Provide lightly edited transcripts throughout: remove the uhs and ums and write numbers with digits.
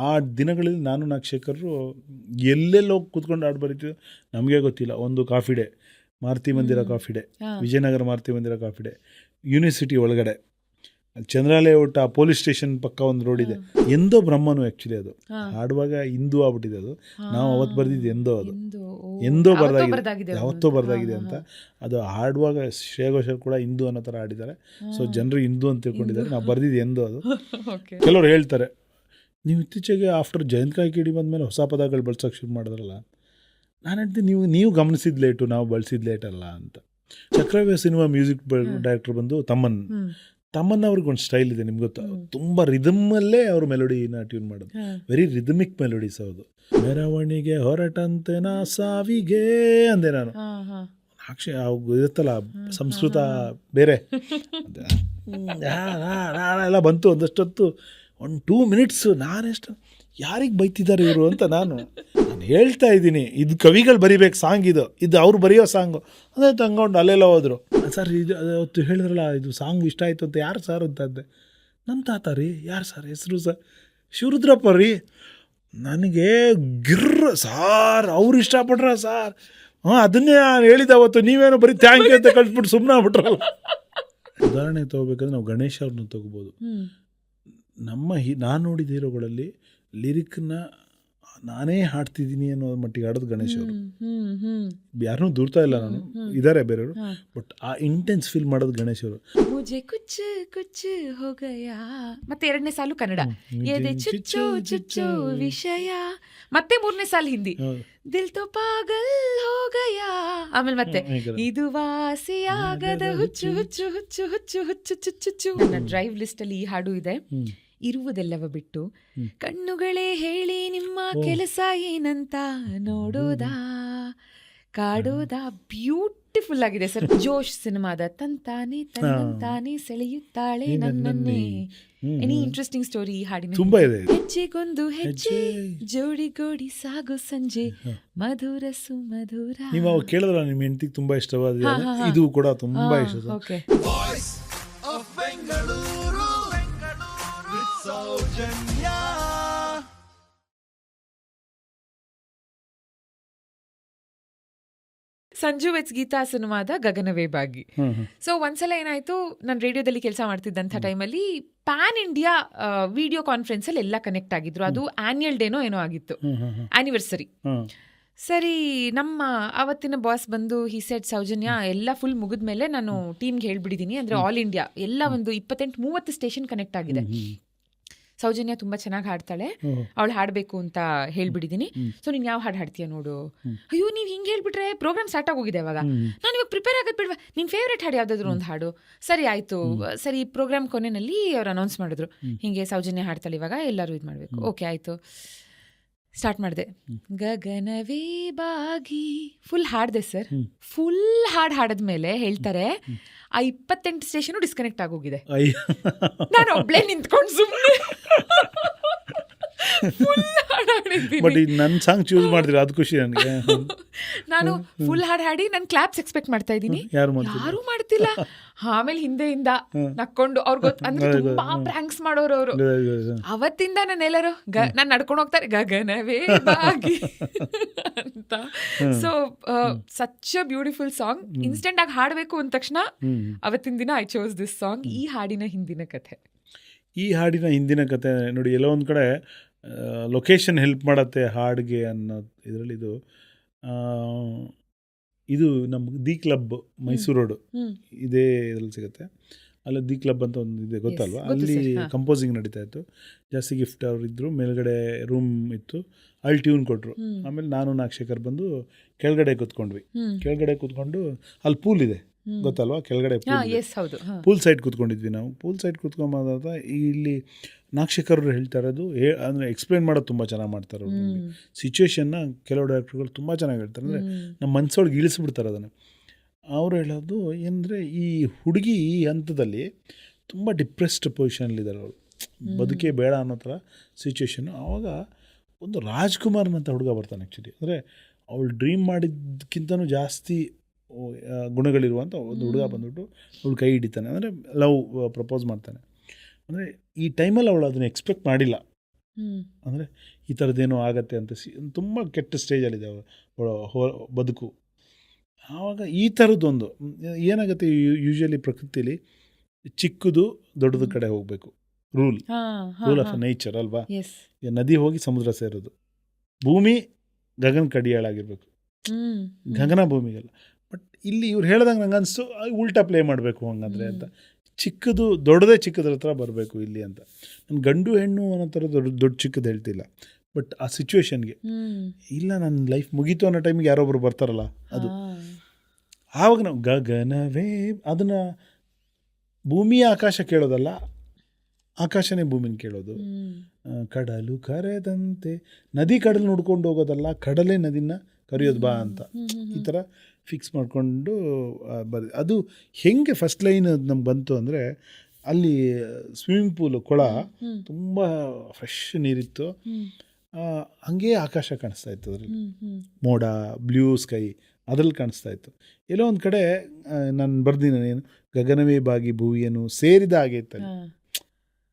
ಆ ದಿನಗಳಲ್ಲಿ ನಾನು ನಾಗಶೇಖರರು ಎಲ್ಲೆಲ್ಲೋ ಕೂತ್ಕೊಂಡು ಹಾಡು ಬರೀತೀವಿ ನಮಗೆ ಗೊತ್ತಿಲ್ಲ. ಒಂದು ಕಾಫಿ ಡೇ, ಮಾರುತಿ ಮಂದಿರ ಕಾಫಿ ಡೇ, ವಿಜಯನಗರ ಮಾರುತಿ ಮಂದಿರ ಕಾಫಿ ಡೇ, ಯೂನಿವರ್ಸಿಟಿ ಒಳಗಡೆ, ಚಂದ್ರಾಲಯ ಒಟ್ಟ ಪೊಲೀಸ್ ಸ್ಟೇಷನ್ ಪಕ್ಕ ಒಂದು ರೋಡ್ ಇದೆ, ಎಂದೋ ಬ್ರಹ್ಮನು ಆ್ಯಕ್ಚುಲಿ ಅದು ಹಾಡುವಾಗ ಹಿಂದೂ ಆಗ್ಬಿಟ್ಟಿದೆ ಅದು. ನಾವು ಅವತ್ತು ಬರೆದಿದ್ದು ಎಂದೋ, ಅದು ಎಂದೋ ಬರ್ದಾಗಿದೆ, ಯಾವತ್ತೋ ಬರ್ದಾಗಿದೆ ಅಂತ. ಅದು ಹಾಡುವಾಗ ಶ್ರೇಯಾ ಘೋಷಾಲ್ ಕೂಡ ಹಿಂದೂ ಅನ್ನೋ ಥರ ಹಾಡಿದ್ದಾರೆ. ಸೊ ಜನರು ಹಿಂದೂ ಅಂತ ತಿಳ್ಕೊಂಡಿದ್ದಾರೆ, ನಾವು ಬರೆದಿದ್ದು ಎಂದೋ ಅದು. ಕೆಲವರು ಹೇಳ್ತಾರೆ ನೀವು ಇತ್ತೀಚೆಗೆ ಆಫ್ಟರ್ ಜಯಂತ್ ಕಾಯ್ಕಿಡಿ ಬಂದಮೇಲೆ ಹೊಸ ಪದಗಳು ಬಳಸೋಕೆ ಶುರು ಮಾಡಿದ್ರಲ್ಲ. ನಾನು ಹೇಳ್ತೀನಿ ನೀವು ಗಮನಿಸಿದ ಲೇಟು, ನಾವು ಬಳಸಿದ ಲೇಟ್ ಅಲ್ಲ ಅಂತ. ಚಕ್ರವ್ಯೂಹ ಸಿನಿಮಾ ಮ್ಯೂಸಿಕ್ ಡೈರೆಕ್ಟರ್ ಬಂದು ತಮ್ಮನ್ ಅವ್ರಿಗೊಂದು ಸ್ಟೈಲ್ ಇದೆ, ನಿಮ್ಗೆ ಗೊತ್ತಾ, ತುಂಬ ರಿದಮಲ್ಲೇ ಅವರು ಮೆಲೋಡಿನ ಟ್ಯೂನ್ ಮಾಡೋದು, ವೆರಿ ರಿದಮಿಕ್ ಮೆಲೋಡೀಸ್ ಹೌದು. ಮೆರವಣಿಗೆ ಹೊರಟಂತೆ ನಾ ಸಾವಿಗೆ ಅಂದೆ ನಾನು. ಇರುತ್ತಲ್ಲ ಸಂಸ್ಕೃತ ಬೇರೆ ಎಲ್ಲ ಬಂತು ಒಂದಷ್ಟೊತ್ತು, 1-2 minutes ನಾನೆಷ್ಟು ಯಾರಿಗೆ ಬೈತಿದ್ದಾರೆ ಇವರು ಅಂತ ನಾನು ಹೇಳ್ತಾ ಇದ್ದೀನಿ. ಇದು ಕವಿಗಳು ಬರಿಬೇಕು ಸಾಂಗ್, ಇದು ಅವ್ರು ಬರೆಯೋ ಸಾಂಗು ಅದೇ ತಂಗೊಂಡು ಅಲ್ಲೆಲ್ಲ ಹೋದರು. ಸರ್ ಇದು ಅವತ್ತು ಹೇಳಿದ್ರಲ್ಲ ಇದು ಸಾಂಗ್ ಇಷ್ಟ ಆಯಿತು ಅಂತ, ಯಾರು ಸರ್ ಅಂತಂದೆ. ನಮ್ಮ ತಾತ ರೀ. ಯಾರು ಸರ್ ಹೆಸರು? ಸರ್ ಶಿವರುದ್ರಪ್ಪ ರೀ. ನನಗೆ ಗಿರ್ರ ಸಾರ್, ಅವ್ರು ಇಷ್ಟಪಟ್ರ ಸಾರ್. ಅದನ್ನೇ ನಾನು ಹೇಳಿದ್ದೆ ಅವತ್ತು. ನೀವೇನೋ ಬರೀ ಥ್ಯಾಂಕ್ ಯು ಅಂತ ಕಳಿಸ್ಬಿಟ್ಟು ಸುಮ್ಮನೆ ಆಗ್ಬಿಟ್ರಲ್ಲ. ಉದಾಹರಣೆ ತೊಗೋಬೇಕಂದ್ರೆ ನಾವು ಗಣೇಶ್ ಅವ್ರನ್ನ ತೊಗೋಬೋದು. ನಾನು ನೋಡಿದ ಹೀರೋಗಳಲ್ಲಿ ಲಿರಿಕ್ನ ನಾನೇ ಹಾಡ್ತಿದ್ದೀನಿ ಅನ್ನೋ ಮಟ್ಟಿಗೆ ಹಾಡೋದು ಗಣೇಶ್ ಅವರು. ಯಾರನ್ನೂ ದೂರ್ತಾ ಇಲ್ಲ ನಾನು, ಇದ್ದಾರೆ ಬೇರೆಯವರು, ಬಟ್ ಆ ಇಂಟೆನ್ಸ್ ಫೀಲ್ ಮಾಡೋದು ಗಣೇಶ್ ಅವರು. ಮುಜೆ ಕುಚ್ ಕುಚ್ ಹೋ ಗಯಾ, ಮತ್ತೆ 2ನೇ ಸಾಲು ಕನ್ನಡ, ಎದೆ ಚುಚ್ಚು ಚುಚ್ಚು ವಿಷಯ, ಮತ್ತೆ 3ನೇ ಸಾಲು ಹಿಂದಿ, ದಿಲ್ ತೋ ಪಾಗಲ್ ಹೋ ಗಯಾ, ಆಮೇಲೆ ಮತ್ತೆ ಇದು ವಾಸಿಯಾಗದ ಹುಚ್ಚು ಹುಚ್ಚು ಹುಚ್ಚು ಹುಚ್ಚು ಹುಚ್ಚು ಚುಚ್ಚು. ನನ್ನ ಡ್ರೈವ್ ಲಿಸ್ಟ್ ಅಲ್ಲಿ ಈ ಹಾಡು ಇದೆ. ಇರುವುದೆಲ್ಲವ ಬಿಟ್ಟು ಕಣ್ಣುಗಳೇ ಹೇಳಿ ನಿಮ್ಮ ಕೆಲಸ ಏನಂತ ನೋಡೋದಾ ಕಾಡೋದಾ. ಬ್ಯೂಟಿಫುಲ್ ಆಗಿದೆ ಸರ್. ಜೋಶ್ ಸಿನಿಮಾದ ತಂತಾನೆ ತನ್ನಂತಾನೆ ಸೆಳೆಯುತ್ತಾಳೆ ನನ್ನನ್ನೇ. ಎನಿ ಇಂಟ್ರೆಸ್ಟಿಂಗ್ ಸ್ಟೋರಿ ಈ ಹಾಡಿನ? ತುಂಬಾ ಇದೆ. ಹೆಜ್ಜೆಗೊಂದು ಹೆಜ್ಜೆ ಜೋಡಿಗೋಡಿ ಸಾಗು ಸಂಜೆ ಮಧುರ ಸುಮಧುರ. ನೀವು ಕೇಳಿದ್ರ ನಿಮ್ಮ ಹೆಂಡತಿಗೆ ತುಂಬಾ ಇಷ್ಟವಾದ ಇದು ಕೂಡ ತುಂಬಾ ಇಷ್ಟ. ಓಕೆ. ಸಂಜು ವೆಟ್ಸ್ ಗೀತಾ ಸಿನಿಮಾದ ಗಗನವೇ ಬಾಗಿ. ಸೊ ಒಂದ್ಸಲ ಏನಾಯ್ತು, ನಾನು ರೇಡಿಯೋದಲ್ಲಿ ಕೆಲಸ ಮಾಡ್ತಿದ್ದಂಥ ಟೈಮಲ್ಲಿ ಪ್ಯಾನ್ ಇಂಡಿಯಾ ವಿಡಿಯೋ ಕಾನ್ಫರೆನ್ಸ್ ಅಲ್ಲಿ ಎಲ್ಲ ಕನೆಕ್ಟ್ ಆಗಿದ್ರು. ಅದು ಆನ್ಯುವಲ್ ಡೇನೋ ಏನೋ ಆಗಿತ್ತು, ಆನಿವರ್ಸರಿ. ಸರಿ, ನಮ್ಮ ಅವತ್ತಿನ ಬಾಸ್ ಬಂದು ಹಿ ಸೆಡ್, ಸೌಜನ್ಯ ಎಲ್ಲ ಫುಲ್ ಮುಗಿದ್ಮೇಲೆ ನಾನು ಟೀಮ್ಗೆ ಹೇಳ್ಬಿಟ್ಟಿದ್ದೀನಿ, ಅಂದ್ರೆ ಆಲ್ ಇಂಡಿಯಾ ಎಲ್ಲ ಒಂದು 28-30 ಸ್ಟೇಷನ್ ಕನೆಕ್ಟ್ ಆಗಿದೆ. ಸೌಜನ್ಯ ತುಂಬಾ ಚೆನ್ನಾಗಿ ಹಾಡ್ತಾಳೆ, ಅವಳು ಹಾಡಬೇಕು ಅಂತ ಹೇಳ್ಬಿಟ್ಟಿದ್ದೀನಿ. ಸೊ ನೀನು ಯಾವ ಹಾಡು ಹಾಡ್ತೀಯ ನೋಡು. ಅಯ್ಯೋ ನೀವು ಹಿಂಗೆ ಹೇಳ್ಬಿಟ್ರೆ ಪ್ರೋಗ್ರಾಮ್ ಸ್ಟಾರ್ಟ್ ಆಗೋಗಿದೆ ಇವಾಗ, ನಾನು ಇವಾಗ ಪ್ರಿಪೇರ್ ಆಗೋದು ಬಿಡ್ವಾ, ನಿನ್ನ ಫೇವ್ರೇಟ್ ಹಾಡು ಯಾವುದಾದ್ರು ಒಂದು ಹಾಡು. ಸರಿ ಆಯಿತು. ಸರಿ, ಪ್ರೋಗ್ರಾಮ್ ಕೊನೆಯಲ್ಲಿ ಅವ್ರು ಅನೌನ್ಸ್ ಮಾಡಿದ್ರು, ಹಿಂಗೆ ಸೌಜನ್ಯ ಹಾಡ್ತಾಳೆ ಇವಾಗ, ಎಲ್ಲರೂ ಇದು ಮಾಡಬೇಕು. ಓಕೆ ಆಯಿತು, ಸ್ಟಾರ್ಟ್ ಮಾಡಿದೆ. ಗಗನವೇ ಬಾಗಿ ಫುಲ್ ಹಾಡಿದೆ ಸರ್. ಫುಲ್ ಹಾಡಿದ್ಮೇಲೆ ಹೇಳ್ತಾರೆ ಆ 28 ಸ್ಟೇಷನ್ ಡಿಸ್ಕನೆಕ್ಟ್ ಆಗೋಗಿದೆ. ನಾನು ಒಬ್ಳೆ ನಿಂತ್ಕೊಂಡು ಸುಮ್ಮನೆ ಬಟ್ ನನ್ನ ಸಾಂಗ್ ಚೂಸ್ ಮಾಡಿದ್ರೆ ಅದು ಖುಷಿ ನನಗೆ. ನಾನು ಫುಲ್ ಹಾಡಿ ನಾನು ಕ್ಲಾಪ್ಸ್ ಎಕ್ಸ್ಪೆಕ್ಟ್ ಮಾಡ್ತಾ ಇದ್ದೀನಿ, ಯಾರು ಮಾಡ್ತಿಲ್ಲ. ಆಮೇಲೆ ಹಿಂದೆಯಿಂದ ನಕ್ಕೊಂಡು ಅವ್ರು ಅಂದ್ರೆ ತುಂಬಾ ಪ್ರ್ಯಾಂಕ್ಸ್ ಮಾಡೋರು ಅವರು. ಅವತ್ತಿಂದ ನಾನೆಲ್ಲರೂ ನಾನು ನಡ್ಕೊಂಡು ಹೋಗ್ತಾರೆ ಗಗನವೇ ಬಾಗಿ ಅಂತ. So such a beautiful song. Instant ಆಗಿ ಹಾಡಬೇಕು ಅಂದ ತಕ್ಷಣ ಅವತ್ತಿನ ದಿನ ಐ ಚೋಸ್ ದಿಸ್ ಸಾಂಗ್. ಈ ಹಾಡಿನ ಹಿಂದಿನ ಕಥೆ ನೋಡಿ, ಎಲ್ಲೋ ಒಂದು ಕಡೆ ಲೊಕೇಶನ್ ಹೆಲ್ಪ್ ಮಾಡತ್ತೆ ಹಾಡಿಗೆ ಅನ್ನೋ ಇದರಲ್ಲಿ ಇದು ನಮ್ಮ ದಿ ಕ್ಲಬ್ ಮೈಸೂರು ರೋಡು ಇದೇ ಇದರಲ್ಲಿ ಸಿಗುತ್ತೆ. ಅಲ್ಲಿ ದಿ ಕ್ಲಬ್ ಅಂತ ಒಂದು ಇದೆ, ಗೊತ್ತಲ್ವಾ? ಅಲ್ಲಿ ಕಂಪೋಸಿಂಗ್ ನಡೀತಾ ಇತ್ತು. ಜಾಸ್ತಿ ಗಿಫ್ಟ್ ಅವ್ರು ಇದ್ದರು, ಮೇಲ್ಗಡೆ ರೂಮ್ ಇತ್ತು, ಅಲ್ಲಿ ಟ್ಯೂನ್ ಕೊಟ್ಟರು. ಆಮೇಲೆ ನಾನು ನಾಗಶೇಖರ್ ಬಂದು ಕೆಳಗಡೆ ಕೂತ್ಕೊಂಡು ಅಲ್ಲಿ ಪೂಲ್ ಇದೆ, ಗೊತ್ತಲ್ವಾ? ಕೆಳಗಡೆ ಪೂಲ್ ಸೈಡ್ ಕೂತ್ಕೊಂಡಿದ್ವಿ ನಾವು. ಪೂಲ್ ಸೈಡ್ ಕೂತ್ಕೊಂಬಾದ ಇಲ್ಲಿ ನಾಗಶೇಖರ್ ಹೇಳ್ತಾ ಇರೋದು ಅಂದರೆ ಎಕ್ಸ್ಪ್ಲೇನ್ ಮಾಡೋದು ತುಂಬ ಚೆನ್ನಾಗಿ ಮಾಡ್ತಾರೆ ಅವರು. ಸಿಚುವೇಶನ್ನ ಕೆಲವು ಡೈರೆಕ್ಟರ್ಗಳು ತುಂಬ ಚೆನ್ನಾಗಿ ಹೇಳ್ತಾರೆ, ಅಂದರೆ ನಮ್ಮ ಮನಸ್ಸೊಳಗೆ ಇಳಿಸ್ಬಿಡ್ತಾರೆ ಅದನ್ನು. ಅವರು ಹೇಳೋದು ಏನಂದರೆ, ಈ ಹುಡುಗಿ ಈ ಹಂತದಲ್ಲಿ ತುಂಬ ಡಿಪ್ರೆಸ್ಡ್ ಪೊಸಿಷನಲ್ಲಿದ್ದಾರೆ ಅವರು, ಬದುಕೇ ಬೇಡ ಅನ್ನೋ ಥರ ಸಿಚುವೇಶನ್ನು. ಆವಾಗ ಒಂದು ರಾಜ್ಕುಮಾರ್ನಂತ ಹುಡುಗ ಬರ್ತಾನೆ. ಆ್ಯಕ್ಚುಲಿ ಅಂದರೆ ಅವಳು ಡ್ರೀಮ್ ಮಾಡಿದ್ದಕ್ಕಿಂತನೂ ಜಾಸ್ತಿ ಗುಣಗಳಿರುವಂಥ ಒಂದು ಹುಡುಗ ಬಂದ್ಬಿಟ್ಟು ಅವಳು ಕೈ ಹಿಡಿತಾನೆ, ಅಂದರೆ ಲವ್ ಪ್ರಪೋಸ್ ಮಾಡ್ತಾನೆ. ಅಂದರೆ ಈ ಟೈಮಲ್ಲಿ ಅವಳು ಅದನ್ನು ಎಕ್ಸ್ಪೆಕ್ಟ್ ಮಾಡಿಲ್ಲ. ಅಂದರೆ ಈ ಥರದ್ದೇನೋ ಆಗತ್ತೆ ಅಂತ ತುಂಬ ಕೆಟ್ಟ ಸ್ಟೇಜಲ್ಲಿದೆ ಬದುಕು. ಆವಾಗ ಈ ಥರದ್ದೊಂದು ಏನಾಗುತ್ತೆ, ಯೂಶ್ವಲಿ ಪ್ರಕೃತಿಲಿ ಚಿಕ್ಕದು ದೊಡ್ಡದ ಕಡೆ ಹೋಗಬೇಕು, ರೂಲ್ ಆಫ್ ನೇಚರ್ ಅಲ್ವಾ. ನದಿ ಹೋಗಿ ಸಮುದ್ರ ಸೇರೋದು, ಭೂಮಿ ಗಗನ ಕಡಿಯಾಳಾಗಿರ್ಬೇಕು, ಗಗನ ಭೂಮಿಗೆಲ್ಲ. ಬಟ್ ಇಲ್ಲಿ ಇವ್ರು ಹೇಳ್ದಂಗೆ ನಂಗೆ ಅನಿಸ್ತು ಉಲ್ಟಾ ಪ್ಲೇ ಮಾಡಬೇಕು ಹಂಗಂದರೆ ಅಂತ. ಚಿಕ್ಕದು ದೊಡ್ಡದೇ ಚಿಕ್ಕದ್ರ ಹತ್ರ ಬರಬೇಕು ಇಲ್ಲಿ ಅಂತ. ನಾನು ಗಂಡು ಹೆಣ್ಣು ಅನ್ನೋ ಥರ ದೊಡ್ಡ ಚಿಕ್ಕದು ಹೇಳ್ತಿಲ್ಲ, ಬಟ್ ಆ ಸಿಚುವೇಶನ್ಗೆ ಇಲ್ಲ ನನ್ನ ಲೈಫ್ ಮುಗೀತು ಅನ್ನೋ ಟೈಮಿಗೆ ಯಾರೊಬ್ರು ಬರ್ತಾರಲ್ಲ ಅದು. ಆವಾಗ ನಾವು ಗಗನವೇ ಅದನ್ನು ಭೂಮಿಯ ಆಕಾಶ ಕೇಳೋದಲ್ಲ, ಆಕಾಶನೇ ಭೂಮಿನ ಕೇಳೋದು. ಕಡಲು ಕರೆದಂತೆ ನದಿ ಕಡಲು ನೋಡ್ಕೊಂಡು ಹೋಗೋದಲ್ಲ, ಕಡಲೇ ನದಿನ ಕರೆಯೋದು ಬಾ ಅಂತ ಈ ಥರ ಫಿಕ್ಸ್ ಮಾಡಿಕೊಂಡು ಅದು ಹೆಂಗೆ ಫಸ್ಟ್ ಲೈನ್ ನಮ್ಗೆ ಬಂತು ಅಂದರೆ, ಅಲ್ಲಿ ಸ್ವಿಮ್ಮಿಂಗ್ ಪೂಲು ಕೊಳ ತುಂಬ ಫ್ರೆಶ್ ನೀರಿತ್ತು, ಹಂಗೆ ಆಕಾಶ ಕಾಣಿಸ್ತಾ ಇತ್ತು, ಅದರಲ್ಲಿ ಮೋಡ ಬ್ಲೂ ಸ್ಕೈ ಅದ್ರಲ್ಲಿ ಕಾಣಿಸ್ತಾ ಇತ್ತು. ಎಲ್ಲೋ ಒಂದು ಕಡೆ ನಾನು ಬರ್ದಿನ ಏನು ಗಗನವೇ ಬಾಗಿ ಭೂವಿಯನ್ನು ಸೇರಿದ ಹಾಗೆ ಇತ್ತು,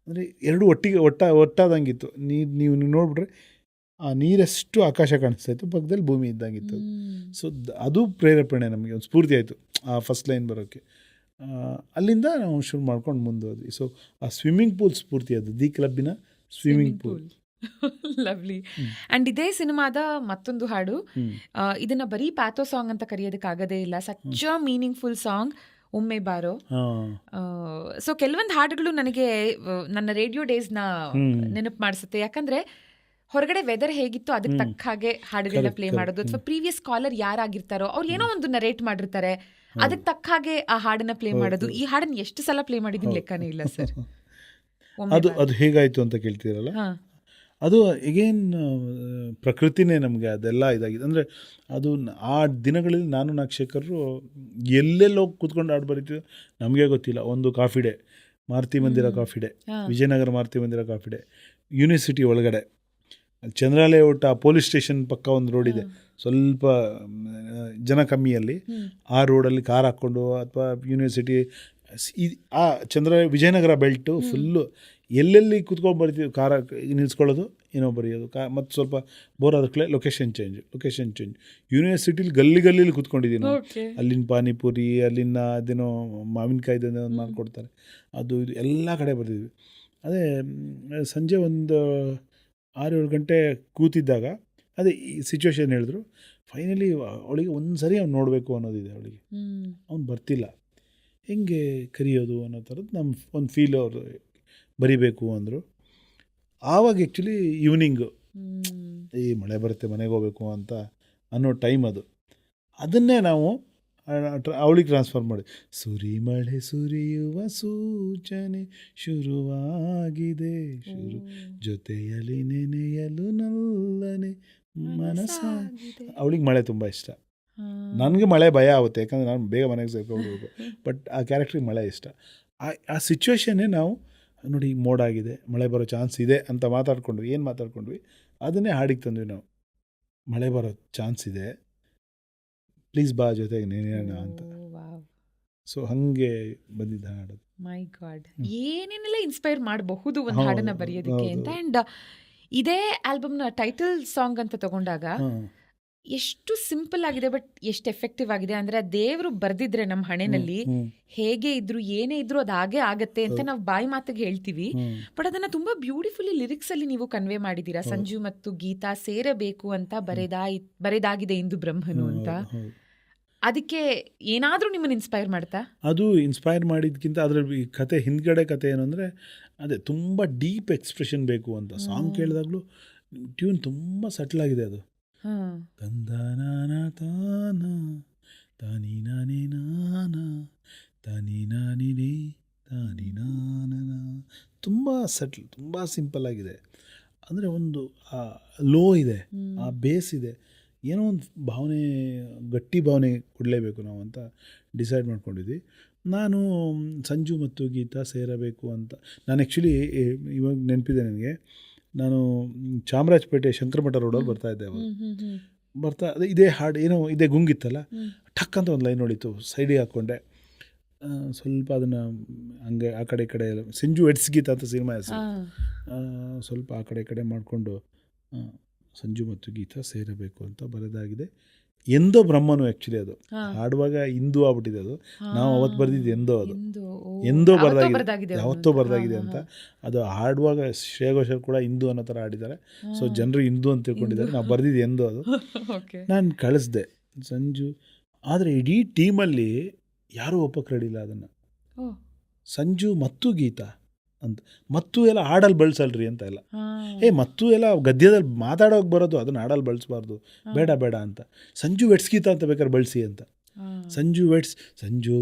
ಅಂದರೆ ಎರಡು ಒಟ್ಟಿಗೆ ಒಟ್ಟಾದಂಗಿತ್ತು. ನೀವು ನೋಡ್ಬಿಟ್ರೆ ಆ ನೀರಷ್ಟು ಆಕಾಶ ಕಾಣಿಸ್ತಾ ಇತ್ತು, ಪಕ್ಕದಲ್ಲಿ ಭೂಮಿ ಇದ್ದಂಗಿತ್ತು. ಸೊ ಅದು ಪ್ರೇರೇಪಣೆ ನಮಗೆ, ಒಂದು ಸ್ಫೂರ್ತಿ ಆಯಿತು ಆ ಫಸ್ಟ್ ಲೈನ್ ಬರೋಕ್ಕೆ. ಅಲ್ಲಿಂದ ನಾವು ಶುರು ಮಾಡ್ಕೊಂಡು ಮುಂದುವದ್ವಿ. ಸೊ ಆ ಸ್ವಿಮ್ಮಿಂಗ್ ಪೂಲ್ ಸ್ಫೂರ್ತಿ ಅದು, ದಿ ಕ್ಲಬ್ಬಿನ ಸ್ವಿಮ್ಮಿಂಗ್ ಪೂಲ್. ಲವ್ಲಿ. ಅಂಡ್ ಇದೇ ಸಿನಿಮಾದ ಮತ್ತೊಂದು ಹಾಡು, ಇದನ್ನ ಬರೀ ಪ್ಯಾಥೋ ಸಾಂಗ್ ಅಂತ ಕರೆಯೋದಕ್ಕಾಗದೇ ಇಲ್ಲ, ಸಚ್ ಅ ಮೀನಿಂಗ್ಫುಲ್ ಸಾಂಗ್, ಒಮ್ಮೆ ಬಾರೋ. ಸೊ ಕೆಲವೊಂದು ಹಾಡುಗಳು ನನಗೆ ನನ್ನ ರೇಡಿಯೋ ಡೇಸ್ನ ನೆನಪು ಮಾಡಿಸುತ್ತೆ. ಯಾಕಂದ್ರೆ ಹೊರಗಡೆ ವೆದರ್ ಹೇಗಿತ್ತು ಅದಕ್ಕೆ ತಕ್ಕ ಹಾಗೆ ಹಾಡುಗಳನ್ನ ಪ್ಲೇ ಮಾಡೋದು, ಅಥವಾ ಪ್ರೀವಿಯಸ್ ಕಾಲರ್ ಯಾರಾಗಿರ್ತಾರೋ ಅವ್ರು ಏನೋ ಒಂದು ನರೇಟ್ ಮಾಡಿರ್ತಾರೆ, ಅದಕ್ಕೆ ತಕ್ಕ ಹಾಗೆ ಆ ಹಾಡನ್ನ ಪ್ಲೇ ಮಾಡೋದು. ಈ ಹಾಡನ್ನ ಎಷ್ಟು ಸಲ ಪ್ಲೇ ಮಾಡಿದ್ದೀನಿ ಲೆಕ್ಕನೇ ಇಲ್ಲ ಸರ್. ಅದು ಹೇಗಾಯಿತು ಅಂತ ಕೇಳ್ತೀರಲ್ಲ, ಅದು ಎಗೇನ್ ಪ್ರಕೃತಿನೇ ನಮಗೆ ಅದೆಲ್ಲ ಇದಾಗಿದೆ. ಅಂದರೆ ಅದು ಆ ದಿನಗಳಲ್ಲಿ ನಾನು ನಾಗಶೇಖರರು ಎಲ್ಲೆಲ್ಲೋ ಕೂತ್ಕೊಂಡು ಹಾಡು ಬರೀತೀವಿ ನಮಗೆ ಗೊತ್ತಿಲ್ಲ. ಒಂದು ಕಾಫಿ ಡೇ, ಮಾರುತಿ ಮಂದಿರ ಕಾಫಿ ಡೇ, ವಿಜಯನಗರ ಮಾರುತಿ ಮಂದಿರ ಕಾಫಿ ಡೇ, ಯೂನಿವರ್ಸಿಟಿ ಒಳಗಡೆ ಚಂದ್ರಾಲಯ ಒಟ್ಟ ಪೊಲೀಸ್ ಸ್ಟೇಷನ್ ಪಕ್ಕ ಒಂದು ರೋಡ್ ಇದೆ, ಸ್ವಲ್ಪ ಜನ ಕಮ್ಮಿಯಲ್ಲಿ, ಆ ರೋಡಲ್ಲಿ ಕಾರ್ ಹಾಕ್ಕೊಂಡು ಅಥವಾ ಯೂನಿವರ್ಸಿಟಿ ಆ ವಿಜಯನಗರ ಬೆಲ್ಟು ಫುಲ್ಲು ಎಲ್ಲೆಲ್ಲಿ ಕೂತ್ಕೊಂಡು ಬರ್ತೀವಿ, ಕಾರ ನಿಲ್ಸ್ಕೊಳ್ಳೋದು, ಏನೋ ಬರೆಯೋದು, ಮತ್ತು ಸ್ವಲ್ಪ ಬೋರ್ ಆದಕ್ಕಲೇ ಲೊಕೇಶನ್ ಚೇಂಜ್. ಯೂನಿವರ್ಸಿಟಿಲಿ ಗಲ್ಲಿ ಕೂತ್ಕೊಂಡಿದ್ದೀವಿ ನಾವು. ಅಲ್ಲಿನ ಪಾನಿಪುರಿ, ಅಲ್ಲಿನ ಅದೇನೋ ಮಾವಿನಕಾಯ್ದು ಮಾಡ್ಕೊಡ್ತಾರೆ, ಅದು ಇದು ಎಲ್ಲ ಕಡೆ ಬರ್ತಿದ್ವಿ. ಅದೇ ಸಂಜೆ ಒಂದು 6-7 ಗಂಟೆ ಕೂತಿದ್ದಾಗ ಅದೇ ಈ ಸಿಚುವೇಶನ್ ಹೇಳಿದ್ರು. ಫೈನಲಿ ಅವಳಿಗೆ ಒಂದು ಸರಿ ಅವ್ನು ನೋಡಬೇಕು ಅನ್ನೋದಿದೆ ಅವಳಿಗೆ, ಅವ್ನು ಬರ್ತಿಲ್ಲ, ಹೆಂಗೆ ಕರೆಯೋದು ಅನ್ನೋ ಥರದ್ದು ನಮ್ಮ ಒಂದು ಫೀಲ್. ಅವರು ಬರಿಬೇಕು ಅಂದರು. ಆವಾಗ ಆ್ಯಕ್ಚುಲಿ ಈವ್ನಿಂಗು ಈ ಮಳೆ ಬರುತ್ತೆ ಮನೆಗೆ ಹೋಗ್ಬೇಕು ಅಂತ ಅನ್ನೋ ಟೈಮ್ ಅದು. ಅದನ್ನೇ ನಾವು ಅವಳಿಗೆ ಟ್ರಾನ್ಸ್ಫರ್ ಮಾಡಿ, ಸುರಿಮಳೆ ಸುರಿಯುವ ಸೂಚನೆ ಶುರುವಾಗಿದೆ, ಜೊತೆಯಲ್ಲಿ ನೆನೆಯಲು ನಲ್ಲನೆ ಮನಸ್ಸಾಗಿದೆ. ಅವಳಿಗೆ ಮಳೆ ತುಂಬ ಇಷ್ಟ, ನನಗೆ ಮಳೆ ಭಯ ಆಗುತ್ತೆ, ಯಾಕಂದರೆ ನಾನು ಬೇಗ ಮನೆಗೆ ಸೇರ್ಕೊಳ್ಬೇಕು. ಬಟ್ ಆ ಕ್ಯಾರೆಕ್ಟ್ರಿಗೆ ಮಳೆ ಇಷ್ಟ. ಆ ಸಿಚುವೇಶನ್ನೇ ನಾವು ನೋಡಿ, ಮೋಡ ಆಗಿದೆ, ಮಳೆ ಬರೋ ಚಾನ್ಸ್ ಇದೆ ಅಂತ ಮಾತಾಡ್ಕೊಂಡ್ವಿ, ಅದನ್ನೇ ಹಾಡಿಗೆ ತಂದ್ವಿ ನಾವು. ಮಳೆ ಬರೋ ಚಾನ್ಸ್ ಇದೆ, ಪ್ಲೀಸ್ ಬಾ ಜೊತೆಗೆ ನೆನೆಯೋಣ ಅಂತ. ಸೊ ಹಾಗೆ ಬಂದಿದ್ದ ಹಾಡು. ಮೈ ಗಾಡ್, ಏನೇನೆಲ್ಲ ಇನ್ಸ್ಪೈರ್ ಮಾಡಬಹುದು ಒಂದು ಹಾಡನ್ನ ಬರೆಯೋದಕ್ಕೆ ಅಂತ. ಆ್ಯಂಡ್ ಇದೇ ಆಲ್ಬಮ್ನ ಟೈಟಲ್ ಸಾಂಗ್ ಅಂತ ತಗೊಂಡಾಗ ಎಷ್ಟು ಸಿಂಪಲ್ ಆಗಿದೆ, ಬಟ್ ಎಷ್ಟು ಎಫೆಕ್ಟಿವ್ ಆಗಿದೆ. ಅಂದರೆ ದೇವರು ಬರ್ದಿದ್ರೆ ನಮ್ಮ ಹಣೆನಲ್ಲಿ ಹೇಗೆ ಇದ್ರು ಏನೇ ಇದ್ರು ಅದು ಹಾಗೆ ಆಗತ್ತೆ ಅಂತ ನಾವು ಬಾಯಿ ಮಾತಿಗೆ ಹೇಳ್ತೀವಿ, ಬಟ್ ಅದನ್ನ ತುಂಬಾ ಬ್ಯೂಟಿಫುಲಿ ಲಿರಿಕ್ಸ್ ಅಲ್ಲಿ ನೀವು ಕನ್ವೆ ಮಾಡಿದೀರಾ. ಸಂಜು ಮತ್ತು ಗೀತಾ ಸೇರಬೇಕು ಅಂತ ಬರೆದಾಗಿದೆ ಇಂದು ಬ್ರಹ್ಮನು ಅಂತ. ಅದಕ್ಕೆ ಏನಾದರೂ ನಿಮ್ಮನ್ನು ಇನ್ಸ್ಪೈರ್ ಮಾಡ್ತಾ? ಅದು ಇನ್ಸ್ಪೈರ್ ಮಾಡಿದ್ಕಿಂತ ಅದರಲ್ಲಿ ಕತೆ ಹಿಂದ್ಗಡೆ ಕತೆ ಏನು ಅಂದರೆ, ಅದೇ ತುಂಬ ಡೀಪ್ ಎಕ್ಸ್ಪ್ರೆಷನ್ ಬೇಕು ಅಂತ. ಸಾಂಗ್ ಕೇಳಿದಾಗಲೂ ಟ್ಯೂನ್ ತುಂಬ ಸಟ್ಲಾಗಿದೆ ಅದು. ತಂದಾನ ತಾನ ತಾನಿ ನಾನೇ ನಾನ ತಾನಿ ನಾನಿನೇ ತಾನಿ ನಾನ, ತುಂಬ ಸಟ್ಲ್, ತುಂಬ ಸಿಂಪಲ್ ಆಗಿದೆ. ಅಂದರೆ ಒಂದು ಲೋ ಇದೆ, ಆ ಬೇಸ್ ಇದೆ, ಏನೋ ಒಂದು ಭಾವನೆ, ಗಟ್ಟಿ ಭಾವನೆ ಕೊಡಲೇಬೇಕು ನಾವು ಅಂತ ಡಿಸೈಡ್ ಮಾಡ್ಕೊಂಡಿದ್ವಿ. ನಾನು ಸಂಜು ಮತ್ತು ಗೀತಾ ಸೇರಬೇಕು ಅಂತ ನಾನು ಆ್ಯಕ್ಚುಲಿ ಇವಾಗ ನೆನಪಿದೆ ನನಗೆ, ನಾನು ಚಾಮರಾಜಪೇಟೆ ಶಂಕರಮಠ ರೋಡಲ್ಲಿ ಬರ್ತಾಯಿದ್ದೆ. ಅವಾಗ ಅದೇ ಇದೇ ಹಾಡು ಏನೋ ಇದೇ ಗುಂಗಿತ್ತಲ್ಲ, ಠಕ್ ಅಂತ ಒಂದು ಲೈನ್ ಹೊಡಿತು, ಸೈಡಿಗೆ ಹಾಕ್ಕೊಂಡೆ. ಸ್ವಲ್ಪ ಅದನ್ನು ಹಂಗೆ ಆ ಕಡೆ ಈ ಕಡೆ ಸಂಜು ಎಡ್ಸ್ ಗೀತ ಅಂತ ಸಿನಿಮಾ ಹೆಸರು. ಸ್ವಲ್ಪ ಆ ಕಡೆ ಈ ಕಡೆ ಮಾಡಿಕೊಂಡು ಸಂಜು ಮತ್ತು ಗೀತಾ ಸೇರಬೇಕು ಅಂತ ಬರೆದಾಗಿದೆ. ಎಂದೋ ಬ್ರಹ್ಮನು ಆ್ಯಕ್ಚುಲಿ ಅದು ಹಾಡುವಾಗ ಹಿಂದೂ ಆಗ್ಬಿಟ್ಟಿದೆ ಅದು. ನಾವು ಅವತ್ತು ಬರೆದಿದ್ದು ಅದು ಎಂದೋ ಬರೆದಾಗಿದೆ, ಯಾವತ್ತೋ ಬರೆದಾಗಿದೆ ಅಂತ. ಅದು ಹಾಡುವಾಗ ಶ್ರೇಯಾ ಘೋಷಾಲ್ ಕೂಡ ಹಿಂದೂ ಅನ್ನೋ ಥರ ಹಾಡಿದ್ದಾರೆ. ಸೊ ಜನರು ಹಿಂದೂ ಅಂತ ತಿಳ್ಕೊಂಡಿದ್ದಾರೆ. ನಾವು ಬರೆದಿದ್ದು ಅದು. ನಾನು ಕಳಿಸ್ದೆ ಸಂಜು. ಆದರೆ ಇಡೀ ಟೀಮಲ್ಲಿ ಯಾರೂ ಒಪ್ಪಕ್ಕೆ ರೆಡಿಲ್ಲ ಅದನ್ನು. ಸಂಜು ಮತ್ತು ಗೀತಾ ಅಂತ. ಮತ್ತು ಎಲ್ಲ ಹಾಡಲ್ಲಿ ಬಳಸಲ್ರಿ ಅಂತ ಎಲ್ಲ. ಮತ್ತು ಎಲ್ಲ ಗದ್ಯದಲ್ಲಿ ಮಾತಾಡೋಕೆ ಬರೋದು, ಅದನ್ನು ಹಾಡಲ್ಲಿ ಬಳಸಬಾರ್ದು, ಬೇಡ ಬೇಡ ಅಂತ. ಸಂಜು ವೆಟ್ಸ್ ಗೀತಾ ಅಂತ ಬೇಕಾದ್ರೆ ಬಳಸಿ ಅಂತ. ಸಂಜು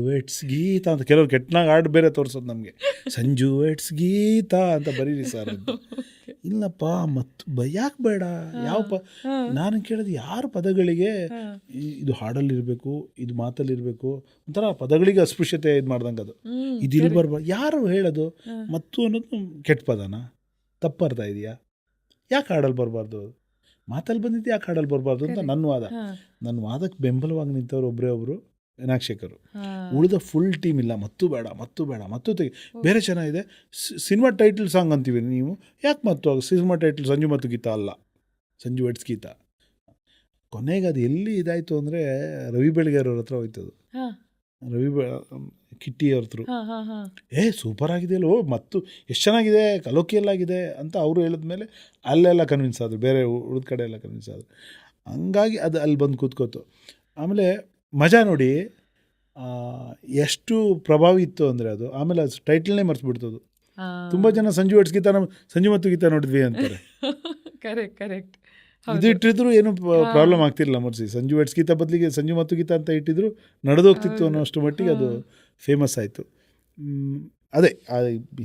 ವೆಟ್ಸ್ ಗೀತಾ ಅಂತ ಕೆಲವ್ರು ಕೆಟ್ಟನಾಗ ಹಾಡು ಬೇರೆ ತೋರಿಸೋದು ನಮಗೆ. ಸಂಜು ವೆಟ್ಸ್ ಗೀತಾ ಅಂತ ಬರೀರಿ ಸರ್ ಅಂತ. ಇಲ್ಲಪ್ಪ ಮತ್ತು ಯಾಕೆ ಬೇಡ, ಯಾವ ನಾನು ಕೇಳೋದು ಯಾರು ಪದಗಳಿಗೆ ಇದು ಹಾಡಲ್ಲಿರಬೇಕು, ಇದು ಮಾತಲ್ಲಿರಬೇಕು, ಒಂಥರ ಪದಗಳಿಗೆ ಅಸ್ಪೃಶ್ಯತೆ ಇದು ಮಾಡ್ದಂಗೆ ಅದು. ಇದು ಇಲ್ಲಿ ಬರ್ಬಾರ್ದು. ಯಾರು ಹೇಳೋದು ಮತ್ತು ಅನ್ನೋದು ಕೆಟ್ಟ ಪದನ, ತಪ್ಪರ್ಥ ಇದೆಯಾ? ಯಾಕೆ ಹಾಡಲ್ಲಿ ಬರಬಾರ್ದು? ಮಾತಲ್ಲಿ ಬಂದಿದ್ದು ಯಾಕೆ ಹಾಡಲ್ಲಿ ಬರಬಾರ್ದು ಅಂತ ನನ್ನ ವಾದಕ್ಕೆ ಬೆಂಬಲವಾಗಿ ನಿಂತವ್ರು ಒಬ್ಬರೇ ಒಬ್ಬರು ವಿನಾಕ್ಷಕರು. ಉಳಿದ ಫುಲ್ ಟೀಮ್ ಇಲ್ಲ, ಮತ್ತು ಬೇಡ ಮತ್ತು ತೆಗಿ, ಬೇರೆ ಚೆನ್ನಾಗಿದೆ. ಸಿನಿಮಾ ಟೈಟಲ್ ಸಾಂಗ್ ಅಂತೀವಿ ನೀವು, ಯಾಕೆ ಮತ್ತು ಸಿನಿಮಾ ಟೈಟಲ್ ಸಂಜು ಮತ್ತು ಗೀತಾ ಅಲ್ಲ, ಸಂಜು ವೆಟ್ಸ್ ಗೀತಾ. ಕೊನೆಗೆ ಅದು ಎಲ್ಲಿ ಇದಾಯಿತು ಅಂದರೆ ರವಿ ಬೆಳಗೆರೆ ಅವ್ರ ಹತ್ರ ಹೋಯ್ತದು. ಕಿಟ್ಟಿ ಅವ್ರ ಹತ್ರ ಸೂಪರ್ ಆಗಿದೆಯಲ್ಲೋ, ಮತ್ತು ಎಷ್ಟು ಚೆನ್ನಾಗಿದೆ, ಕಲೋಕಿಯಲ್ಲಾಗಿದೆ ಅಂತ ಅವರು ಹೇಳಿದ್ಮೇಲೆ ಅಲ್ಲೆಲ್ಲ ಕನ್ವಿನ್ಸ್ ಆದರು, ಬೇರೆ ಉಳಿದ ಕಡೆ ಎಲ್ಲ ಕನ್ವಿನ್ಸ್ ಆದರು. ಹಂಗಾಗಿ ಅದು ಅಲ್ಲಿ ಬಂದು ಕೂತ್ಕೋತು. ಆಮೇಲೆ ಮಜಾ ನೋಡಿ ಎಷ್ಟು ಪ್ರಭಾವಿ ಇತ್ತು ಅಂದರೆ ಅದು. ಆಮೇಲೆ ಅದು ಟೈಟಲ್ನೇ ಮರ್ಸ್ಬಿಡ್ತದು. ತುಂಬ ಜನ ಸಂಜು ವೆಟ್ಸ್ ಗೀತಾ ಸಂಜು ಮತ್ತು ಗೀತಾ ನೋಡಿದ್ವಿ ಅಂತಾರೆ. ಕರೆಕ್ಟ್. ಇದು ಇಟ್ಟಿದ್ರು ಏನು ಪ್ರಾಬ್ಲಮ್ ಆಗ್ತಿರಲಿಲ್ಲ. ಮರ್ಸಿ ಸಂಜು ವೆಟ್ಸ್ ಗೀತಾ ಬದಲಿಗೆ ಸಂಜು ಮತ್ತು ಗೀತಾ ಅಂತ ಇಟ್ಟಿದ್ರು ನಡೆದೋಗ್ತಿತ್ತು ಅನ್ನೋಷ್ಟು ಮಟ್ಟಿಗೆ ಅದು ಫೇಮಸ್ ಆಯಿತು. ಅದೇ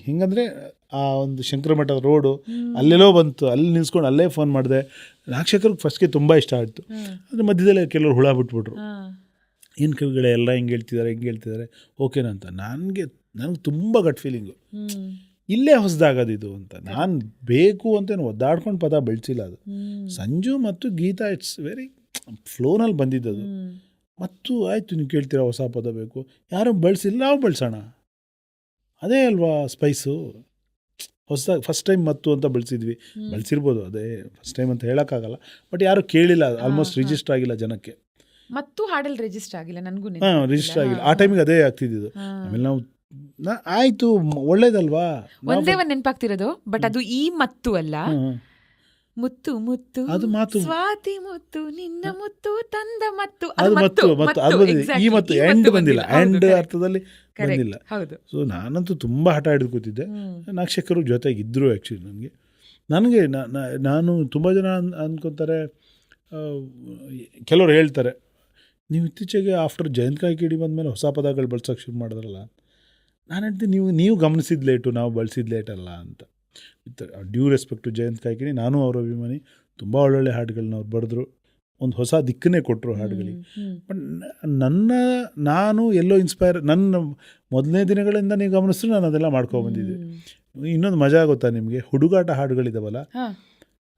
ಹಿಂಗಂದರೆ ಆ ಒಂದು ಶಂಕರಮಠ ರೋಡು ಅಲ್ಲೆಲ್ಲೋ ಬಂತು, ಅಲ್ಲಿ ನಿಲ್ಸ್ಕೊಂಡು ಅಲ್ಲೇ ಫೋನ್ ಮಾಡಿದೆ. ನಾಕ್ಷಕರಿಗೆ ಫಸ್ಟ್ಗೆ ತುಂಬ ಇಷ್ಟ ಆಯಿತು. ಅದ್ರ ಮಧ್ಯದಲ್ಲೇ ಕೆಲವರು ಹುಳ ಬಿಟ್ಬಿಟ್ರು. ಏನು ಕವಿಗಳೇ ಎಲ್ಲ ಹಿಂಗೆ ಹೇಳ್ತಿದ್ದಾರೆ ಓಕೆನಾ ಅಂತ. ನನಗೆ ತುಂಬ ಗಟ್ ಫೀಲಿಂಗು, ಇಲ್ಲೇ ಹೊಸದಾಗದು ಇದು ಅಂತ. ನಾನು ಬೇಕು ಅಂತೇನು ಒದ್ದಾಡ್ಕೊಂಡು ಪದ ಬೆಳೆಸಿಲ್ಲ. ಅದು ಸಂಜು ಮತ್ತು ಗೀತಾ ಇಟ್ಸ್ ವೆರಿ ಫ್ಲೋನಲ್ಲಿ ಬಂದಿದ್ದದು. ಮತ್ತು ಆಯಿತು, ನೀವು ಕೇಳ್ತೀರಾ ಹೊಸ ಪದ ಬೇಕು, ಯಾರೂ ಬಳಸಿಲ್ಲ, ನಾವು ಬಳಸೋಣ. ಅದೇ ಅಲ್ವಾ ಸ್ಪೈಸು. ಹೊಸದಾಗಿ ಫಸ್ಟ್ ಟೈಮ್ ಮತ್ತು ಅಂತ ಬಳಸಿರ್ಬೋದು, ಅದೇ ಫಸ್ಟ್ ಟೈಮ್ ಅಂತ ಹೇಳೋಕ್ಕಾಗಲ್ಲ. ಬಟ್ ಯಾರೂ ಕೇಳಿಲ್ಲ, ಆಲ್ಮೋಸ್ಟ್ ರಿಜಿಸ್ಟರ್ ಆಗಿಲ್ಲ ಜನಕ್ಕೆ. ಮತ್ತು ಹಾಡಲ್ಲಿ ರಿಜಿಸ್ಟರ್ ಆಗಿಲ್ಲ, ನನಗೂ ರಿಜಿಸ್ಟರ್ ಆಗಿಲ್ಲ. ಆ ಟೈಮಿಗೆ ಅದೇ ಆಗ್ತಿದ್ದು. ಆಮೇಲೆ ನಾವು ಆಯಿತು, ಒಳ್ಳೇದಲ್ವಾ. ಒಂದೇ ಒಂದು ನೆನಪಾಗ್ತಿರೋದು, ಬಟ್ ಅದು ಈ ಮತ್ತು ಅಲ್ಲ, ಮುತ್ತು ಮುತ್ತು ಅದು ಮಾತು, ಸ್ವಾತಿ ಮುತ್ತು ನಿನ್ನ ಮುತ್ತು ತಂದ ಮತ್ತು ಅದು ಮತ್ತು ಅದು ಬಂದಿದೆ. ಈ ಮತ್ತು ಎಂಡ್ ಬಂದಿಲ್ಲ, ಎಂಡ್ ಅರ್ಥದಲ್ಲಿ ಬಂದಿಲ್ಲ. ಸೊ ನಾನಂತೂ ತುಂಬ ಹಠ ಹಿಡಿದು ಕೂತಿದ್ದೆ. ನಾಕ್ಷಕರು ಜೊತೆಗಿದ್ದರು ಆ್ಯಕ್ಚುಲಿ. ನನಗೆ ನಾನು ತುಂಬ ಜನ ಅನ್ಕೊತಾರೆ, ಕೆಲವರು ಹೇಳ್ತಾರೆ, ನೀವು ಇತ್ತೀಚೆಗೆ ಆಫ್ಟರ್ ಜಯಂತ್ ಕಾಯ್ಕಿಡಿ ಬಂದಮೇಲೆ ಹೊಸ ಪದಗಳು ಬಳಸೋಕೆ ಶುರು ಮಾಡಿದ್ರಲ್ಲ. ನಾನು ಹೇಳ್ತೀನಿ, ನೀವು ಗಮನಿಸಿದ ಲೇಟು, ನಾವು ಬಳಸಿದ ಲೇಟಲ್ಲ ಅಂತ. With due respect to Jayant Kaikini, ನಾನು ಅವರ ಅಭಿಮಾನಿ. ತುಂಬ ಒಳ್ಳೊಳ್ಳೆ ಹಾಡುಗಳನ್ನ ಅವ್ರು ಬರೆದ್ರು, ಒಂದು ಹೊಸ ದಿಕ್ಕನ್ನೇ ಕೊಟ್ಟರು ಹಾಡುಗಳಿಗೆ. ಬಟ್ ನಾನು ಎಲ್ಲೋ ಇನ್ಸ್ಪೈರ್, ನನ್ನ ಮೊದಲನೇ ದಿನಗಳಿಂದ ನೀವು ಗಮನಿಸಿದ್ರು ನಾನು ಅದೆಲ್ಲ ಮಾಡ್ಕೊಬಂದಿದ್ದೆ. ಇನ್ನೊಂದು ಮಜಾ ಗೊತ್ತಾ ನಿಮಗೆ, ಹುಡುಗಾಟ ಹಾಡುಗಳಿದಾವಲ್ಲ,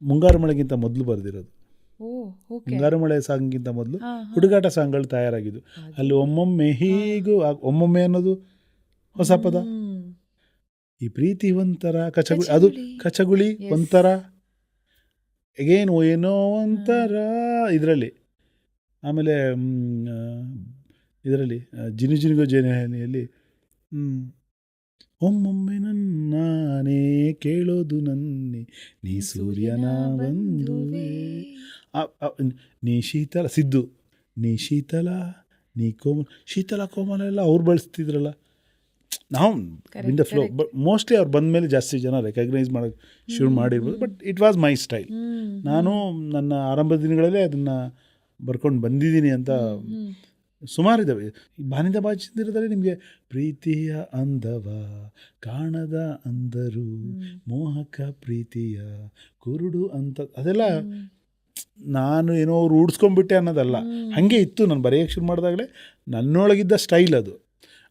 ಮುಂಗಾರು ಮಳೆಗಿಂತ ಮೊದಲು ಬರೆದಿರೋದು. ಮುಂಗಾರು ಮಳೆ ಸಾಂಗಿಂತ ಮೊದಲು ಹುಡುಗಾಟ ಸಾಂಗ್ಗಳು ತಯಾರಾಗಿದ್ದು. ಅಲ್ಲಿ ಒಮ್ಮೊಮ್ಮೆ ಹೀಗೂ, ಒಮ್ಮೊಮ್ಮೆ ಅನ್ನೋದು ಹೊಸ ಪದ. ಈ ಪ್ರೀತಿ ಒಂಥರ ಕಚಗುಳಿ, ಅದು ಕಚಗುಳಿ ಒಂಥರ, ಎಗೇನು ಏನೋ ಒಂಥರ ಇದರಲ್ಲಿ. ಆಮೇಲೆ ಇದರಲ್ಲಿ ಜಿನು ಜಿನುಗೋ ಜೇನೆಯಲ್ಲಿ ಒಮ್ಮೊಮ್ಮೆ ನಾನೇ ಕೇಳೋದು ನನ್ನೆ ನೀ ಸೂರ್ಯನ ಬಂದುವೆ, ನೀ ಶೀತಲ ಸಿದ್ದು, ನೀ ಶೀತಲ ನೀ ಕೋಮಲ, ಶೀತಲ ಕೋಮಲ ಎಲ್ಲ ಅವ್ರು ಬಳಸ್ತಿದ್ರಲ್ಲ. ನಾವು in the flow, but mostly ಅವ್ರು ಬಂದ ಮೇಲೆ ಜಾಸ್ತಿ ಜನ ರೆಕಗ್ನೈಸ್ ಮಾಡೋಕ್ಕೆ ಶುರು ಮಾಡಿರ್ಬೋದು. But it was my style. ನಾನು ನನ್ನ ಆರಂಭದ ದಿನಗಳಲ್ಲೇ ಅದನ್ನು ಬರ್ಕೊಂಡು ಬಂದಿದ್ದೀನಿ ಅಂತ ಸುಮಾರಿದ್ದಾವೆ. ಬಾನಿದ ಬಾಚಿಂದಿರದಲ್ಲಿ ನಿಮಗೆ ಪ್ರೀತಿಯ ಅಂದವ ಕಾಣದ ಅಂದರು ಮೋಹಕ ಪ್ರೀತಿಯ ಕುರುಡು ಅಂತ, ಅದೆಲ್ಲ ನಾನು ಏನೋ ರೂಢಿಸ್ಕೊಂಡ್ಬಿಟ್ಟೆ ಅನ್ನೋದಲ್ಲ, ಹಾಗೆ ಇತ್ತು. ನಾನು ಬರೆಯೋಕ್ಕೆ ಶುರು ಮಾಡಿದಾಗಲೇ ನನ್ನೊಳಗಿದ್ದ ಸ್ಟೈಲ್ ಅದು.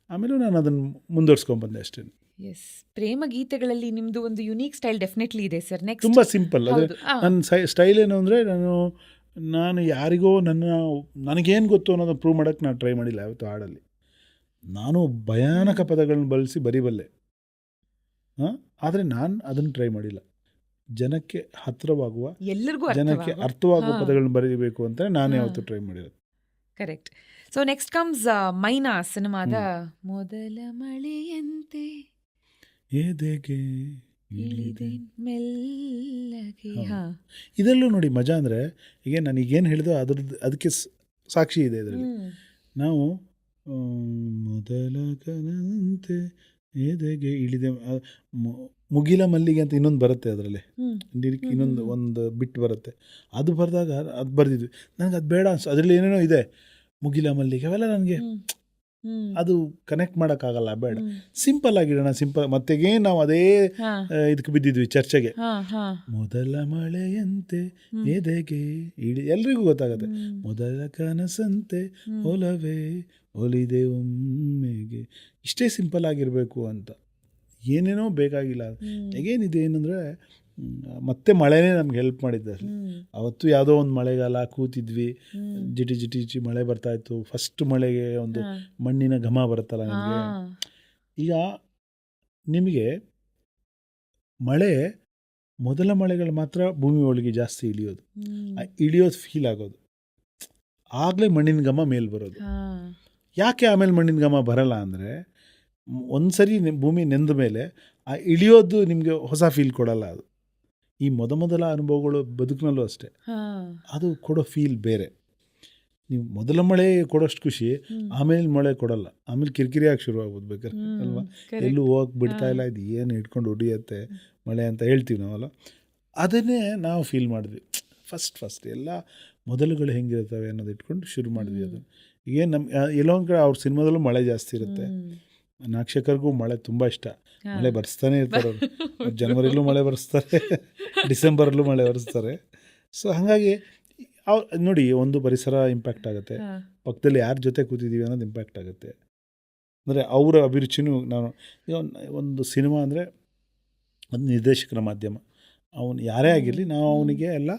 ಆಮೇಲೆ ನಾನು ಅದನ್ನು ಮುಂದುವರ್ಸ್ಕೊಂಡ್ಬಂದೆ ಅಷ್ಟೇ. ಎಸ್, ಪ್ರೇಮ ಗೀತೆಗಳಲ್ಲಿ ನಿಮ್ಮದು ಒಂದು ಯುನೀಕ್ ಸ್ಟೈಲ್ ಡೆಫಿನೆಟ್ಲಿ ಇದೆ ಸರ್. ನೆಕ್ಸ್ಟ್ ತುಂಬ ಸಿಂಪಲ್. ಅದೇ ನನ್ನ ಸ್ಟೈಲ್ ಏನು ಅಂದರೆ, ನಾನು ಯಾರಿಗೋ ನನಗೇನು ಗೊತ್ತು ಅನ್ನೋದನ್ನು ಪ್ರೂವ್ ಮಾಡೋಕ್ಕೆ ನಾನು ಟ್ರೈ ಮಾಡಿಲ್ಲ ಯಾವತ್ತು ಹಾಡಲ್ಲಿ. ನಾನು ಭಯಾನಕ ಪದಗಳನ್ನ ಬಳಸಿ ಬರಿಬಲ್ಲೆ, ಆದರೆ ನಾನು ಅದನ್ನು ಟ್ರೈ ಮಾಡಿಲ್ಲ. ಜನಕ್ಕೆ ಹತ್ತಿರವಾಗುವ, ಎಲ್ಲರಿಗೂ ಜನಕ್ಕೆ ಅರ್ಥವಾಗುವ ಪದಗಳನ್ನ ಬರೀಬೇಕು ಅಂತ ನಾನು ಯಾವತ್ತೂ ಟ್ರೈ ಮಾಡಿರೋದು. ಕರೆಕ್ಟ್. ಸೊ ನೆಕ್ಸ್ಟ್ ಕಮ್ಸ್ ಮೈನಾ ಸಿನಿಮಾದ ಮೊದಲ ಮಳೆಯಂತೆ ಎದೆಗೆ ಇಳಿದೆ ಮೆಲ್ಲಗೆ. ಇದೆಲ್ಲೂ ನೋಡಿ ಮಜಾ ಅಂದರೆ, ಈಗ ನನಗೇನು ಹೇಳಿದೋ ಅದ್ರದ್ದು ಅದಕ್ಕೆ ಸಾಕ್ಷಿ ಇದೆ ಇದರಲ್ಲಿ. ನಾವು ಮೊದಲ ಕನಂತೆ ಎದೆಗೆ ಇಳಿದೆ, ಮುಗಿಲ ಮಲ್ಲಿಗೆ ಅಂತ ಇನ್ನೊಂದು ಬರುತ್ತೆ ಅದರಲ್ಲಿ, ಇನ್ನೊಂದು ಒಂದು ಬಿಟ್ಟು ಬರುತ್ತೆ, ಅದು ಬರೆದಾಗ ಅದು ಬರೆದಿದ್ವಿ. ನನಗೆ ಅದು ಬೇಡ ಅನ್ಸು, ಅದರಲ್ಲಿ ಏನೇನೋ ಇದೆ, ಮುಗಿಲ ಮಲ್ಲಿಗೆ ಅವೆಲ್ಲ ನನಗೆ ಅದು ಕನೆಕ್ಟ್ ಮಾಡೋಕ್ಕಾಗಲ್ಲ, ಬೇಡ, ಸಿಂಪಲ್ ಆಗಿಡೋಣ, ಸಿಂಪಲ್. ಮತ್ತೆಗೇ ನಾವು ಅದೇ ಇದಕ್ಕೆ ಬಿದ್ದಿದ್ವಿ ಚರ್ಚೆಗೆ. ಮೊದಲ ಮಳೆಯಂತೆ ಎದೆಗೆ ಇಳಿ, ಎಲ್ರಿಗೂ ಗೊತ್ತಾಗತ್ತೆ, ಮೊದಲ ಕನಸಂತೆ ಒಲವೇ ಒಲಿದೆ ಒಮ್ಮೆಗೆ, ಇಷ್ಟೇ ಸಿಂಪಲ್ ಆಗಿರಬೇಕು ಅಂತ, ಏನೇನೋ ಬೇಕಾಗಿಲ್ಲ. ಹೇಗೇನಿದೆ ಏನಂದರೆ, ಮತ್ತೆ ಮಳೆನೇ ನಮ್ಗೆ ಹೆಲ್ಪ್ ಮಾಡಿದ್ದೆ. ಅವತ್ತು ಯಾವುದೋ ಒಂದು ಮಳೆಗಾಲ ಕೂತಿದ್ವಿ, ಜಿಟಿ ಜಿಟಿ ಜಿಟಿ ಮಳೆ ಬರ್ತಾಯಿತ್ತು. ಫಸ್ಟ್ ಮಳೆಗೆ ಒಂದು ಮಣ್ಣಿನ ಘಮ ಬರುತ್ತಲ್ಲ ನನಗೆ. ಈಗ ನಿಮಗೆ ಮಳೆ, ಮೊದಲ ಮಳೆಗಳು ಮಾತ್ರ ಭೂಮಿ ಒಳಗೆ ಜಾಸ್ತಿ ಇಳಿಯೋದು ಫೀಲ್ ಆಗೋದು, ಆಗಲೇ ಮಣ್ಣಿನ ಘಮ ಮೇಲೆ ಬರೋದು. ಯಾಕೆ ಆಮೇಲೆ ಮಣ್ಣಿನ ಘಮ ಬರಲ್ಲ ಅಂದರೆ, ಒಂದು ಸರಿ ಭೂಮಿ ನೆಂದ ಮೇಲೆ ಆ ಇಳಿಯೋದು ನಿಮಗೆ ಹೊಸ ಫೀಲ್ ಕೊಡಲ್ಲ. ಅದು ಈ ಮೊದಲ ಅನುಭವಗಳು ಬದುಕಿನಲ್ಲೂ ಅಷ್ಟೇ, ಅದು ಕೊಡೋ ಫೀಲ್ ಬೇರೆ. ನೀವು ಮೊದಲ ಮಳೆ ಕೊಡೋಷ್ಟು ಖುಷಿ ಆಮೇಲೆ ಮಳೆ ಕೊಡಲ್ಲ. ಆಮೇಲೆ ಕಿರಿಕಿರಿಯಾಗಿ ಶುರುವಾಗ್ಬೋದು ಬೇಕಾದ್ರೆ ಅಲ್ವಾ, ಎಲ್ಲೂ ಹೋಗಕ್ಕೆ ಬಿಡ್ತಾ ಇಲ್ಲ, ಇದು ಏನು ಇಟ್ಕೊಂಡು ಹೊಡಿಯತ್ತೆ ಮಳೆ ಅಂತ ಹೇಳ್ತೀವಿ ನಾವಲ್ಲ. ಅದನ್ನೇ ನಾವು ಫೀಲ್ ಮಾಡಿದ್ವಿ ಫಸ್ಟ್ ಎಲ್ಲ ಮೊದಲುಗಳು ಹೆಂಗಿರ್ತವೆ ಅನ್ನೋದು ಇಟ್ಕೊಂಡು ಶುರು ಮಾಡಿದ್ವಿ. ಅದು ಏನು ನಮ್ಮ ಎಲ್ಲೋ ಒಂದು ಕಡೆ ಅವ್ರ ಸಿನಿಮಾದಲ್ಲೂ ಮಳೆ ಜಾಸ್ತಿ ಇರುತ್ತೆ. ನಾಕ್ಷಕರಿಗೂ ಮಳೆ ತುಂಬ ಇಷ್ಟ, ಮಳೆ ಬರ್ಸ್ತಾನೆ ಇರ್ತಾರೆ ಅವರು. ಜನವರಿಲೂ ಮಳೆ ಬರ್ಸ್ತಾರೆ, ಡಿಸೆಂಬರಲ್ಲೂ ಮಳೆ ಬರ್ಸ್ತಾರೆ. ಸೊ ಹಾಗಾಗಿ ನೋಡಿ, ಒಂದು ಪರಿಸರ ಇಂಪ್ಯಾಕ್ಟ್ ಆಗುತ್ತೆ, ಪಕ್ಕದಲ್ಲಿ ಯಾರ ಜೊತೆ ಕೂತಿದ್ದೀವಿ ಅನ್ನೋದು ಇಂಪ್ಯಾಕ್ಟ್ ಆಗುತ್ತೆ. ಅಂದರೆ ಅವರ ಅಭಿರುಚಿನೂ, ನಾನು ಒಂದು ಸಿನಿಮಾ ಅಂದರೆ ಒಂದು ನಿರ್ದೇಶಕರ ಮಾಧ್ಯಮ, ಅವನು ಯಾರೇ ಆಗಿರಲಿ ನಾವು ಅವನಿಗೆ ಎಲ್ಲ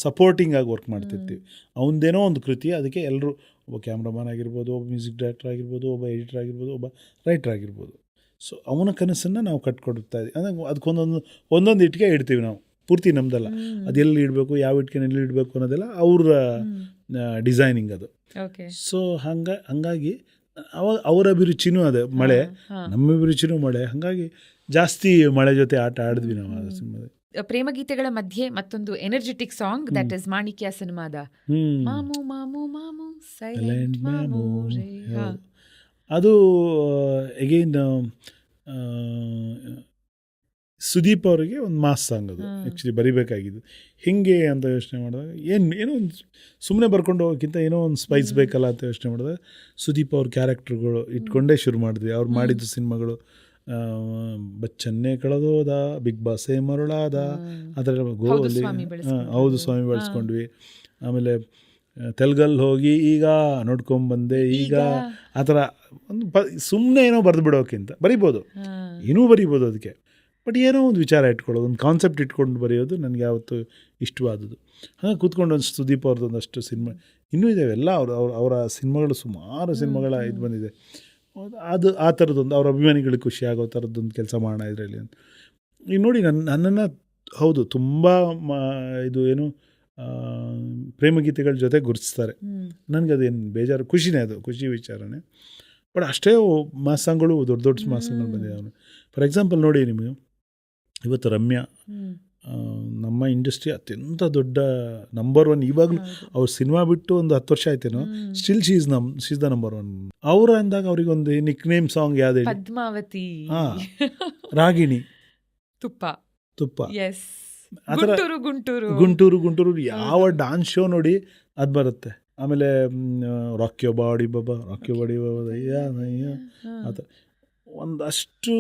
ಸಪೋರ್ಟಿಂಗ್ ಆಗಿ ವರ್ಕ್ ಮಾಡ್ತಿರ್ತೀವಿ. ಅವನದೇನೋ ಒಂದು ಕೃತಿ, ಅದಕ್ಕೆ ಎಲ್ಲರೂ, ಒಬ್ಬ ಕ್ಯಾಮ್ರಾಮನ್ ಆಗಿರ್ಬೋದು, ಒಬ್ಬ ಮ್ಯೂಸಿಕ್ ಡೈರೆಕ್ಟರ್ ಆಗಿರ್ಬೋದು, ಒಬ್ಬ ಎಡಿಟರ್ ಆಗಿರ್ಬೋದು, ಒಬ್ಬ ರೈಟರ್ ಆಗಿರ್ಬೋದು. ಸೊ ಅವನ ಕನಸನ್ನು ನಾವು ಕಟ್ಕೊಡ್ತಾ ಇದ್ದೀವಿ. ಅಂದರೆ ಅದಕ್ಕೊಂದೊಂದು ಇಟ್ಟಿಗೆ ಇಡ್ತೀವಿ ನಾವು, ಪೂರ್ತಿ ನಮ್ಮದಲ್ಲ. ಅದೆಲ್ಲಿ ಇಡಬೇಕು, ಯಾವ ಇಟ್ಕೆನ ಎಲ್ಲಿ ಇಡಬೇಕು ಅನ್ನೋದೆಲ್ಲ ಅವ್ರ ಡಿಸೈನಿಂಗ್ ಅದು. ಸೊ ಹಂಗಾಗಿ ಅವರ ಅಭಿರುಚಿನೂ ಅದೇ ಮಳೆ, ನಮ್ಮ ಅಭಿರುಚಿನೂ ಮಳೆ. ಹಾಗಾಗಿ ಜಾಸ್ತಿ ಮಳೆ ಜೊತೆ ಆಟ ಆಡಿದ್ವಿ ನಾವು ಆ ಸಿನಿಮಾದಲ್ಲಿ. ಪ್ರೇಮಗೀತೆಗಳ ಮಧ್ಯೆ ಮತ್ತೊಂದು ಎನರ್ಜೆಟಿಕ್ ಸಾಂಗ್, ದಟ್ ಇಸ್ ಮಾಣಿಕ್ಯ ಸಿನಿಮಾದ ಮಾಮು ಮಾಮು ಮಾಮು ಸೈಲೆಂಟ್ ಮಾಮು. ಅದು ಎಗೈನ್ ಸುದೀಪ್ ಅವರಿಗೆ ಒಂದು ಮಾಸ್ ಸಾಂಗ್. ಅದು ಆ್ಯಕ್ಚುಲಿ ಬರಿಬೇಕಾಗಿದ್ದು ಹಿಂಗೆ ಅಂತ ಯೋಚನೆ ಮಾಡಿದಾಗ, ಏನೋ ಒಂದು ಸುಮ್ಮನೆ ಬರ್ಕೊಂಡು ಹೋಗೋಕ್ಕಿಂತ ಏನೋ ಒಂದು ಸ್ಪೈಸ್ ಬೇಕಲ್ಲ ಅಂತ ಯೋಚನೆ ಮಾಡಿದಾಗ, ಸುದೀಪ್ ಅವ್ರ ಕ್ಯಾರೆಕ್ಟರ್ಗಳು ಇಟ್ಕೊಂಡೇ ಶುರು ಮಾಡಿದ್ವಿ. ಅವ್ರು ಮಾಡಿದ್ದು ಸಿನಿಮಾಗಳು ಬಚ್ಚನ್ನೇ ಕಳೆದೋದ, ಬಿಗ್ ಬಾಸೇ ಮರುಳಾದ, ಅದರ ಗೋಲಿ, ಹೌದು ಸ್ವಾಮಿ ಬಳಸ್ಕೊಂಡ್ವಿ. ಆಮೇಲೆ ತೆಲುಗಲ್ಲಿ ಹೋಗಿ ಈಗ ನೋಡ್ಕೊಂಬಂದೆ ಈಗ, ಆ ಥರ ಒಂದು ಸುಮ್ಮನೆ ಏನೋ ಬರೆದು ಬಿಡೋಕ್ಕಿಂತ ಬರಿಬೋದು, ಏನೂ ಬರಿಬೋದು ಅದಕ್ಕೆ, ಬಟ್ ಏನೋ ಒಂದು ವಿಚಾರ ಇಟ್ಕೊಳ್ಳೋದು, ಒಂದು ಕಾನ್ಸೆಪ್ಟ್ ಇಟ್ಕೊಂಡು ಬರೆಯೋದು ನನಗೆ ಯಾವತ್ತು ಇಷ್ಟವಾದದ್ದು. ಹಾಗೆ ಕೂತ್ಕೊಂಡು ಒಂದು ಸುದೀಪ್ ಅವ್ರದ್ದು ಒಂದಷ್ಟು ಸಿನಿಮಾ ಇನ್ನೂ ಇದ್ದಾವೆ ಎಲ್ಲ. ಅವರ ಸಿನಿಮಾಗಳು ಸುಮಾರು ಸಿನಿಮಾಗಳ ಇದು ಬಂದಿದೆ. ಅದು ಆ ಥರದ್ದೊಂದು ಅವ್ರ ಅಭಿಮಾನಿಗಳಿಗೆ ಖುಷಿ ಆಗೋ ಥರದ್ದೊಂದು ಕೆಲಸ ಮಾಡೋಣ ಇದರಲ್ಲಿ ಅಂತ. ಈಗ ನೋಡಿ, ನನ್ನನ್ನು ಹೌದು ತುಂಬ ಇದು ಏನು ಪ್ರೇಮಗೀತೆಗಳ ಜೊತೆ ಗುರುತಿಸ್ತಾರೆ. ನನಗದೇನು ಬೇಜಾರು, ಖುಷಿನೇ, ಅದು ಖುಷಿ ವಿಚಾರನೇ. ಬಟ್ ಅಷ್ಟೇ ಮಾಸಗಳು, ದೊಡ್ಡ ದೊಡ್ಡ ಮಾಸಗಳು ಬಂದಿದೆ ಅವನು. ಫಾರ್ ಎಕ್ಸಾಂಪಲ್ ನೋಡಿ, ನಿಮಗೆ ಇವತ್ತು ರಮ್ಯಾ ನಮ್ಮ ಇಂಡಸ್ಟ್ರಿ ಅತ್ಯಂತ ದೊಡ್ಡ ನಂಬರ್ 1 ಇವಾಗಲೂ. ಅವ್ರ ಸಿನಿಮಾ ಬಿಟ್ಟು ಒಂದು 10 ವರ್ಷ ಆಯ್ತೇನೋ, still she is the number 1. ಅವ್ರ ಅಂದಾಗ ಅವ್ರಿಗೊಂದು ನಿಕ್ ನೇಮ್ ಸಾಂಗ್ ಯಾವ್ದು ಹೇಳಿ? ಪದ್ಮಾವತಿ, ರಾಗಿಣಿ, ತುಪ್ಪ, ಆ ಥರ ಗುಂಟೂರು ಯಾವ ಡಾನ್ಸ್ ಶೋ ನೋಡಿ ಅದು ಬರುತ್ತೆ. ಆಮೇಲೆ ರಾಕ್ಯೋ ಬಾಡಿ ಬಾಬಾ ಆ ಥರ ಒಂದಷ್ಟು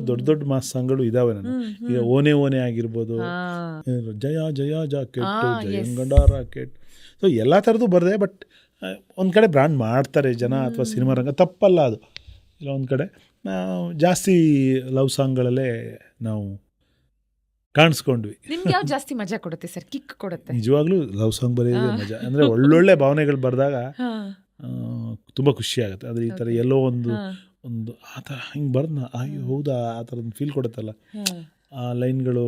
ದೊಡ್ಡ ಮಾಸ್ ಸಾಂಗ್ಗಳು ಇದ್ದಾವೆ. ನಾನು ಈಗ ಓನೆ ಆಗಿರ್ಬೋದು, ಜಯ ಜಯ ಜಾಕೆಟ್, ಜಯಂಗಂಡ ರಾಕೆಟ್, ಸೊ ಎಲ್ಲ ಥರದ್ದು ಬರದೆ. ಬಟ್ ಒಂದು ಕಡೆ ಬ್ರ್ಯಾಂಡ್ ಮಾಡ್ತಾರೆ ಜನ ಅಥವಾ ಸಿನಿಮಾ ರಂಗ, ತಪ್ಪಲ್ಲ ಅದು. ಇಲ್ಲ ಒಂದು ಕಡೆ ಜಾಸ್ತಿ ಲವ್ ಸಾಂಗ್ಗಳಲ್ಲೇ ನಾವು ಕಾಣಿಸ್ಕೊಂಡ್ವಿ. ನಿಮ್ಗೆ ಯಾವ್ದು ಜಾಸ್ತಿ ಮಜಾ ಕೊಡುತ್ತೆ ಸರ್, ಕಿಕ್ ಕೊಡುತ್ತೆ? ನಿಜವಾಗ್ಲೂ ಲವ್ ಸಾಂಗ್ ಬರೆಯೋದೇ ಮಜಾ. ಅಂದರೆ ಒಳ್ಳೊಳ್ಳೆ ಭಾವನೆಗಳು ಬರೆದಾಗ ತುಂಬ ಖುಷಿ ಆಗುತ್ತೆ. ಆದರೆ ಈ ಥರ ಎಲ್ಲೋ ಒಂದು ಆ ಥರ ಹಿಂಗೆ ಬರ್ದ ಅಯ್ಯೋ ಹೌದಾ ಆ ಥರದ್ದು ಫೀಲ್ ಕೊಡುತ್ತಲ್ಲ ಆ ಲೈನ್ಗಳು,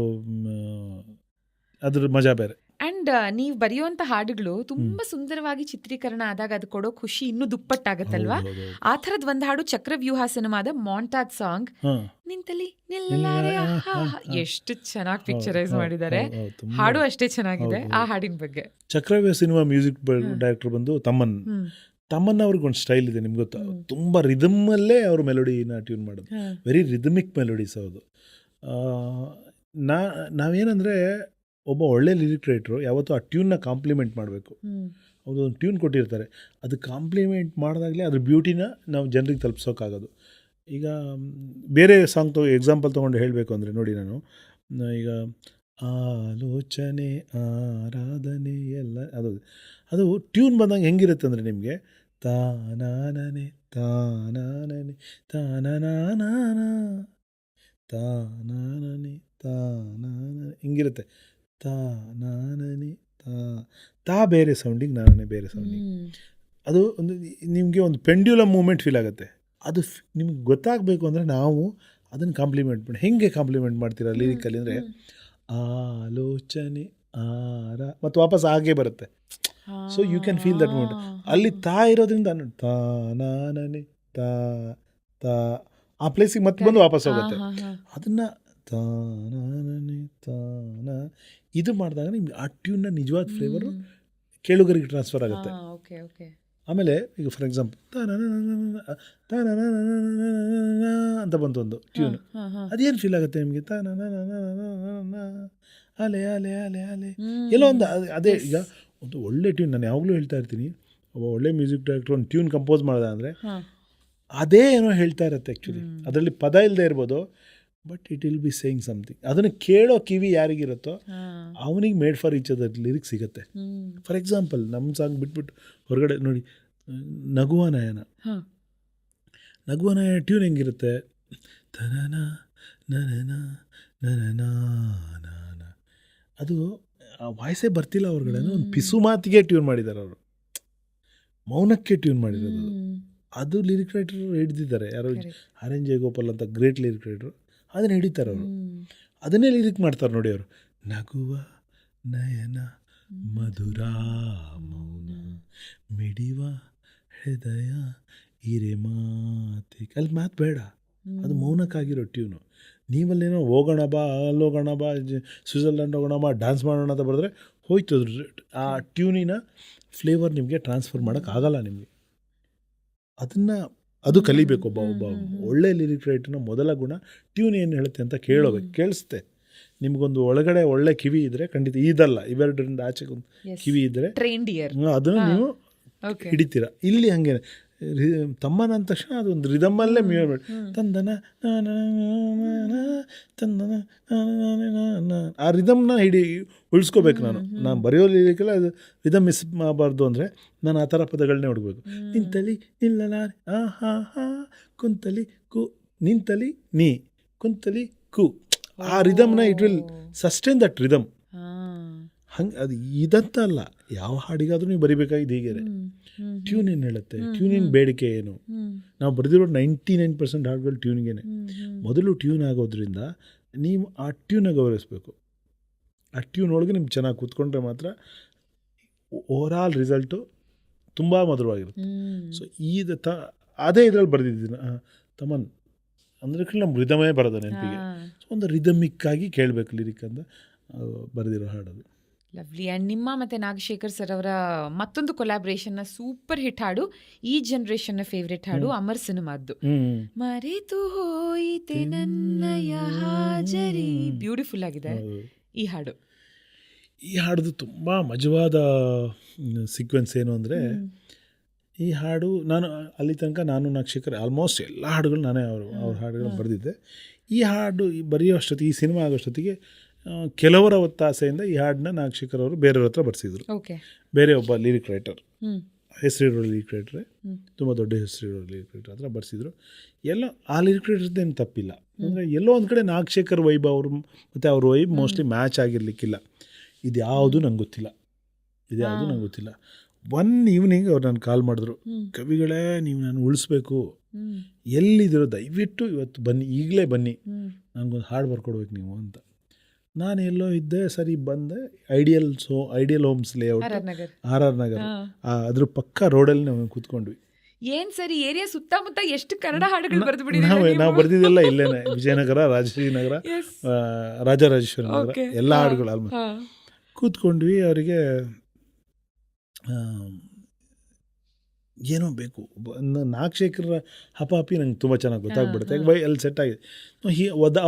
ಅದ್ರ ಮಜಾ ಬೇರೆ. ಅಂಡ್ ನೀವು ಬರೆಯುವಂತ ಹಾಡುಗಳು ತುಂಬಾ ಸುಂದರವಾಗಿ ಚಿತ್ರೀಕರಣ ಆದಾಗ ಅದು ಕೊಡೋ ಖುಷಿ ಇನ್ನೂ ದುಪ್ಪಟ್ಟಾಗತ್ತಲ್ವಾ. ಆ ಥರದ್ ಒಂದ್ ಹಾಡು ಚಕ್ರವ್ಯೂಹ ಸಿನಿಮಾದ ಮಾಂಟಾಜ್ ಸಾಂಗ್ ನಿಂತಲಿ ನಿಲ್ಲಾರೆ ಎಷ್ಟು ಚೆನ್ನಾಗಿ ಪಿಕ್ಚರೈಸ್ ಮಾಡಿದ್ದಾರೆ. ಹಾಡು ಅಷ್ಟೇ ಚೆನ್ನಾಗಿದೆ. ಆ ಹಾಡಿನ ಬಗ್ಗೆ ಚಕ್ರವ್ಯೂಹ ಸಿನಿಮಾ ಮ್ಯೂಸಿಕ್ ಡೈರೆಕ್ಟರ್ ಬಂದು ತಮ್ಮನ್ ಅವ್ರಿಗೆ ಒಂದು ಸ್ಟೈಲ್ ಇದೆ, ನಿಮ್ಗೆ ಗೊತ್ತಾ, ತುಂಬ ರಿದಮ್ಮಲ್ಲೇ ಅವರು ಮೆಲೋಡಿನ ಟ್ಯೂನ್ ಮಾಡೋದು, ವೆರಿ ರಿದಮಿಕ್ ಮೆಲೋಡೀಸ್ ಅದು. ನಾವೇನಂದರೆ ಒಬ್ಬ ಒಳ್ಳೆ ಲಿರಿಕ್ ರೈಟ್ರು ಯಾವತ್ತೂ ಆ ಟ್ಯೂನ್ನ ಕಾಂಪ್ಲಿಮೆಂಟ್ ಮಾಡಬೇಕು. ಅವರು ಒಂದು ಟ್ಯೂನ್ ಕೊಟ್ಟಿರ್ತಾರೆ, ಅದು ಕಾಂಪ್ಲಿಮೆಂಟ್ ಮಾಡಿದಾಗಲೇ ಅದ್ರ ಬ್ಯೂಟಿನ ನಾವು ಜನರಿಗೆ ತಲುಪಿಸೋಕ್ಕಾಗೋದು. ಈಗ ಬೇರೆ ಸಾಂಗ್ ಎಕ್ಸಾಂಪಲ್ ತೊಗೊಂಡು ಹೇಳಬೇಕು ಅಂದರೆ ನೋಡಿ, ನಾನು ಈಗ ಆಲೋಚನೆ ಆರಾಧನೆ ಎಲ್ಲ ಅದು ಟ್ಯೂನ್ ಬಂದಾಗ ಹೆಂಗಿರುತ್ತೆ ಅಂದರೆ ನಿಮಗೆ ತಾನಾನನೆ ತಾನಾನನೆ ತಾನನಾನ ತಾನಾನನೆ ತಾನಾನನೆ ಹಿಂಗಿರುತ್ತೆ. ತಾನಾನನೆ ತಾ ಬೇರೆ ಸೌಂಡಿಗೆ ನಾನೇ ಬೇರೆ ಸೌಂಡಿಗೆ, ಅದು ಒಂದು ನಿಮಗೆ ಒಂದು ಪೆಂಡ್ಯುಲಮ್ ಮೂಮೆಂಟ್ ಫೀಲ್ ಆಗುತ್ತೆ. ಅದು ನಿಮ್ಗೆ ಗೊತ್ತಾಗಬೇಕು ಅಂದರೆ ನಾವು ಅದನ್ನು ಕಾಂಪ್ಲಿಮೆಂಟ್ ಮಾಡಿ, ಹೆಂಗೆ ಕಾಂಪ್ಲಿಮೆಂಟ್ ಮಾಡ್ತೀರಾ ಲಿರಿಕಲ್ಲಿ ಅಂದರೆ ಆಲೋಚನೆ ಮತ್ತು ವಾಪಸ್ ಹಾಗೆ ಬರುತ್ತೆ. So you can feel that moment. ಅಲ್ಲಿ ತಾ ಇರೋದ್ರಿಂದ ತಾನಾನನೆ ತಾ ಆ ಪ್ಲೇಸಿಗೆ ಮತ್ತೆ ಬಂದು ವಾಪಸ್ ಹೋಗುತ್ತೆ. ಅದನ್ನು ತಾನಾನನೆ ಇದು ಮಾಡಿದಾಗ ನಿಮ್ಗೆ ಆ ಟ್ಯೂನ್ನ ನಿಜವಾದ ಫ್ಲೇವರು ಕೇಳುಗರಿಗೆ ಟ್ರಾನ್ಸ್ಫರ್ ಆಗುತ್ತೆ. ಆಮೇಲೆ ಈಗ ಫಾರ್ ಎಕ್ಸಾಂಪಲ್ ಅಂತ ಬಂತು ಒಂದು ಟ್ಯೂನ್, ಅದೇನು ಫೀಲ್ ಆಗುತ್ತೆ ನಿಮಗೆ, ಅಲೆ ಅಲೆ ಅಲೆ ಅಲೆ ಎಲ್ಲೋ ಒಂದು ಅದೇ. ಈಗ ಒಂದು ಒಳ್ಳೆ ಟ್ಯೂನ್, ನಾನು ಯಾವಾಗಲೂ ಹೇಳ್ತಾ ಇರ್ತೀನಿ, ಒಬ್ಬ ಒಳ್ಳೆ ಮ್ಯೂಸಿಕ್ ಡೈರೆಕ್ಟರ್ ಒಂದು ಟ್ಯೂನ್ ಕಂಪೋಸ್ ಮಾಡಿದ ಅಂದರೆ ಅದೇ ಏನೋ ಹೇಳ್ತಾ ಇರುತ್ತೆ. ಆ್ಯಕ್ಚುಲಿ ಅದರಲ್ಲಿ ಪದ ಇಲ್ಲದೆ ಇರ್ಬೋದು, but it will be saying something. ಅದನ್ನು ಕೇಳೋ ಕಿವಿ ಯಾರಿಗಿರುತ್ತೋ ಅವನಿಗೆ made for each other lyrics ಸಿಗುತ್ತೆ. ಫಾರ್ ಎಕ್ಸಾಂಪಲ್ ನಮ್ಮ ಸಾಂಗ್ ಬಿಟ್ಬಿಟ್ಟು ಹೊರಗಡೆ ನೋಡಿ, ನಗುವ ನಯನ ಟ್ಯೂನ್ ಹೆಂಗಿರುತ್ತೆ, ತನನ ನನ ನನ ಅದು ವಾಯ್ಸೇ ಬರ್ತಿಲ್ಲ ಹೊರಗಡೆ, ಒಂದು ಪಿಸು ಮಾತಿಗೆ ಟ್ಯೂನ್ ಮಾಡಿದ್ದಾರೆ ಅವರು, ಮೌನಕ್ಕೆ ಟ್ಯೂನ್ ಮಾಡಿರೋದು. ಅದು ಲಿರಿಕ್ ರೈಟರ್ ಹಿಡಿದಿದ್ದಾರೆ, ಯಾರೋ ಆರ್ ಎನ್ ಜಯಗೋಪಾಲ್ ಅಂತ ಗ್ರೇಟ್ ಲಿರಿಕ್ ರೈಟ್ರು, ಅದನ್ನು ಹಿಡಿತಾರೆ ಅವರು, ಅದನ್ನೇ ಲಿರಿಕ್ ಮಾಡ್ತಾರೆ ನೋಡಿ ಅವರು. ನಗುವ ನಯನ ಮಧುರ ಮೌನ ಮಿಡಿವ ಹೃದಯ ಹಿರೇ ಮಾತಿ, ಅಲ್ಲಿ ಮಾತು ಬೇಡ, ಅದು ಮೌನಕ್ಕಾಗಿರೋ ಟ್ಯೂನು. ನೀವಲ್ಲೇನೋ ಹೋಗೋಣ ಬಾ ಅಲ್ಲೋಗೋಣ ಬಾ ಸ್ವಿಟ್ಜರ್ಲ್ಯಾಂಡ್ ಹೋಗೋಣ ಬಾ ಡ್ಯಾನ್ಸ್ ಮಾಡೋಣ ಅಂತ ಬರೆದ್ರೆ ಹೋಯ್ತು, ಆ ಟ್ಯೂನಿನ ಫ್ಲೇವರ್ ನಿಮಗೆ ಟ್ರಾನ್ಸ್ಫರ್ ಮಾಡೋಕ್ಕಾಗಲ್ಲ ನಿಮಗೆ. ಅದು ಕಲಿಬೇಕು. ಒಬ್ಬ ಒಳ್ಳೆ ಲಿರಿಕ್ ರೈಟರ್ನ ಮೊದಲ ಗುಣ ಟ್ಯೂನ್ ಏನು ಹೇಳುತ್ತೆ ಅಂತ ಕೇಳೋಬೇಕು, ಕೇಳಿಸುತ್ತೆ. ನಿಮಗೊಂದು ಒಳಗಡೆ ಒಳ್ಳೆ ಕಿವಿ ಇದ್ದರೆ ಖಂಡಿತ, ಇದಲ್ಲ ಇವೆರಡರಿಂದ ಆಚೆಗೆ ಒಂದು ಕಿವಿ ಇದ್ದರೆ ಅದನ್ನು ನೀವು ಹಿಡಿತೀರ. ಇಲ್ಲಿ ಹಾಗೇನೆ ತಮ್ಮನ ಅಂದ ತಕ್ಷಣ ಅದೊಂದು ರಿದಮ್ಮಲ್ಲೇ ತಂದನ ತಂದನ ಆ ರಿದಮ್ನ ಉಳಿಸ್ಕೋಬೇಕು. ನಾನು ಬರೆಯೋ ಲಿರಿಕಲ್ಲ ಅದು ರಿದಮ್ ಮಿಸ್ ಮಾಡಬಾರ್ದು ಅಂದರೆ ನಾನು ಆ ಥರ ಪದಗಳನ್ನೇ ಹುಡುಗಬೇಕು. ನಿಂತಲಿ ನಿಲ್ಲಲಾರೆ ಕುಂತಲಿ ಕು ನಿಂತಲಿ ನೀ ಕುಂತಲಿ ಕು, ಆ ರಿದಮ್ನ it will sustain that rhythm. ಹಂಗೆ ಅದು ಇದಂತ ಅಲ್ಲ, ಯಾವ ಹಾಡಿಗಾದ್ರೂ ನೀವು ಬರಿಬೇಕಾಗಿದ್ದು ಹೀಗೆ. ಟ್ಯೂನ್ ಏನು ಹೇಳುತ್ತೆ, ಟ್ಯೂನಿನ ಬೇಡಿಕೆ ಏನು, ನಾವು ಬರೆದಿರೋ 99% ಹಾಡುಗಳು ಟ್ಯೂನ್ಗೇನೆ. ಮೊದಲು ಟ್ಯೂನ್ ಆಗೋದ್ರಿಂದ ನೀವು ಆ ಟ್ಯೂನ ಗೌರವಿಸಬೇಕು. ಆ ಟ್ಯೂನ್ ಒಳಗೆ ನಿಮ್ಗೆ ಚೆನ್ನಾಗಿ ಕೂತ್ಕೊಂಡ್ರೆ ಮಾತ್ರ ಓವರಾಲ್ ರಿಸಲ್ಟು ತುಂಬ ಮಧುರವಾಗಿರುತ್ತೆ. ಸೊ ಅದೇ ಇದರಲ್ಲಿ ಬರೆದಿದ್ದೀನಿ ತಮನ್ ಅಂದರೆ ನಮ್ಮ ರಿದಮೇ ಬರೋದು ನೆನಪಿಗೆ. ಸೊ ಒಂದು ರಿದಮಿಕ್ಕಾಗಿ ಕೇಳಬೇಕು ಲಿರಿಕ್ ಅಂತ ಬರೆದಿರೋ ಹಾಡೋದು. ಲವ್ಲಿ. ಆ್ಯಂಡ್ ನಿಮ್ಮ ಮತ್ತು ನಾಗಶೇಖರ್ ಸರ್ ಅವರ ಮತ್ತೊಂದು ಕೊಲಾಬ್ರೇಷನ್ನ ಸೂಪರ್ ಹಿಟ್ ಹಾಡು, ಈ ಜನ್ರೇಷನ್ನ ಫೇವ್ರೆಟ್ ಹಾಡು ಅಮರ್ ಸಿನಿಮಾದ್ದು ಮರೆತು ಹೋಯಿತೆ ನನ್ನಯ ಹಾಜರಿ. ಬ್ಯೂಟಿಫುಲ್ ಆಗಿದೆ ಈ ಹಾಡು. ಈ ಹಾಡ್ದು ತುಂಬ ಮಜವಾದ ಸೀಕ್ವೆನ್ಸ್ ಏನು ಅಂದರೆ, ಈ ಹಾಡು ನಾನು ಅಲ್ಲಿ ತನಕ ನಾನು ನಾಗಶೇಖರ್ ಆಲ್ಮೋಸ್ಟ್ ಎಲ್ಲ ಹಾಡುಗಳು ನಾನೇ ಅವ್ರ ಹಾಡುಗಳು ಬರೆದಿದ್ದೆ. ಈ ಹಾಡು ಬರೆಯೋ ಅಷ್ಟೊತ್ತಿಗೆ, ಈ ಸಿನಿಮಾ ಆಗೋಷ್ಟೊತ್ತಿಗೆ ಕೆಲವರ ಒತ್ತಾಸೆಯಿಂದ ಈ ಹಾಡನ್ನ ನಾಗಶೇಖರ್ ಅವರು ಬೇರೆಯವ್ರ ಹತ್ರ ಬರ್ಸಿದ್ರು. ಬೇರೆ ಒಬ್ಬ ಲಿರಿಕ್ ರೈಟರ್, ಹೆಸರಿರೋ ಲಿರಿಕ್ ರೈಟ್ರೆ, ತುಂಬ ದೊಡ್ಡ ಹೆಸರಿರೋ ಲಿರಿಕ್ ರೈಟರ್ ಹತ್ರ ಬರ್ಸಿದ್ರು. ಎಲ್ಲೋ ಆ ಲಿರಿಕ್ ರೈಟರ್ದೇನು ತಪ್ಪಿಲ್ಲ, ಅಂದರೆ ಎಲ್ಲೋ ಒಂದು ಕಡೆ ನಾಗಶೇಖರ್ ವೈಬ್ ಅವರು ಮತ್ತು ಅವ್ರ ವೈಬ್ ಮೋಸ್ಟ್ಲಿ ಮ್ಯಾಚ್ ಆಗಿರಲಿಕ್ಕಿಲ್ಲ. ಇದ್ಯಾವುದು ನಂಗೆ ಗೊತ್ತಿಲ್ಲ. ಒನ್ ಈವ್ನಿಂಗ್ ಅವ್ರು ನಾನು ಕಾಲ್ ಮಾಡಿದ್ರು, ಕವಿಗಳೇ ನೀವು ನಾನು ಉಳಿಸ್ಬೇಕು, ಎಲ್ಲಿದ್ದೀರೋ ದಯವಿಟ್ಟು ಇವತ್ತು ಬನ್ನಿ, ಈಗಲೇ ಬನ್ನಿ, ನನಗೊಂದು ಹಾಡು ಬರ್ಕೊಡ್ಬೇಕು ನೀವು ಅಂತ. ನಾನು ಎಲ್ಲೋ ಇದ್ದೆ, ಸರಿ ಬಂದೆ. Ideal homes layout, RR Nagar, ಅದ್ರ ಪಕ್ಕ ರೋಡಲ್ಲಿ ನಾವು ಕೂತ್ಕೊಂಡ್ವಿ. ಏನ್ ಸರಿ ಏರಿಯಾ ಸುತ್ತಮುತ್ತ ಎಷ್ಟು ಕನ್ನಡ ಹಾಡುಗಳು ಬರೆದು ಬಿಟ್ಟಿದ್ದೀರಾ ನಾವು ಬರ್ದಿದ್ದೆಲ್ಲ ಇಲ್ಲೇನೆ, ವಿಜಯನಗರ, ರಾಜಶ್ರೀನಗರ, ರಾಜರಾಜೇಶ್ವರಿ ನಗರ, ಎಲ್ಲ ಹಾಡುಗಳು ಆಲ್ಮೋಸ್ಟ್. ಕೂತ್ಕೊಂಡ್ವಿ. ಅವರಿಗೆ ಏನೋ ಬೇಕು, ನಾಗಶೇಖರ ಹಪಾಪಿ ನಂಗೆ ತುಂಬ ಚೆನ್ನಾಗಿ ಗೊತ್ತಾಗ್ಬಿಡುತ್ತೆ, ಎಲ್ಲಿ ಸೆಟ್ ಆಗಿದೆ.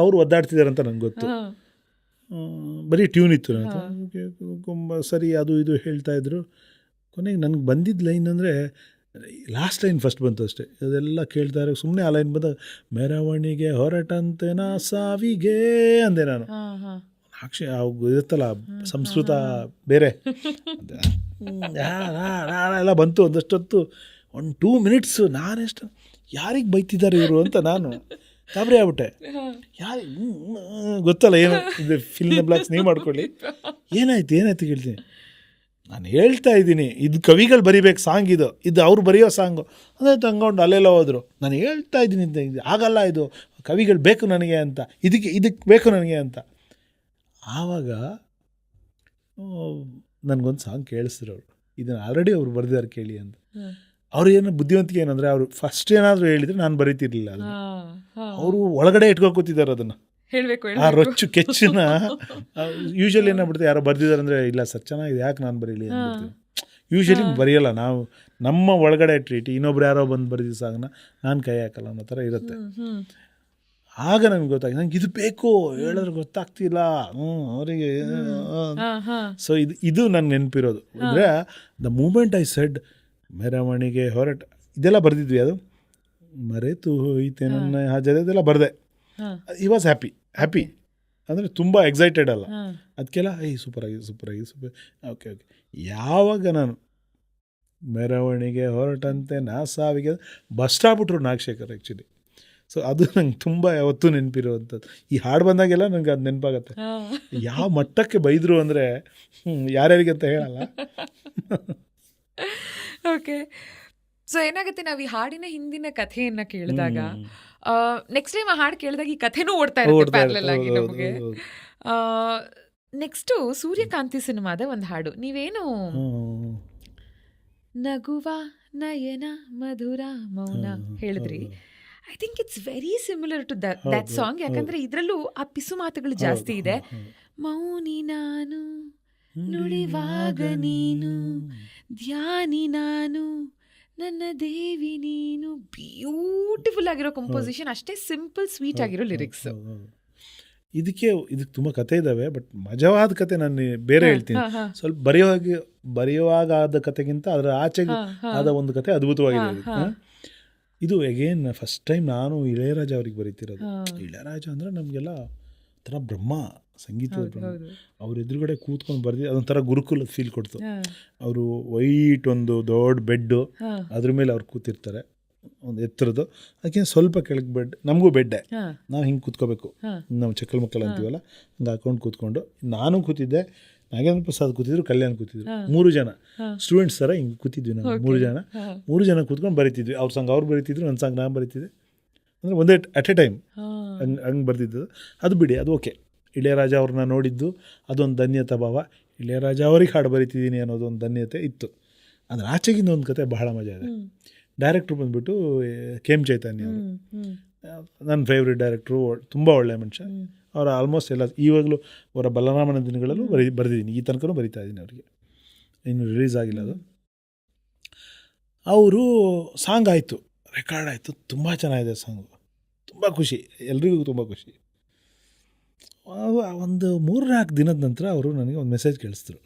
ಅವ್ರು ಒದ್ದಾಡ್ತಿದ್ದಾರೆ ಅಂತ ನಂಗೆ ಗೊತ್ತು, ಬರೀ ಟ್ಯೂನ್ ಇತ್ತು ನನ್ನ ಸರಿ, ಅದು ಇದು ಹೇಳ್ತಾಯಿದ್ರು. ಕೊನೆಗೆ ನನಗೆ ಬಂದಿದ್ದ ಲೈನ್ ಅಂದರೆ ಲಾಸ್ಟ್ ಲೈನ್ ಫಸ್ಟ್ ಬಂತು ಅಷ್ಟೇ. ಅದೆಲ್ಲ ಕೇಳ್ತಾರೆ, ಸುಮ್ಮನೆ ಆ ಲೈನ್ ಬಂದಾಗ ಮೆರವಣಿಗೆ ಹೊರಟಂತೆ ನಾ ಸಾವಿಗೆ ಅಂದೆ ನಾನು. ಇರುತ್ತಲ್ಲ ಸಂಸ್ಕೃತ ಬೇರೆ ಎಲ್ಲ ಬಂತು. ಒಂದಷ್ಟೊತ್ತು 1-2 ಮಿನಿಟ್ಸು ನಾನೆಷ್ಟು ಯಾರಿಗೆ ಬೈತಿದ್ದಾರೆ ಇವರು ಅಂತ ನಾನು ಗಾಬರಿ ಆಗ್ಬಿಟ್ಟೆ. ಗೊತ್ತಲ್ಲ ಏನು ಇದು ಫಿಲ್ಮ್ ಬ್ಲಾಕ್ಸ್ ನೀವು ಮಾಡ್ಕೊಳ್ಳಿ. ಏನಾಯ್ತು ಕೇಳ್ತೀನಿ. ನಾನು ಹೇಳ್ತಾ ಇದ್ದೀನಿ, ಇದು ಕವಿಗಳು ಬರಿಬೇಕು ಸಾಂಗ್, ಇದು ಅವ್ರು ಬರೆಯೋ ಸಾಂಗು ಅದೇ ತಂಗೊಂಡು ಅಲ್ಲೆಲ್ಲ ಹೋದರು. ನಾನು ಹೇಳ್ತಾ ಇದ್ದೀನಿ ಇದು ಆಗಲ್ಲ, ಇದು ಕವಿಗಳು ಬೇಕು ನನಗೆ ಅಂತ, ಇದಕ್ಕೆ ಬೇಕು ನನಗೆ ಅಂತ. ಆವಾಗ ನನಗೊಂದು ಸಾಂಗ್ ಕೇಳಿಸಿದ್ರು ಅವರು, ಇದನ್ನು ಆಲ್ರೆಡಿ ಅವ್ರು ಬರೆದಿದ್ದಾರೆ ಕೇಳಿ ಅಂತ. ಅವ್ರು ಏನೋ ಬುದ್ಧಿವಂತಿಕೆ ಏನಂದರೆ, ಅವರು ಫಸ್ಟ್ ಏನಾದರೂ ಹೇಳಿದರೆ ನಾನು ಬರೀತಿರ್ಲಿಲ್ಲ ಅದನ್ನು. ಅವರು ಒಳಗಡೆ ಇಟ್ಕೊತಿದ್ದಾರೆ ಅದನ್ನು, ಆ ರೊಚ್ಚು ಕೆಚ್ಚನ್ನ. ಯೂಶ್ವಲಿ ಏನಾಗ್ಬಿಡುತ್ತೆ, ಯಾರೋ ಬರೆದಿದ್ದಾರೆ ಅಂದರೆ ಇಲ್ಲ ಸರ್ ಚೆನ್ನಾಗಿದೆ, ಯಾಕೆ ನಾನು ಬರೀಲಿ ಅಂದ್ಬಿಡ್ತೀವಿ. ಯೂಶ್ವಲಿ ಬರೆಯಲ್ಲ ನಾವು, ನಮ್ಮ ಒಳಗಡೆ ಟ್ರೀಟ್. ಇನ್ನೊಬ್ರು ಯಾರೋ ಬಂದು ಬರೆದಿದ್ದ ಸಾಂಗನ್ನ ನಾನು ಕೈ ಹಾಕಲ್ಲ ಅನ್ನೋ ಥರ ಇರುತ್ತೆ. ಆಗ ನನಗೆ ಗೊತ್ತಾಗಿದೆ, ನಂಗೆ ಇದು ಬೇಕು ಹೇಳಿದ್ರೆ ಗೊತ್ತಾಗ್ತಿಲ್ಲ ಅವರಿಗೆ. ಸೊ ಇದು ನನಗೆ ನೆನಪಿರೋದು ಅಂದರೆ ದ ಮೂಮೆಂಟ್ ಐ ಸೆಡ್ ಮೆರವಣಿಗೆ ಹೊರಟ, ಇದೆಲ್ಲ ಬರೆದಿದ್ವಿ. ಅದು ಮರೆತು ಹೋಯ್ತೆ ನನ್ನ ಹಾಜರಿ ಇದೆಲ್ಲ ಬರೆದೆ. ಈ ವಾಸ್ ಹ್ಯಾಪಿ ಅಂದರೆ ತುಂಬ ಎಕ್ಸೈಟೆಡ್ ಅಲ್ಲ ಅದಕ್ಕೆಲ್ಲ. Super okay. ಯಾವಾಗ ನಾನು ಮೆರವಣಿಗೆ ಹೊರಟಂತೆ ನಾ ಸಾವಿಗೆ ಬಸ್ ಸ್ಟಾಪ್ ಬಿಟ್ರು ನಾಗಶೇಖರ್ ಆ್ಯಕ್ಚುಲಿ. ಸೊ ಅದು ನಂಗೆ ತುಂಬ ಯಾವತ್ತೂ ನೆನಪಿರುವಂಥದ್ದು. ಈ ಹಾಡು ಬಂದಾಗೆಲ್ಲ ನನಗೆ ಅದು ನೆನಪಾಗತ್ತೆ. ಯಾವ ಮಟ್ಟಕ್ಕೆ ಬೈದರು ಅಂದರೆ ಯಾರ್ಯಾರಿಗೆ ಅಂತ ಹೇಳಲ್ಲ. ಓಕೆ. ಸೊ ಏನಾಗುತ್ತೆ, ನಾವು ಈ ಹಾಡಿನ ಹಿಂದಿನ ಕಥೆಯನ್ನು ಕೇಳಿದಾಗ ನೆಕ್ಸ್ಟ್ ಟೈಮ್ ಆ ಹಾಡು ಕೇಳಿದಾಗ ಈ ಕಥೆನೂ ಓಡ್ತಾ ಇರುತ್ತೆ ಪ್ಯಾರಲಲ್ ಆಗಿ ನಮಗೆ. ನೆಕ್ಸ್ಟು ಸೂರ್ಯಕಾಂತಿ ಸಿನಿಮಾದ ಒಂದು ಹಾಡು, ನೀವೇನು ನಗುವ ನಯನ ಮಧುರ ಮೌನ ಹೇಳಿದ್ರಿ. I think it's very similar to that song. ಯಾಕಂದರೆ ಇದರಲ್ಲೂ ಆ ಪಿಸು ಮಾತುಗಳು ಜಾಸ್ತಿ ಇದೆ. ಮೌನಿ ನಾನು ನುಡಿವಾಗ ನೀನು, ಧ್ಯಾನಿ ನಾನು ನನ್ನ ದೇವಿ ನೀನು. ಬ್ಯೂಟಿಫುಲ್ ಆಗಿರೋ ಕಂಪೋಸಿಷನ್, ಅಷ್ಟೇ ಸಿಂಪಲ್ ಸ್ವೀಟ್ ಆಗಿರೋ ಲಿರಿಕ್ಸ್. ಇದಕ್ಕೆ ತುಂಬ ಕತೆ ಇದ್ದಾವೆ, ಬಟ್ ಮಜವಾದ ಕತೆ ನಾನು ಬೇರೆ ಹೇಳ್ತೀನಿ. ಸ್ವಲ್ಪ ಬರೆಯುವಾಗ ಆದ ಕತೆಗಿಂತ ಅದರ ಆಚೆಗೆ ಆದ ಒಂದು ಕತೆ ಅದ್ಭುತವಾಗಿದೆ. ಇದು ಅಗೇನ್ ಫಸ್ಟ್ ಟೈಮ್ ನಾನು ಇಳೆಯರಾಜ ಅವ್ರಿಗೆ ಬರೀತಿರೋದು. ಇಳೆಯರಾಜ ಅಂದರೆ ನಮಗೆಲ್ಲ ಒಂಥರ ಬ್ರಹ್ಮ, ಸಂಗೀತದ ಬ್ರಹ್ಮ. ಅವ್ರ ಎದುರುಗಡೆ ಕೂತ್ಕೊಂಡು ಬರ್ದಿ ಅದೊಂಥರ ಗುರುಕುಲದ ಫೀಲ್ ಕೊಡ್ತು. ಅವರು ವೈಟ್ ಒಂದು ದೊಡ್ಡ ಬೆಡ್ಡು, ಅದ್ರ ಮೇಲೆ ಅವ್ರು ಕೂತಿರ್ತಾರೆ, ಒಂದು ಎತ್ತರದ್ದು, ಅದಕ್ಕೆ ಸ್ವಲ್ಪ ಕೆಳಗೆ ಬೆಡ್, ನಮಗೂ ಬೆಡ್ಡೆ, ನಾವು ಹಿಂಗೆ ಕೂತ್ಕೋಬೇಕು, ನಾವು ಚಕ್ಕಲ್ ಮಕ್ಕಳು ಅಂತೀವಲ್ಲ ಹಂಗೆ ಹಾಕೊಂಡು ಕೂತ್ಕೊಂಡು. ನಾನು ಕೂತಿದ್ದೆ, ನಾಗೇಂದ್ರ ಪ್ರಸಾದ್ ಕೂತಿದ್ರು, ಕಲ್ಯಾಣ್ ಕೂತಿದ್ರು, 3 ಜನ ಸ್ಟೂಡೆಂಟ್ಸ್ ಥರ ಹಿಂಗೆ ಕೂತಿದ್ವಿ ನಾವು. 3 ಜನ ಕೂತ್ಕೊಂಡು ಬರೀತಿದ್ವಿ. ಅವ್ರ ಸಾಂಗ್ ಅವ್ರು ಬರೀತಿದ್ರು, ನನ್ನ ಸಾಂಗ್ ನಾನು ಬರೀತಿದ್ದೆ. ಅಂದರೆ ಒಂದೇ ಅಟ್ ಎ ಟೈಮ್ ಹಂಗೆ ಬರ್ದಿದ್ದು. ಅದು ಬಿಡಿ, ಅದು ಓಕೆ. ಇಳೆಯರಾಜ ಅವ್ರನ್ನ ನೋಡಿದ್ದು ಅದೊಂದು ಧನ್ಯತಾ ಭಾವ. ಇಳೆಯರಾಜ ಅವ್ರಿಗೆ ಹಾಡು ಬರೀತಿದ್ದೀನಿ ಅನ್ನೋದೊಂದು ಧನ್ಯತೆ ಇತ್ತು. ಅಂದರೆ ಆಚೆಗಿಂದ ಒಂದು ಕತೆ ಬಹಳ ಮಜಾ ಇದೆ. ಡೈರೆಕ್ಟ್ರು ಬಂದುಬಿಟ್ಟು KM ಚೈತನ್ಯ ಅವರು, ನನ್ನ ಫೇವ್ರೆಟ್ ಡೈರೆಕ್ಟ್ರು, ತುಂಬ ಒಳ್ಳೆಯ ಮನುಷ್ಯ. ಅವರ ಆಲ್ಮೋಸ್ಟ್ ಎಲ್ಲ ಈವಾಗಲೂ ಅವರ ಬಲರಾಮನ ದಿನಗಳಲ್ಲೂ ಬರೆದಿದ್ದೀನಿ, ಈ ತನಕನೂ ಬರಿತಾ ಇದ್ದೀನಿ. ಅವರಿಗೆ ಇನ್ನು ರಿಲೀಸ್ ಆಗಿಲ್ಲ ಅದು. ಅವರು ಸಾಂಗ್ ಆಯಿತು, ರೆಕಾರ್ಡ್ ಆಯಿತು, ತುಂಬ ಚೆನ್ನಾಗಿದೆ ಸಾಂಗು, ತುಂಬ ಖುಷಿ, ಎಲ್ರಿಗೂ ತುಂಬ ಖುಷಿ. ಒಂದು 3-4 ದಿನದ ನಂತರ ಅವರು ನನಗೆ ಒಂದು ಮೆಸೇಜ್ ಕಳಿಸಿದ್ರು,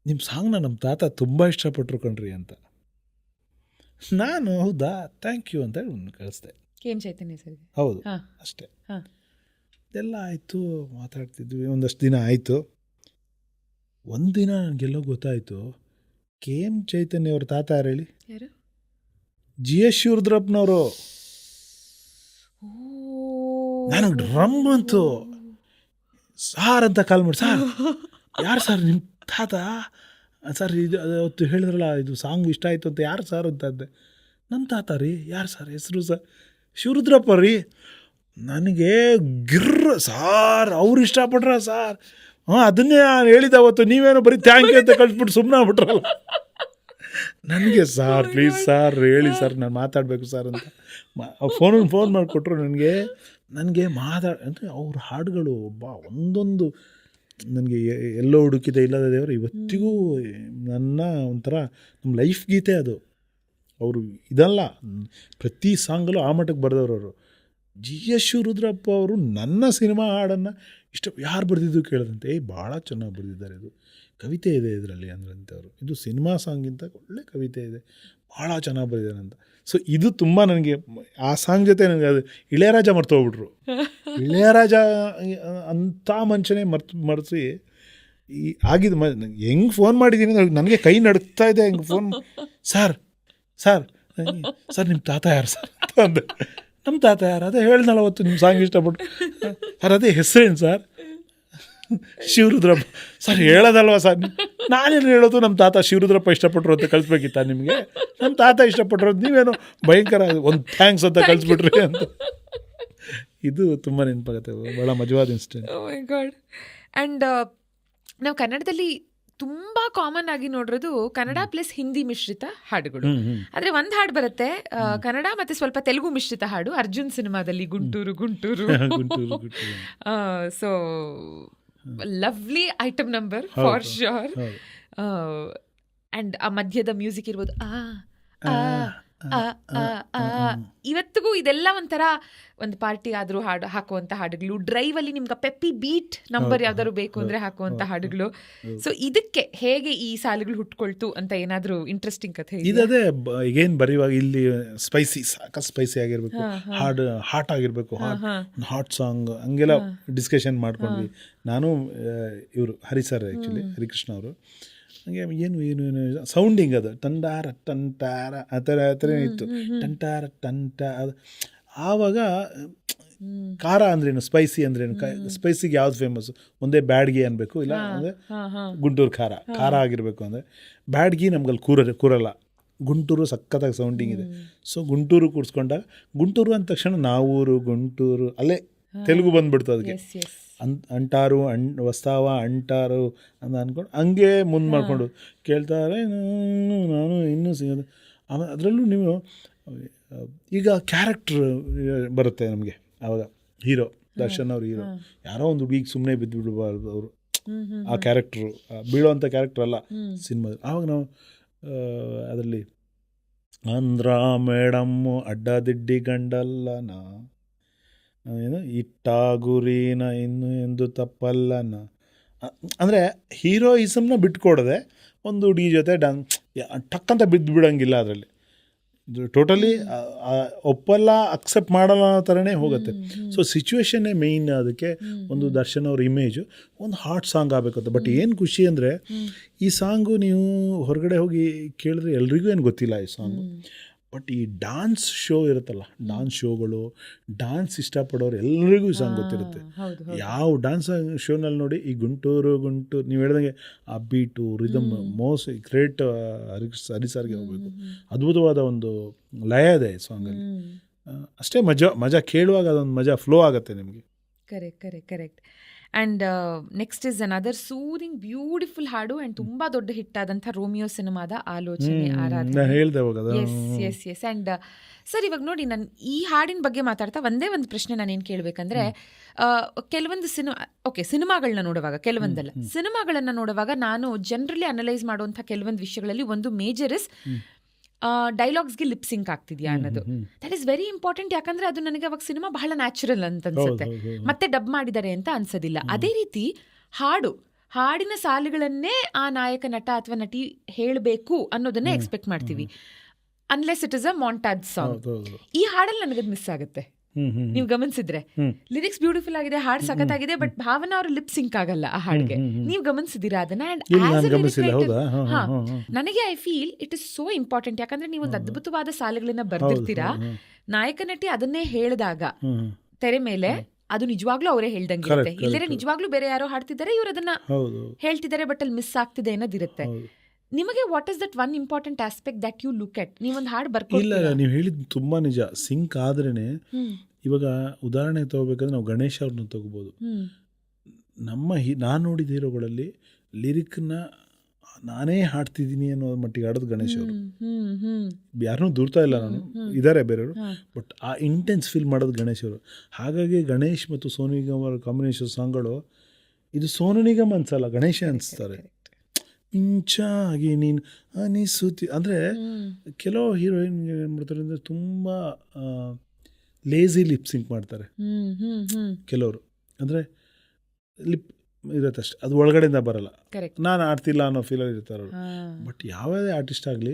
ನಿಮ್ಮ ಸಾಂಗ್ನ ನಮ್ಮ ತಾತ ತುಂಬ ಇಷ್ಟಪಟ್ಟರು ಕಣ್ರಿ ಅಂತ. ನಾನು ಹೌದಾ ಥ್ಯಾಂಕ್ ಯು ಅಂತ ಹೇಳಿ ಒಂದು ಕಳಿಸ್ದೆ. KM ಚೈತನ್ಯ ಸರ್. ಹೌದು, ಅಷ್ಟೇ. ಇದೆಲ್ಲ ಆಯಿತು, ಮಾತಾಡ್ತಿದ್ವಿ, ಒಂದಷ್ಟು ದಿನ ಆಯಿತು. ಒಂದಿನ ನನಗೆಲ್ಲೋ ಗೊತ್ತಾಯಿತು, KM ಚೈತನ್ಯ ಅವ್ರ ತಾತ ಯಾರು ಹೇಳಿ? GS ಶಿವರುದ್ರಪ್ಪನವರು. ನನಗೆ ಡ್ರಮ್ ಬಂತು, ಸಾರ್ ಅಂತ ಕಾಲ್ ಮಾಡಿ, ಸಾರ್ ಯಾರು ಸರ್ ನಿಮ್ಮ ತಾತ ಸರ್ ಇದು ಅವತ್ತು ಹೇಳಿದ್ರಲ್ಲ ಇದು ಸಾಂಗ್ ಇಷ್ಟ ಆಯಿತು ಅಂತ, ಯಾರು ಸರ್ ಅಂತ ಅಂದೆ. ನಮ್ಮ ತಾತ ರೀ. ಯಾರು ಸರ್ ಹೆಸರು? ಸರ್ ಶಿವರುದ್ರಪ್ಪ ರೀ. ನನಗೆ ಗಿರ್ರ ಸಾರ್, ಅವ್ರು ಇಷ್ಟಪಟ್ರ ಸಾರ್. ಅದನ್ನೇ ನಾನು ಹೇಳಿದ್ದೆ ಅವತ್ತು, ನೀವೇನೋ ಬರೀ ಥ್ಯಾಂಕ್ ಯು ಅಂತ ಕಳಿಸ್ಬಿಟ್ಟು ಸುಮ್ಮನೆ ಆಗ್ಬಿಟ್ರಲ್ಲ. ನನಗೆ ಸಾರ್ ಪ್ಲೀಸ್ ಸರ್ ಹೇಳಿ ಸರ್, ನಾನು ಮಾತಾಡಬೇಕು ಸರ್ ಅಂತ ಫೋನ್ ಮಾಡಿಕೊಟ್ರು. ನನಗೆ ಅಂದರೆ ಅವ್ರ ಹಾಡುಗಳು ಒಂದೊಂದು ನನಗೆ ಎಲ್ಲೋ ಹುಡುಕಿದೆ ಇಲ್ಲದ ದೇವರು ಇವತ್ತಿಗೂ ನನ್ನ ಒಂಥರ ನಮ್ಮ ಲೈಫ್ ಗೀತೆ ಅದು. ಅವರು ಇದಲ್ಲ, ಪ್ರತಿ ಸಾಂಗಲ್ಲೂ ಆ ಮಟ್ಟಕ್ಕೆ ಬರೆದವರು. ಜಿ ಎಸ್ ಶಿವರುದ್ರಪ್ಪ ಅವರು ನನ್ನ ಸಿನಿಮಾ ಹಾಡನ್ನು ಯಾರು ಬರೆದಿದ್ದು ಕೇಳಿದಂತೆ, ಭಾಳ ಚೆನ್ನಾಗಿ ಬರೆದಿದ್ದಾರೆ, ಇದು ಕವಿತೆ ಇದೆ ಇದರಲ್ಲಿ ಅಂದ್ರಂಥವ್ರು. ಇದು ಸಿನಿಮಾ ಸಾಂಗಿಂತ ಒಳ್ಳೆ ಕವಿತೆ ಇದೆ, ಭಾಳ ಚೆನ್ನಾಗಿ ಬರೆದಿದ್ದಾರೆ ಅಂತ. ಸೊ ಇದು ತುಂಬ ನನಗೆ ಆ ಸಾಂಗ್ ಜೊತೆ ನನಗೆ ಅದು ಇಳೆಯರಾಜ ಮರ್ತೋಗ್ಬಿಟ್ರು. ಇಳೆಯರಾಜ ಅಂಥ ಮನುಷ್ಯನೇ ಮರೆಸಿ ಈ ಆಗಿದ್ದು ಹೆಂಗೆ ಫೋನ್ ಮಾಡಿದ್ದೀನಿ ನನಗೆ ಕೈ ನಡುಕ್ತಾ ಇದೆ. ಹೆಂಗೆ ಫೋನ್ ಸರ್ ನಿಮ್ಮ ತಾತ ಯಾರು ಸರ್ ಅಂತ ಅಂದೆ. ನಮ್ಮ ತಾತ ಯಾರು? ಅದೇ ಹೇಳ್ದಲ್ಲ ಅವತ್ತು ನಿಮ್ಮ ಸಾಂಗ್ ಇಷ್ಟಪಟ್ಟು. ಸರ್ ಅದೇ ಹೆಸರೇನು ಸರ್? ಶಿವರುದ್ರಪ್ಪ. ಸರ್ ಹೇಳೋದಲ್ವ ಸರ್? ನಾನೇನು ಹೇಳೋದು, ನಮ್ಮ ತಾತ ಶಿವರುದ್ರಪ್ಪ ಇಷ್ಟಪಟ್ರು ಅಂತ ಕಳಿಸ್ಬೇಕಿತ್ತ ನಿಮಗೆ? ನಮ್ಮ ತಾತ ಇಷ್ಟಪಟ್ರು, ನೀವೇನು ಭಯಂಕರ ಒಂದು ಥ್ಯಾಂಕ್ಸ್ ಅಂತ ಕಳಿಸ್ಬಿಟ್ರಿ ಅಂತ. ಇದು ತುಂಬ ನೆನಪಾಗುತ್ತೆ, ಭಾಳ ಮಜವಾದ incident. Oh my God. And ನಾವು ಕನ್ನಡದಲ್ಲಿ ತುಂಬ ಕಾಮನ್ ಆಗಿ ನೋಡಿರೋದು ಕನ್ನಡ ಪ್ಲಸ್ ಹಿಂದಿ ಮಿಶ್ರಿತ ಹಾಡುಗಳು. ಆದರೆ ಒಂದು ಹಾಡು ಬರುತ್ತೆ ಕನ್ನಡ ಮತ್ತು ಸ್ವಲ್ಪ ತೆಲುಗು ಮಿಶ್ರಿತ ಹಾಡು, ಅರ್ಜುನ್ ಸಿನಿಮಾದಲ್ಲಿ Guntur Guntur. So lovely item number for sure. And ಆ ಮಧ್ಯದ ಮ್ಯೂಸಿಕ್ ಇರ್ಬೋದು. ಇವತ್ತಿಗೂ ಇದೆಲ್ಲ ಒಂಥರ ಒಂದು ಪಾರ್ಟಿ ಆದರೂ ಹಾಡು ಹಾಕುವಂಥ ಹಾಡುಗಳು, ಡ್ರೈವಲ್ಲಿ ನಿಮ್ಗೆ ಪೆಪ್ಪಿ ಬೀಟ್ ನಂಬರ್ ಯಾವ್ದಾದ್ರು ಬೇಕು ಅಂದರೆ ಹಾಕುವಂಥ ಹಾಡುಗಳು. ಸೊ ಇದಕ್ಕೆ ಹೇಗೆ ಈ ಸಾಲುಗಳು ಹುಟ್ಕೊಳ್ತು ಅಂತ ಏನಾದರೂ ಇಂಟ್ರೆಸ್ಟಿಂಗ್ ಕಥೆ ಇದೇ? ಈಗೇನು ಬರೆಯುವಾಗ ಇಲ್ಲಿ ಸ್ಪೈಸಿ ಆಗಿರಬೇಕು, ಹಾಡು ಹಾಟ್ ಆಗಿರಬೇಕು, ಹಾಟ್ ಸಾಂಗ್ ಹಂಗೆಲ್ಲ ಡಿಸ್ಕಷನ್ ಮಾಡ್ಕೊಂಡ್ವಿ. ನಾನು ಇವರು ಹರಿ ಸರ್, ಆ್ಯಕ್ಚುಲಿ ಹರಿಕೃಷ್ಣ ಅವರು, ಹಂಗೆ ಏನು ಸೌಂಡಿಂಗ್ ಅದು ಟಂಟಾರ ಟಂಟಾರ ಆ ಥರ ಇತ್ತು. ಟಂಟಾರ ಟಂಟ ಅದು. ಆವಾಗ ಖಾರ ಅಂದ್ರೇನು, ಸ್ಪೈಸಿ ಅಂದ್ರೇನು, ಸ್ಪೈಸಿಗೆ ಯಾವ್ದು ಫೇಮಸ್ಸು? ಒಂದೇ ಬ್ಯಾಡ್ಗಿ ಅನ್ಬೇಕು, ಇಲ್ಲ ಅಂದರೆ ಗುಂಟೂರು ಖಾರ ಆಗಿರಬೇಕು. ಅಂದರೆ ಬ್ಯಾಡ್ಗಿ ನಮ್ಗಲ್ಲಿ ಕೂರಲ್ಲ. ಗುಂಟೂರು ಸಖತ್ತಾಗಿ ಸೌಂಡಿಂಗ್ ಇದೆ. ಸೊ ಗುಂಟೂರು ಕೂರಿಸ್ಕೊಂಡಾಗ, ಗುಂಟೂರು ಅಂದ ತಕ್ಷಣ ನಾವೂರು ಗುಂಟೂರು ಅಲ್ಲೇ ತೆಲುಗು ಬಂದುಬಿಡ್ತು ಅದಕ್ಕೆ. ಅಂಟಾರು ವಸ್ತಾವ ಅಂಟಾರು ಅಂತ ಅಂದ್ಕೊಂಡು ಹಂಗೆ ಮುಂದೆ ಮಾಡಿಕೊಂಡು ಕೇಳ್ತಾರೆ ನಾನು ಇನ್ನೂ ಸಿಗೋದು. ಆಮೇಲೆ ಅದರಲ್ಲೂ ನೀವು ಈಗ ಕ್ಯಾರೆಕ್ಟ್ರ್ ಬರುತ್ತೆ ನಮಗೆ. ಆವಾಗ ಹೀರೋ ದರ್ಶನ್ ಅವ್ರ ಹೀರೋ ಯಾರೋ ಒಂದು ಹುಡುಗಿಗೆ ಸುಮ್ಮನೆ ಬಿದ್ದು ಬಿಡಬಾರ್ದು ಅವರು, ಆ ಕ್ಯಾರೆಕ್ಟ್ರು ಬೀಳೋವಂಥ ಕ್ಯಾರೆಕ್ಟ್ರ್ ಅಲ್ಲ ಸಿನಿಮಾದಲ್ಲಿ. ಆವಾಗ ನಾವು ಅದರಲ್ಲಿ ಆಂಧ್ರ ಮೇಡಮ್ಮು ಅಡ್ಡದಿಡ್ಡಿ ಗಂಡಲ್ಲನ ಏನು ಇಟ್ಟಾಗುರಿನ ಇನ್ನು ಎಂದು ತಪ್ಪಲ್ಲನ, ಅಂದರೆ ಹೀರೋಯಿಸಮ್ನ ಬಿಟ್ಕೊಡದೆ ಒಂದು ಹುಡುಗಿ ಜೊತೆ ಟಕ್ಕಂತ ಬಿದ್ದು ಬಿಡೋಂಗಿಲ್ಲ. ಅದರಲ್ಲಿ ಟೋಟಲಿ ಒಪ್ಪಲ್ಲ, ಅಕ್ಸೆಪ್ಟ್ ಮಾಡಲ್ಲ ಅನ್ನೋ ಥರನೇ ಹೋಗುತ್ತೆ. ಸೊ ಸಿಚುವೇಶನ್ನೇ ಮೇಯ್ನ್. ಅದಕ್ಕೆ ಒಂದು ದರ್ಶನ್ ಅವ್ರ ಇಮೇಜು ಒಂದು ಹಾಟ್ ಸಾಂಗ್ ಆಗಬೇಕು. ಬಟ್ ಏನು ಖುಷಿ ಅಂದರೆ ಈ ಸಾಂಗು ನೀವು ಹೊರಗಡೆ ಹೋಗಿ ಕೇಳಿದ್ರೆ ಎಲ್ರಿಗೂ ಏನು ಗೊತ್ತಿಲ್ಲ ಈ ಸಾಂಗು. ಬಟ್ ಈ ಡಾನ್ಸ್ ಶೋ ಇರುತ್ತಲ್ಲ, ಡಾನ್ಸ್ ಶೋಗಳು, ಡಾನ್ಸ್ ಇಷ್ಟಪಡೋರು ಎಲ್ರಿಗೂ ಈ ಸಾಂಗ್ ಗೊತ್ತಿರುತ್ತೆ. ಯಾವ ಡಾನ್ಸ್ ಶೋನಲ್ಲಿ ನೋಡಿ ಈ ಗುಂಟೂರು ನೀವು ಹೇಳ್ದಂಗೆ ಆ ಬೀಟು ರಿದಮ್ ಮೋಸ್ಟ್ ಗ್ರೇಟ್ ಹರಿಸಾರ್ಗೆ ಹೋಗಬೇಕು. ಅದ್ಭುತವಾದ ಒಂದು ಲಯ ಇದೆ ಈ ಸಾಂಗಲ್ಲಿ. ಅಷ್ಟೇ ಮಜಾ ಕೇಳುವಾಗ ಅದೊಂದು ಮಜಾ ಫ್ಲೋ ಆಗುತ್ತೆ ನಿಮಗೆ. Correct. And next is another soothing beautiful ಹಾಡು ಆ್ಯಂಡ್ ತುಂಬ ದೊಡ್ಡ ಹಿಟ್ ಆದಂಥ ರೋಮಿಯೋ ಸಿನಿಮಾದ ಆಲೋಚನೆ ಆರಾಧನೆ. ಎಸ್. ಆ್ಯಂಡ್ ಸರ್ ಇವಾಗ ನೋಡಿ, ನಾನು ಈ ಹಾಡಿನ ಬಗ್ಗೆ ಮಾತಾಡ್ತಾ ಒಂದೇ ಒಂದು ಪ್ರಶ್ನೆ ನಾನೇನು ಕೇಳಬೇಕಂದ್ರೆ, ಕೆಲವೊಂದು ಸಿನಿಮಾಗಳನ್ನ ನೋಡುವಾಗ, ಕೆಲವೊಂದಲ್ಲ ಸಿನಿಮಾಗಳನ್ನು ನೋಡುವಾಗ ನಾನು ಜನರಲಿ ಅನಲೈಸ್ ಮಾಡುವಂಥ ಕೆಲವೊಂದು ವಿಷಯಗಳಲ್ಲಿ ಒಂದು ಮೇಜರ್ ಇಸ್ ಡೈಲಾಗ್ಸ್ಗೆ ಲಿಪ್ ಸಿಂಕ್ ಆಗ್ತಿದ್ಯಾ ಅನ್ನೋದು. That is very important. ಯಾಕಂದ್ರೆ ಅದು ನನಗೆ ಅವಾಗ ಸಿನಿಮಾ ಬಹಳ ನ್ಯಾಚುರಲ್ ಅಂತ ಅನ್ಸುತ್ತೆ, ಮತ್ತೆ ಡಬ್ ಮಾಡಿದ್ದಾರೆ ಅಂತ ಅನ್ಸೋದಿಲ್ಲ. ಅದೇ ರೀತಿ ಹಾಡಿನ ಸಾಲುಗಳನ್ನೇ ಆ ನಾಯಕ ನಟ ಅಥವಾ ನಟಿ ಹೇಳಬೇಕು ಅನ್ನೋದನ್ನೇ ಎಕ್ಸ್ಪೆಕ್ಟ್ ಮಾಡ್ತೀವಿ, unless it is a montage song. ಈ ಹಾಡಲ್ಲಿ ನನಗದು ಮಿಸ್ ಆಗುತ್ತೆ. ನೀವು ಗಮನಿಸಿದ್ರೆ ಲಿರಿಕ್ಸ್ ಬ್ಯೂಟಿಫುಲ್ ಆಗಿದೆ, ಹಾಡು ಸಖತ್ತಾಗಿದೆ, ಬಟ್ ಭಾವನಾ ಅವರು ಲಿಪ್ ಸಿಂಕ್ ಆಗಲ್ಲ ಆ ಹಾಡಿಗೆ. ನೀವು ಗಮನಿಸಿದಿರಾ ಅದನ್ನ? ನನಗೆ I feel it is so important. ಯಾಕಂದ್ರೆ ನೀವು ಒಂದು ಅದ್ಭುತವಾದ ಸಾಲುಗಳನ್ನ ಬರ್ದಿರ್ತೀರಾ, ನಾಯಕ ನಟಿ ಅದನ್ನೇ ಹೇಳಿದಾಗ ತೆರೆ ಮೇಲೆ ಅದು ನಿಜವಾಗ್ಲೂ ಅವರೇ ಹೇಳ್ದಂಗೆ ಇರುತ್ತೆ. ಇಲ್ಲರೆ ನಿಜವಾಗ್ಲೂ ಬೇರೆ ಯಾರೋ ಹಾಡ್ತಿದ್ದಾರೆ, ಇವ್ರು ಅದನ್ನ ಹೇಳ್ತಿದ್ದಾರೆ, ಬಟ್ ಅಲ್ಲಿ ಮಿಸ್ ಆಗ್ತಿದೆ ಅನ್ನೋದಿರುತ್ತೆ. ನಿಮಗೆ what is that one important aspect that you look at? ನೀವೊಂದು ಹಾಡು ಇಲ್ಲ ಬರ್ಕೊಡ್ತೀರಾ? ನೀವು ಹೇಳಿದ್ದು ತುಂಬ ನಿಜ. ಸಿಂಕ್ ಆದ್ರೇ ಇವಾಗ ಉದಾಹರಣೆ ತೊಗೋಬೇಕಂದ್ರೆ ನಾವು ಗಣೇಶ್ ಅವ್ರನ್ನ ತೊಗೋಬೋದು. ನಾನು ನೋಡಿದ ಹೀರೋಗಳಲ್ಲಿ ಲಿರಿಕ್ನ ನಾನೇ ಹಾಡ್ತಿದ್ದೀನಿ ಅನ್ನೋ ಮಟ್ಟಿಗೆ ಹಾಡೋದು ಗಣೇಶ್ ಅವರು. ಯಾರನ್ನೂ ದೂರ್ತಾ ಇಲ್ಲ ನಾನು, ಇದ್ದಾರೆ ಬೇರೆಯವರು, ಬಟ್ ಆ ಇಂಟೆನ್ಸ್ ಫೀಲ್ ಮಾಡೋದು ಗಣೇಶ್ ಅವರು. ಹಾಗಾಗಿ ಗಣೇಶ್ ಮತ್ತು ಸೋನು ನಿಗಮ್ ಅವರ ಕಾಂಬಿನೇಷನ್ ಸಾಂಗ್ಗಳು, ಇದು ಸೋನು ನಿಗಮ್ ಅನ್ಸಲ್ಲ, ಗಣೇಶ ಅನಿಸ್ತಾರೆ. ಮಿಂಚಾಗಿ ನೀನು ಅನಿಸುತ್ತಿ ಅಂದರೆ ಕೆಲವು ಹೀರೋಯಿನ್ ಏನು ಮಾಡ್ತಾರೆ ಅಂದರೆ ತುಂಬ ಲೇಝಿ ಲಿಪ್ ಸಿಂಕ್ ಮಾಡ್ತಾರೆ ಕೆಲವರು. ಅಂದರೆ ಲಿಪ್ ಇರತ್ತಷ್ಟೆ, ಅದು ಒಳಗಡೆಯಿಂದ ಬರಲ್ಲ, ನಾನು ಆಡ್ತಿಲ್ಲ ಅನ್ನೋ ಫೀಲಲ್ಲಿ ಇರ್ತಾರೆ ಅವರು. ಬಟ್ ಯಾವುದೇ ಆರ್ಟಿಸ್ಟ್ ಆಗಲಿ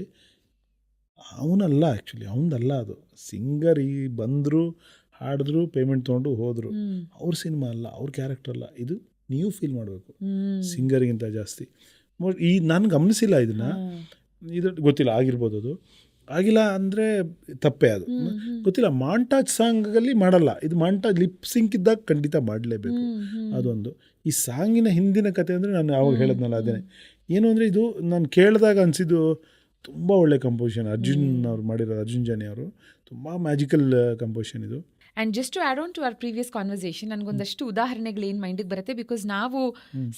ಅವನಲ್ಲ, ಆ್ಯಕ್ಚುಲಿ ಅವನದಲ್ಲ ಅದು. ಸಿಂಗರ್ ಈ ಬಂದರು ಹಾಡಿದ್ರು ಪೇಮೆಂಟ್ ತೊಗೊಂಡು ಹೋದರು, ಅವ್ರ ಸಿನಿಮಾ ಅಲ್ಲ, ಅವ್ರ ಕ್ಯಾರೆಕ್ಟರ್ ಅಲ್ಲ. ಇದು ನೀವು ಫೀಲ್ ಮಾಡಬೇಕು ಸಿಂಗರ್ಗಿಂತ ಜಾಸ್ತಿ. ಈ ನಾನು ಗಮನಿಸಿಲ್ಲ ಇದನ್ನು, ಇದು ಗೊತ್ತಿಲ್ಲ, ಆಗಿರ್ಬೋದು, ಅದು ಆಗಿಲ್ಲ ಅಂದರೆ ತಪ್ಪೇ, ಅದು ಗೊತ್ತಿಲ್ಲ. ಮಾಂಟಾಜ್ ಸಾಂಗಲ್ಲಿ ಮಾಡಲ್ಲ, ಇದು ಮಾಂಟಾಜ್ ಲಿಪ್ ಸಿಂಕ್ ಇದ್ದಾಗ ಖಂಡಿತ ಮಾಡಲೇಬೇಕು. ಅದೊಂದು. ಈ ಸಾಂಗಿನ ಹಿಂದಿನ ಕತೆ ಅಂದರೆ ನಾನು ಆವಾಗ ಹೇಳಿದ್ನಲ್ಲ ಅದೇನೆ. ಏನು ಅಂದರೆ ಇದು ನಾನು ಕೇಳಿದಾಗ ಅನಿಸಿದ್ದು ತುಂಬ ಒಳ್ಳೆ ಕಂಪೋಸಿಷನ್ ಅರ್ಜುನ್ ಅವ್ರು ಮಾಡಿರೋದು, ಅರ್ಜುನ್ ಜಾನಿ ಅವರು. ತುಂಬ ಮ್ಯಾಜಿಕಲ್ ಕಂಪೋಸಿಷನ್ ಇದು. And just to add on to our previous conversation, ನನಗೊಂದಷ್ಟು ಉದಾಹರಣೆಗಳು ಏನು ಮೈಂಡಿಗೆ ಬರುತ್ತೆ. ಬಿಕಾಸ್ ನಾವು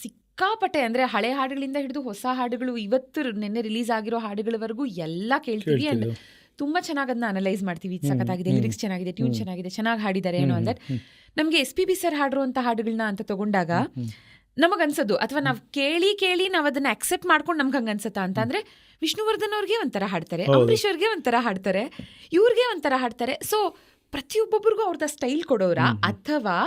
ಸಿಕ್ಕಾಪಟ್ಟೆ ಅಂದರೆ ಹಳೆ ಹಾಡುಗಳಿಂದ ಹಿಡಿದು ಹೊಸ ಹಾಡುಗಳು, ಇವತ್ತು ನಿನ್ನೆ ರಿಲೀಸ್ ಆಗಿರೋ ಹಾಡುಗಳವರೆಗೂ ಎಲ್ಲ ಕೇಳ್ತೀವಿ. ಆ್ಯಂಡ್ ತುಂಬ ಚೆನ್ನಾಗಿ ಅದನ್ನ ಅನಲೈಸ್ ಮಾಡ್ತೀವಿ. ಇದು ಸಖತ್ತಾಗಿದೆ, ಲಿರಿಕ್ಸ್ ಚೆನ್ನಾಗಿದೆ, ಟ್ಯೂನ್ ಚೆನ್ನಾಗಿದೆ, ಚೆನ್ನಾಗಿ ಹಾಡಿದ್ದಾರೆ ಏನೋ ಅಂದರೆ. ನಮಗೆ SPB ಸರ್ ಹಾಡಿರುವಂಥ ಹಾಡುಗಳನ್ನ ಅಂತ ತಗೊಂಡಾಗ ನಮಗನ್ಸೋದು, ಅಥವಾ ನಾವು ಕೇಳಿ ನಾವು ಅದನ್ನ ಅಕ್ಸೆಪ್ಟ್ ಮಾಡ್ಕೊಂಡು ನಮ್ಗೆ ಹಂಗೆ ಅನ್ಸತ್ತಾ ಅಂತ ಅಂದರೆ, ವಿಷ್ಣುವರ್ಧನ್ ಅವ್ರಿಗೆ ಒಂಥರ ಹಾಡ್ತಾರೆ, ಅಂಬರೀಷ್ ಅವ್ರಿಗೆ ಒಂಥರ ಹಾಡ್ತಾರೆ, ಇವ್ರಿಗೆ ಒಂಥರ ಹಾಡ್ತಾರೆ. ಸೊ ಪ್ರತಿಯೊಬ್ಬೊಬ್ರಿಗೂ ಅವ್ರದ್ದು ಸ್ಟೈಲ್ ಕೊಡೋರ, ಅಥವಾ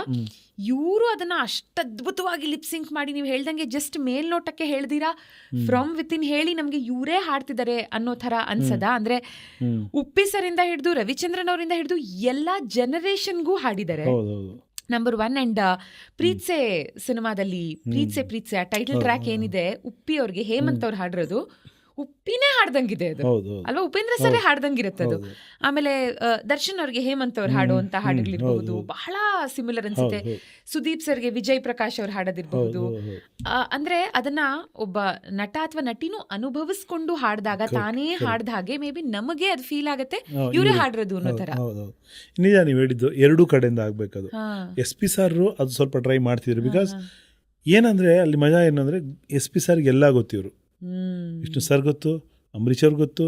ಇವರು ಅದನ್ನ ಅಷ್ಟು ಅದ್ಭುತವಾಗಿ ಲಿಪ್ಸಿಂಕ್ ಮಾಡಿ ನೀವು ಹೇಳ್ದಂಗೆ ಜಸ್ಟ್ ಮೇಲ್ನೋಟಕ್ಕೆ ಹೇಳ್ದಿರಾ ಫ್ರಮ್ ವಿತಿನ್ ಹೇಳಿ ನಮ್ಗೆ ಇವರೇ ಹಾಡ್ತಿದ್ದಾರೆ ಅನ್ನೋ ಥರ ಅನ್ಸದ? ಅಂದ್ರೆ ಉಪ್ಪಿ ಸರಿಂದ ಹಿಡಿದು ರವಿಚಂದ್ರನ್ ಅವರಿಂದ ಹಿಡಿದು ಎಲ್ಲಾ ಜನರೇಷನ್ಗೂ ಹಾಡಿದ್ದಾರೆ. ನಂಬರ್ 1. ಅಂಡ್ ಪ್ರೀತ್ಸೆ ಸಿನಿಮಾದಲ್ಲಿ ಪ್ರೀತ್ಸೆ ಆ ಟೈಟಲ್ ಟ್ರ್ಯಾಕ್ ಏನಿದೆ, ಉಪ್ಪಿ ಅವ್ರಿಗೆ ಹೇಮಂತ್ ಅವ್ರು ಹಾಡಿರೋದು ಉಪ್ಪಿನೇ ಹಾಡ್ದಂಗಿದೆ ಅದು ಅಲ್ವಾ? ಉಪೇಂದ್ರ ಸರೇ ಹಾಡ್ದಂಗಿರುತ್ತೆ ಅದು. ಆಮೇಲೆ ದರ್ಶನ್ ಅವ್ರಿಗೆ ಹೇಮಂತ್ ಅವ್ರು ಹಾಡುವಂತ ಹಾಡುಗಳಿರ್ಬಹುದು, ಬಹಳ ಸಿಮಿಲರ್ ಅನ್ಸುತ್ತೆ. ಸುದೀಪ್ ಸರ್ಗೆ ವಿಜಯ್ ಪ್ರಕಾಶ್ ಅವ್ರು ಹಾಡೋದಿರ್ಬಹುದು. ಅಂದ್ರೆ ಅದನ್ನ ಒಬ್ಬ ನಟ ಅಥವಾ ನಟಿನೂ ಅನುಭವಿಸ್ಕೊಂಡು ಹಾಡ್ದಾಗ, ತಾನೇ ಹಾಡ್ದ ಹಾಗೆ ಮೇ ಬಿ ನಮಗೆ ಅದು ಫೀಲ್ ಆಗತ್ತೆ ಇವರೇ ಹಾಡಿರೋದು ಅನ್ನೋ ತರ. ನಿಜ, ನೀವು ಹೇಳಿದ್ದು ಎರಡೂ ಕಡೆಯಿಂದ ಆಗ್ಬೇಕದು. SP ಸರ್ ಅದು ಸ್ವಲ್ಪ ಟ್ರೈ ಮಾಡ್ತಿದ್ರು. ಬಿಕಾಸ್ ಏನಂದ್ರೆ ಅಲ್ಲಿ ಮಜಾ ಏನಂದ್ರೆ SP ಸರ್ಗೆ ಎಲ್ಲ ಗೊತ್ತಿವರು. ವಿಷ್ಣು ಸರ್ ಗೊತ್ತು, ಅಂಬರೀಷ್ ಅವ್ರಿಗೆ ಗೊತ್ತು,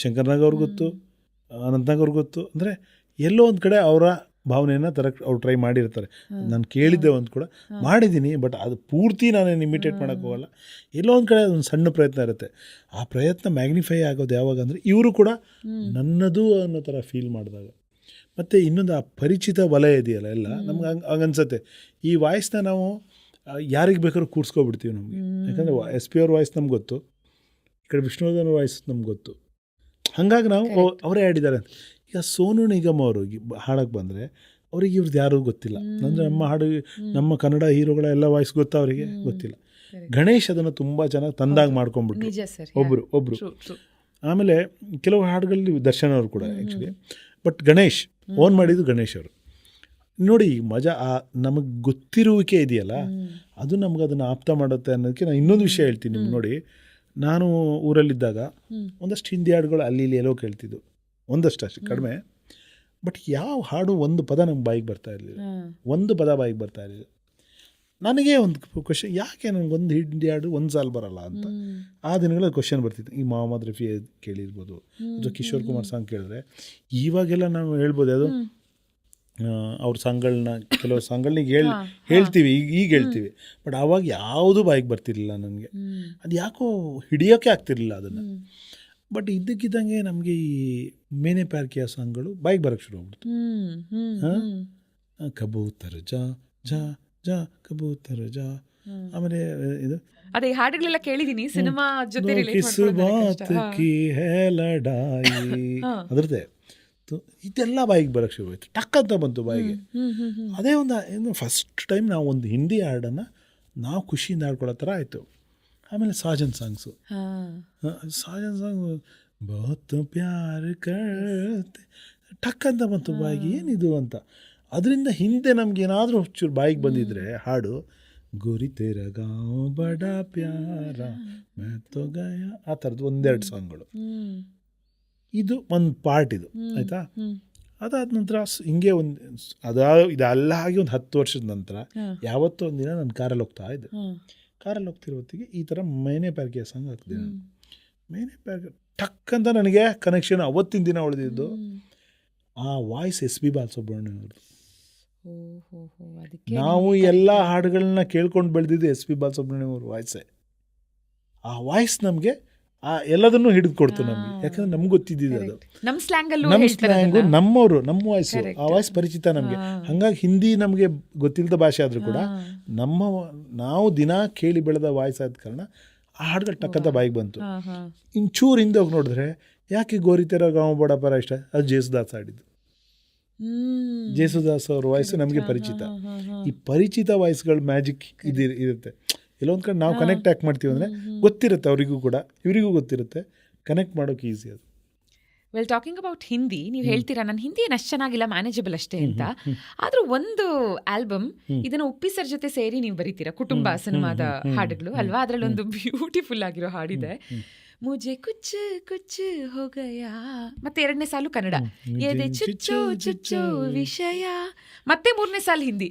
ಶಂಕರ್ನಾಗ್ ಅವ್ರಿಗೆ ಗೊತ್ತು, ಅನಂತ್ನಾಗ್ ಅವ್ರಿಗೆ ಗೊತ್ತು. ಅಂದರೆ ಎಲ್ಲೋ ಒಂದು ಕಡೆ ಅವರ ಭಾವನೆಯನ್ನು ತರಕ್ಕೆ ಅವ್ರು ಟ್ರೈ ಮಾಡಿರ್ತಾರೆ. ನಾನು ಕೇಳಿದ್ದೆ ಒಂದು ಕೂಡ ಮಾಡಿದ್ದೀನಿ, ಬಟ್ ಅದು ಪೂರ್ತಿ ನಾನೇನು ಇಮಿಟೇಟ್ ಮಾಡೋಕ್ಕೆ ಹೋಗಲ್ಲ. ಎಲ್ಲೋ ಒಂದು ಕಡೆ ಅದೊಂದು ಸಣ್ಣ ಪ್ರಯತ್ನ ಇರುತ್ತೆ. ಆ ಪ್ರಯತ್ನ ಮ್ಯಾಗ್ನಿಫೈ ಆಗೋದು ಯಾವಾಗ ಅಂದರೆ ಇವರು ಕೂಡ ನನ್ನದು ಅನ್ನೋ ಥರ ಫೀಲ್ ಮಾಡಿದಾಗ. ಮತ್ತು ಇನ್ನೊಂದು ಆ ಪರಿಚಿತ ವಲಯ ಇದೆಯಲ್ಲ ಎಲ್ಲ ನಮ್ಗೆ ಹಂಗನ್ಸುತ್ತೆ. ಈ ವಾಯ್ಸ್ನ ನಾವು ಯಾರಿಗೆ ಬೇಕಾದ್ರೂ ಕೂರಿಸ್ಕೊಬಿಡ್ತೀವಿ ನಮಗೆ. ಯಾಕಂದರೆ SP ಅವ್ರ ವಾಯ್ಸ್ ನಮ್ಗೆ ಗೊತ್ತು, ಈ ಕಡೆ ವಿಷ್ಣುವರ್ಧನ್ ವಾಯ್ಸ್ ನಮ್ಗೆ ಗೊತ್ತು. ಹಾಗಾಗಿ ನಾವು ಅವರೇ ಹಾಡಿದ್ದಾರೆ. ಈಗ ಸೋನು ನಿಗಮ್ ಅವರು ಹಾಡೋಕ್ಕೆ ಬಂದರೆ ಅವ್ರಿಗೆ ಇವ್ರದ್ದು ಯಾರೂ ಗೊತ್ತಿಲ್ಲ. ಅಂದರೆ ನಮ್ಮ ಕನ್ನಡ ಹೀರೋಗಳ ಎಲ್ಲ ವಾಯ್ಸ್ ಗೊತ್ತಾ ಅವರಿಗೆ ಗೊತ್ತಿಲ್ಲ. ಗಣೇಶ್ ಅದನ್ನು ತುಂಬ ಚೆನ್ನಾಗಿ ತಂದಾಗಿ ಮಾಡ್ಕೊಂಡ್ಬಿಟ್ರು ಒಬ್ಬರು. ಆಮೇಲೆ ಕೆಲವು ಹಾಡುಗಳಲ್ಲಿ ದರ್ಶನ್ ಅವರು ಕೂಡ ಆ್ಯಕ್ಚುಲಿ, ಬಟ್ ಗಣೇಶ್ ಓನ್ ಮಾಡಿದ್ದು ಗಣೇಶ್ ಅವರು. ನೋಡಿ ಮಜಾ, ನಮಗೆ ಗೊತ್ತಿರುವಿಕೆ ಇದೆಯಲ್ಲ ಅದು ನಮ್ಗೆ ಅದನ್ನು ಆಪ್ತ ಮಾಡುತ್ತೆ ಅನ್ನೋದಕ್ಕೆ ನಾನು ಇನ್ನೊಂದು ವಿಷಯ ಹೇಳ್ತೀನಿ ನಿಮ್ಗೆ. ನೋಡಿ, ನಾನು ಊರಲ್ಲಿದ್ದಾಗ ಒಂದಷ್ಟು ಹಿಂದಿ ಹಾಡುಗಳು ಅಲ್ಲಿ ಇಲ್ಲಿ ಎಲ್ಲೋ ಕೇಳ್ತಿದ್ದು, ಒಂದಷ್ಟು ಅಷ್ಟೇ ಕಡಿಮೆ. ಬಟ್ ಯಾವ ಹಾಡು ಒಂದು ಪದ ನಮ್ಮ ಬಾಯಿಗೆ ಬರ್ತಾ ಇರಲಿಲ್ಲ, ಒಂದು ಪದ ಬಾಯಿಗೆ ಬರ್ತಾ ಇರಲಿಲ್ಲ. ನನಗೆ ಒಂದು ಕ್ವಶನ್, ಯಾಕೆ ನನಗೆ ಒಂದು ಹಿಂದಿ ಹಾಡು ಒಂದು ಸಾಲ ಬರಲ್ಲ ಅಂತ ಆ ದಿನಗಳಲ್ಲಿ ಕ್ವಶನ್ ಬರ್ತಿತ್ತು. ಈ ಮೊಹಮ್ಮದ್ ರಫಿ ಕೇಳಿರ್ಬೋದು, ಅಥವಾ ಕಿಶೋರ್ ಕುಮಾರ್ ಸಾಂಗ್ ಕೇಳಿದ್ರೆ ಇವಾಗೆಲ್ಲ ನಾವು ಹೇಳ್ಬೋದು ಅದು ಅವ್ರ ಸಾಂಗ್ಗಳನ್ನ, ಕೆಲವು ಸಾಂಗ್ಗಳನ್ನ ಹೇಳ್ತೀವಿ, ಈಗ ಹೇಳ್ತೀವಿ. ಬಟ್ ಆವಾಗ ಯಾವುದು ಬಾಯಿಗೆ ಬರ್ತಿರ್ಲಿಲ್ಲ ನನಗೆ. ಅದು ಯಾಕೋ ಹಿಡಿಯೋಕ್ಕೆ ಆಗ್ತಿರ್ಲಿಲ್ಲ ಅದನ್ನು. ಬಟ್ ಇದ್ದಕ್ಕಿದ್ದಂಗೆ ನಮಗೆ ಈ ಮೇನೆ ಪ್ಯಾರ್ ಕಿಯಾ ಸಾಂಗ್ಗಳು ಬಾಯಿಗೆ ಬರೋಕ್ಕೆ ಶುರು ಆಗ್ಬಿಡ್ತು. ಕಬೂತರ ಜಾ ಜಾ ಜಾ ಕಬೂತರ ಜಾ. ಆಮೇಲೆ ಇದು ಅದೇ ಹಾಡುಗಳೆಲ್ಲ ಕೇಳಿದೀನಿ, ಸಿನಿಮಾ ಜೊತೆ ಅದ್ರದ್ದೇ ಇದೆಲ್ಲ ಬಾಯಿಗೆ ಬರೋಕ್ಕೆ ಶುರು ಆಯಿತು, ಟಕ್ ಅಂತ ಬಂತು ಬಾಯಿಗೆ. ಅದೇ ಒಂದು ಫಸ್ಟ್ ಟೈಮ್ ನಾವು ಒಂದು ಹಿಂದಿ ಹಾಡನ್ನು ನಾವು ಖುಷಿಯಿಂದ ಹಾಡ್ಕೊಳ್ಳೋ ಥರ ಆಯಿತು. ಆಮೇಲೆ ಸಾಜನ್ ಸಾಂಗ್ಸು, ಸಾಜನ್ ಸಾಂಗ್ ಬಹುತ್ ಪ್ಯಾರ್ ಕರ್ತೆ, ಟಕ್ ಅಂತ ಬಂತು ಬಾಯಿಗೆ, ಏನಿದು ಅಂತ. ಅದರಿಂದ ಹಿಂದೆ ನಮಗೇನಾದರೂ ಚೂರು ಬಾಯಿಗೆ ಬಂದಿದ್ರೆ ಹಾಡು ಗೋರಿ ತೇರ ಗಾಂವ್ ಬಡ ಪ್ಯಾರ ಮೈ ತೋ ಗಯಾ, ಆ ಥರದ್ದು ಒಂದೆರಡು ಸಾಂಗ್ಗಳು. ಇದು ಒಂದು ಪಾರ್ಟ್ ಇದು ಆಯಿತಾ. ಅದಾದ ನಂತರ ಹಿಂಗೆ ಇದೆಲ್ಲ ಆಗಿ ಒಂದು 10 ವರ್ಷದ ನಂತರ ಯಾವತ್ತೋ ಒಂದಿನ ನಾನು ಕಾರಲ್ಲಿ ಹೋಗ್ತಾ ಇದ್ದೆ. ಕಾರಲ್ಲಿ ಹೋಗ್ತಿರೋ ಹೊತ್ತಿಗೆ ಈ ಥರ ಮೈನೆ ಪ್ಯಾರ್ಗೆ ಸಾಂಗ್ ಹಾಕ್ತಿದ್ದೆ ನಾನು. ಮೈನೆ ಪ್ಯಾರ್ಗೆ ಟಕ್ ಅಂತ ನನಗೆ ಕನೆಕ್ಷನ್ ಅವತ್ತಿನ ದಿನ ಉಳಿದಿದ್ದು ಆ ವಾಯ್ಸ್ SP ಬಾಲಸುಬ್ರಹ್ಮಣ್ಯಂ ಅವ್ರದ್ದು. ನಾವು ಎಲ್ಲ ಹಾಡುಗಳನ್ನ ಕೇಳ್ಕೊಂಡು ಬೆಳೆದಿದ್ದು SP ಬಾಲಸುಬ್ರಹ್ಮಣ್ಯಂ ಅವ್ರ ವಾಯ್ಸೇ. ಆ ವಾಯ್ಸ್ ನಮಗೆ ಎಲ್ಲದನ್ನೂ ಹಿಡಿದು ಕೊಡ್ತು ನಮಗೆ, ಯಾಕಂದ್ರೆ ನಮ್ಗೆ ಗೊತ್ತಿದ್ದಿದ್ದು ಅದು ನಮ್ಮ ಸ್ಲ್ಯಾಂಗು, ನಮ್ಮವರು, ನಮ್ಮ ವಾಯ್ಸು, ಆ ವಾಯ್ಸ್ ಪರಿಚಿತ ನಮಗೆ. ಹಾಗಾಗಿ ಹಿಂದಿ ನಮಗೆ ಗೊತ್ತಿಲ್ಲದ ಭಾಷೆ ಆದರೂ ಕೂಡ ನಾವು ದಿನ ಕೇಳಿ ಬೆಳೆದ ವಾಯ್ಸ್ ಆದ ಕಾರಣ ಆ ಹಾಡುಗಳು ಟಕ್ಕಂತ ಬಾಯಿಗೆ ಬಂತು. ಇಂಚೂರು ಹಿಂದೆ ಹೋಗಿ ನೋಡಿದ್ರೆ ಯಾಕೆ ಗೋರಿ ತೇರ ಗಾಂವ್ ಬಡ ಪ್ಯಾರ ಇಷ್ಟ, ಅದು ಜೇಸುದಾಸ್ ಹಾಡಿದ್ದು. ಜೇಸುದಾಸ್ ಅವ್ರ ವಾಯ್ಸು ನಮಗೆ ಪರಿಚಿತ. ಈ ಪರಿಚಿತ ವಾಯ್ಸ್ಗಳ ಮ್ಯಾಜಿಕ್ ಇರುತ್ತೆ. ಎಲ್ಲೊಂದು ಕಡೆ ನಾವು ಕನೆಕ್ಟ್ ಯಾಕೆ ಮಾಡ್ತೀವಿ ಅಂದರೆ ಗೊತ್ತಿರುತ್ತೆ ಅವರಿಗೂ ಕೂಡ, ಇವರಿಗೂ ಗೊತ್ತಿರುತ್ತೆ, ಕನೆಕ್ಟ್ ಮಾಡೋಕೆ ಈಸಿ ಅದು. ವೆಲ್, ಟಾಕಿಂಗ್ ಅಬೌಟ್ ಹಿಂದಿ, ನೀವು ಹೇಳ್ತೀರಾ ನನ್ನ ಹಿಂದಿ ಏನು ಅಷ್ಟು ಚೆನ್ನಾಗಿಲ್ಲ, ಮ್ಯಾನೇಜಬಲ್ ಅಷ್ಟೇ ಅಂತ. ಆದರೂ ಒಂದು ಆಲ್ಬಮ್ ಇದನ್ನು ಉಪ್ಪಿ ಸರ್ ಜೊತೆ ಸೇರಿ ನೀವು ಬರೀತೀರಾ, ಕುಟುಂಬ ಸಿನಿಮಾದ ಹಾಡುಗಳು ಅಲ್ವಾ, ಅದರಲ್ಲಿ ಒಂದು ಬ್ಯೂಟಿಫುಲ್ ಆಗಿರೋ ಹಾಡಿದೆ, ಮುಜೆ ಕುಚ್ ಕುಚ್ ಹೋ ಗಯಾ. ಮತ್ತೆ 2ನೇ ಸಾಲು ಕನ್ನಡ, ಎದೆ ಚುಚ್ಚು ಚುಚ್ಚು ವಿಷಯ. ಮತ್ತೆ 3ನೇ ಸಾಲು ಹಿಂದಿ,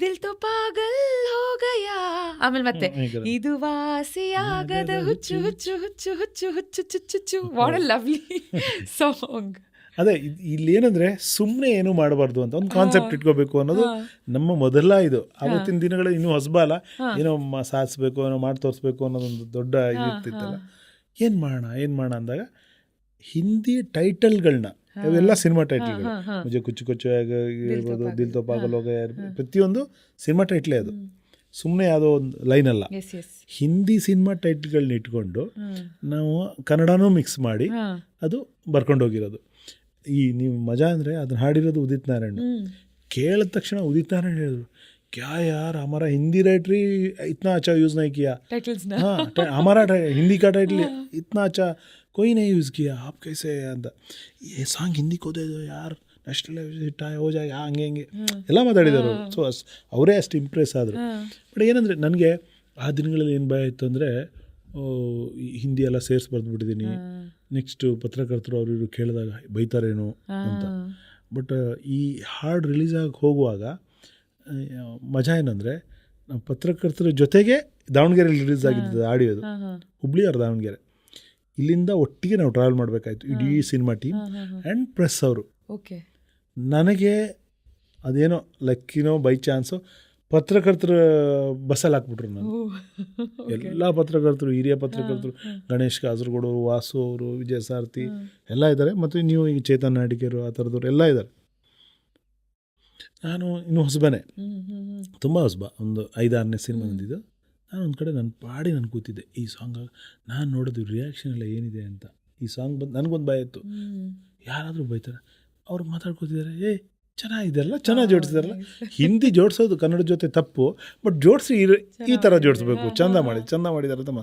ದಿಲ್ ತೋ ಪಾಗಲ್ ಹೋ ಗಯಾ. ಆಮೇಲೆ ಮತ್ತೆ ಇದು ವಾಸಿಯಾಗದ ಹುಚ್ಚು ಹುಚ್ಚು ಹುಚ್ಚು ಹುಚ್ಚು ಹುಚ್ಚು ಚುಚ್ಚು. What a lovely song. ಅದೇ ಇಲ್ಲಿ ಏನಂದರೆ ಸುಮ್ಮನೆ ಏನೂ ಮಾಡಬಾರ್ದು ಅಂತ ಒಂದು ಕಾನ್ಸೆಪ್ಟ್ ಇಟ್ಕೋಬೇಕು ಅನ್ನೋದು ನಮ್ಮ ಮೊದಲ ಇದು. ಆವತ್ತಿನ ದಿನಗಳು ಇನ್ನೂ ಹೊಸಬಾಲ, ಏನೋ ಸಾಧಿಸ್ಬೇಕು, ಏನೋ ಮಾಡಿ ತೋರಿಸ್ಬೇಕು ಅನ್ನೋದೊಂದು ದೊಡ್ಡ ಇರ್ತಿತ್ತಲ್ಲ. ಏನು ಮಾಡೋಣ ಅಂದಾಗ ಹಿಂದಿ ಟೈಟಲ್ಗಳನ್ನ, ಅವೆಲ್ಲ ಸಿನಿಮಾ ಟೈಟಲ್ಗಳು, ಮುಜೆ ಕುಚ್ಚು ಕುಚ್ಚು ಇರ್ಬೋದು, ದಿಲ್ ತೋ ಪಾಗಲ್ ಹೋ ಗಯಾ, ಪ್ರತಿಯೊಂದು ಸಿನಿಮಾ ಟೈಟ್ಲೇ ಅದು, ಸುಮ್ಮನೆ ಯಾವುದೋ ಒಂದು ಲೈನ್ ಅಲ್ಲ. ಹಿಂದಿ ಸಿನಿಮಾ ಟೈಟ್ಲ್ಗಳನ್ನ ಇಟ್ಕೊಂಡು ನಾವು ಕನ್ನಡನೂ ಮಿಕ್ಸ್ ಮಾಡಿ ಅದು ಬರ್ಕೊಂಡೋಗಿರೋದು. ನೀವು ಮಜಾ ಅಂದರೆ ಅದನ್ನ ಹಾಡಿರೋದು ಉದಿತ್ ನಾರಾಯಣ್. ಕೇಳಿದ ತಕ್ಷಣ ಉದಿತ್ ನಾರಾಯಣ್ ಹೇಳಿದ್ರು, क्या यार हमारा हिंदी राइटर ही इतना अच्छा यूज़ नहीं किया, हाँ हमारा हिंदी का टाइटल इतना अच्छा कोई नहीं यूज़ किया, आप कैसे ಅಂತ. ये ಸಾಂಗ್ ಹಿಂದಿ को दे दो यार, ನ್ಯಾಷನಲ್ ಹಿಟ್ ಹೋ ಜಾಗ, ಹಂಗೆ ಎಲ್ಲ ಮಾತಾಡಿದರು. ಸೊ ಅವರೇ ಅಷ್ಟು ಇಂಪ್ರೆಸ್ ಆದರು. ಬಟ್ ಏನಂದರೆ ನನಗೆ ಆ ದಿನಗಳಲ್ಲಿ ಏನು ಭಯ ಇತ್ತು ಅಂದರೆ, ಹಿಂದಿ ಎಲ್ಲ ಸೇರಿಸಿ ಬರೆದುಬಿಟ್ಟಿದ್ದೀನಿ, ನೆಕ್ಸ್ಟು ಪತ್ರಕರ್ತರು ಅವರು ಕೇಳಿದಾಗ ಬೈತಾರೇನೋ ಅಂತ. ಬಟ್ ಈ ಹಾಡು ರಿಲೀಸ್ ಆಗಿ ಹೋಗುವಾಗ ಮಜಾ ಏನಂದರೆ, ನಮ್ಮ ಪತ್ರಕರ್ತರ ಜೊತೆಗೆ ದಾವಣಗೆರೆಯಲ್ಲಿ ರಿಲೀಸ್ ಆಗಿದ್ದು ಆಡಿಯೋದು, ಹುಬ್ಳಿ ಅವ್ರು ದಾವಣಗೆರೆ, ಇಲ್ಲಿಂದ ಒಟ್ಟಿಗೆ ನಾವು ಟ್ರಾವೆಲ್ ಮಾಡಬೇಕಾಯ್ತು, ಇಡೀ ಸಿನಿಮಾ ಟೀಮ್ ಆ್ಯಂಡ್ ಪ್ರೆಸ್ ಅವರು. ನನಗೆ ಅದೇನೋ ಲಕ್ಕಿನೋ ಬೈ ಚಾನ್ಸು ಪತ್ರಕರ್ತರ ಬಸ್ಸಲ್ಲಿ ಹಾಕ್ಬಿಟ್ರು. ನಾನು ಎಲ್ಲ ಪತ್ರಕರ್ತರು, ಹಿರಿಯ ಪತ್ರಕರ್ತರು, ಗಣೇಶ್ ಕಾಸರಗೋಡು, ವಾಸು ಅವರು, ವಿಜಯ ಸಾರಥಿ ಎಲ್ಲ ಇದ್ದಾರೆ, ಮತ್ತು ನೀವು ಈಗ ಚೇತನ್ ನಾಡಿಕೇರು ಆ ಥರದವ್ರು ಎಲ್ಲ ಇದ್ದಾರೆ. ನಾನು ಇನ್ನೂ ಹೊಸಬನೇ, ತುಂಬ ಹೊಸಬ, ಒಂದು 5-6ನೇ ಸಿನಿಮಾ ಬಂದಿದ್ದು. ನಾನು ಒಂದು ಕಡೆ ನನ್ನ ಪಾಡಿ ನಾನು ಕೂತಿದ್ದೆ. ಈ ಸಾಂಗ್ ನಾನು ನೋಡೋದು ರಿಯಾಕ್ಷನ್ ಎಲ್ಲ ಏನಿದೆ ಅಂತ. ಈ ಸಾಂಗ್ ಬಂದು ನನಗೊಂದು ಭಯ ಇತ್ತು, ಯಾರಾದರೂ ಬೈತಾರೆ, ಅವ್ರು ಮಾತಾಡ್ಕೋತಿದ್ದಾರೆ, ಚೆನ್ನಾಗಿದೆಯಲ್ಲ, ಚೆನ್ನಾಗಿ ಜೋಡಿಸಿದಾರಲ್ಲ. ಹಿಂದಿ ಜೋಡಿಸೋದು ಕನ್ನಡ ಜೊತೆ ತಪ್ಪು, ಬಟ್ ಜೋಡಿಸಿ ಈ ಥರ ಜೋಡಿಸ್ಬೇಕು, ಚಂದ ಮಾಡಿದ್ದಾರೆ ತಮ್ಮ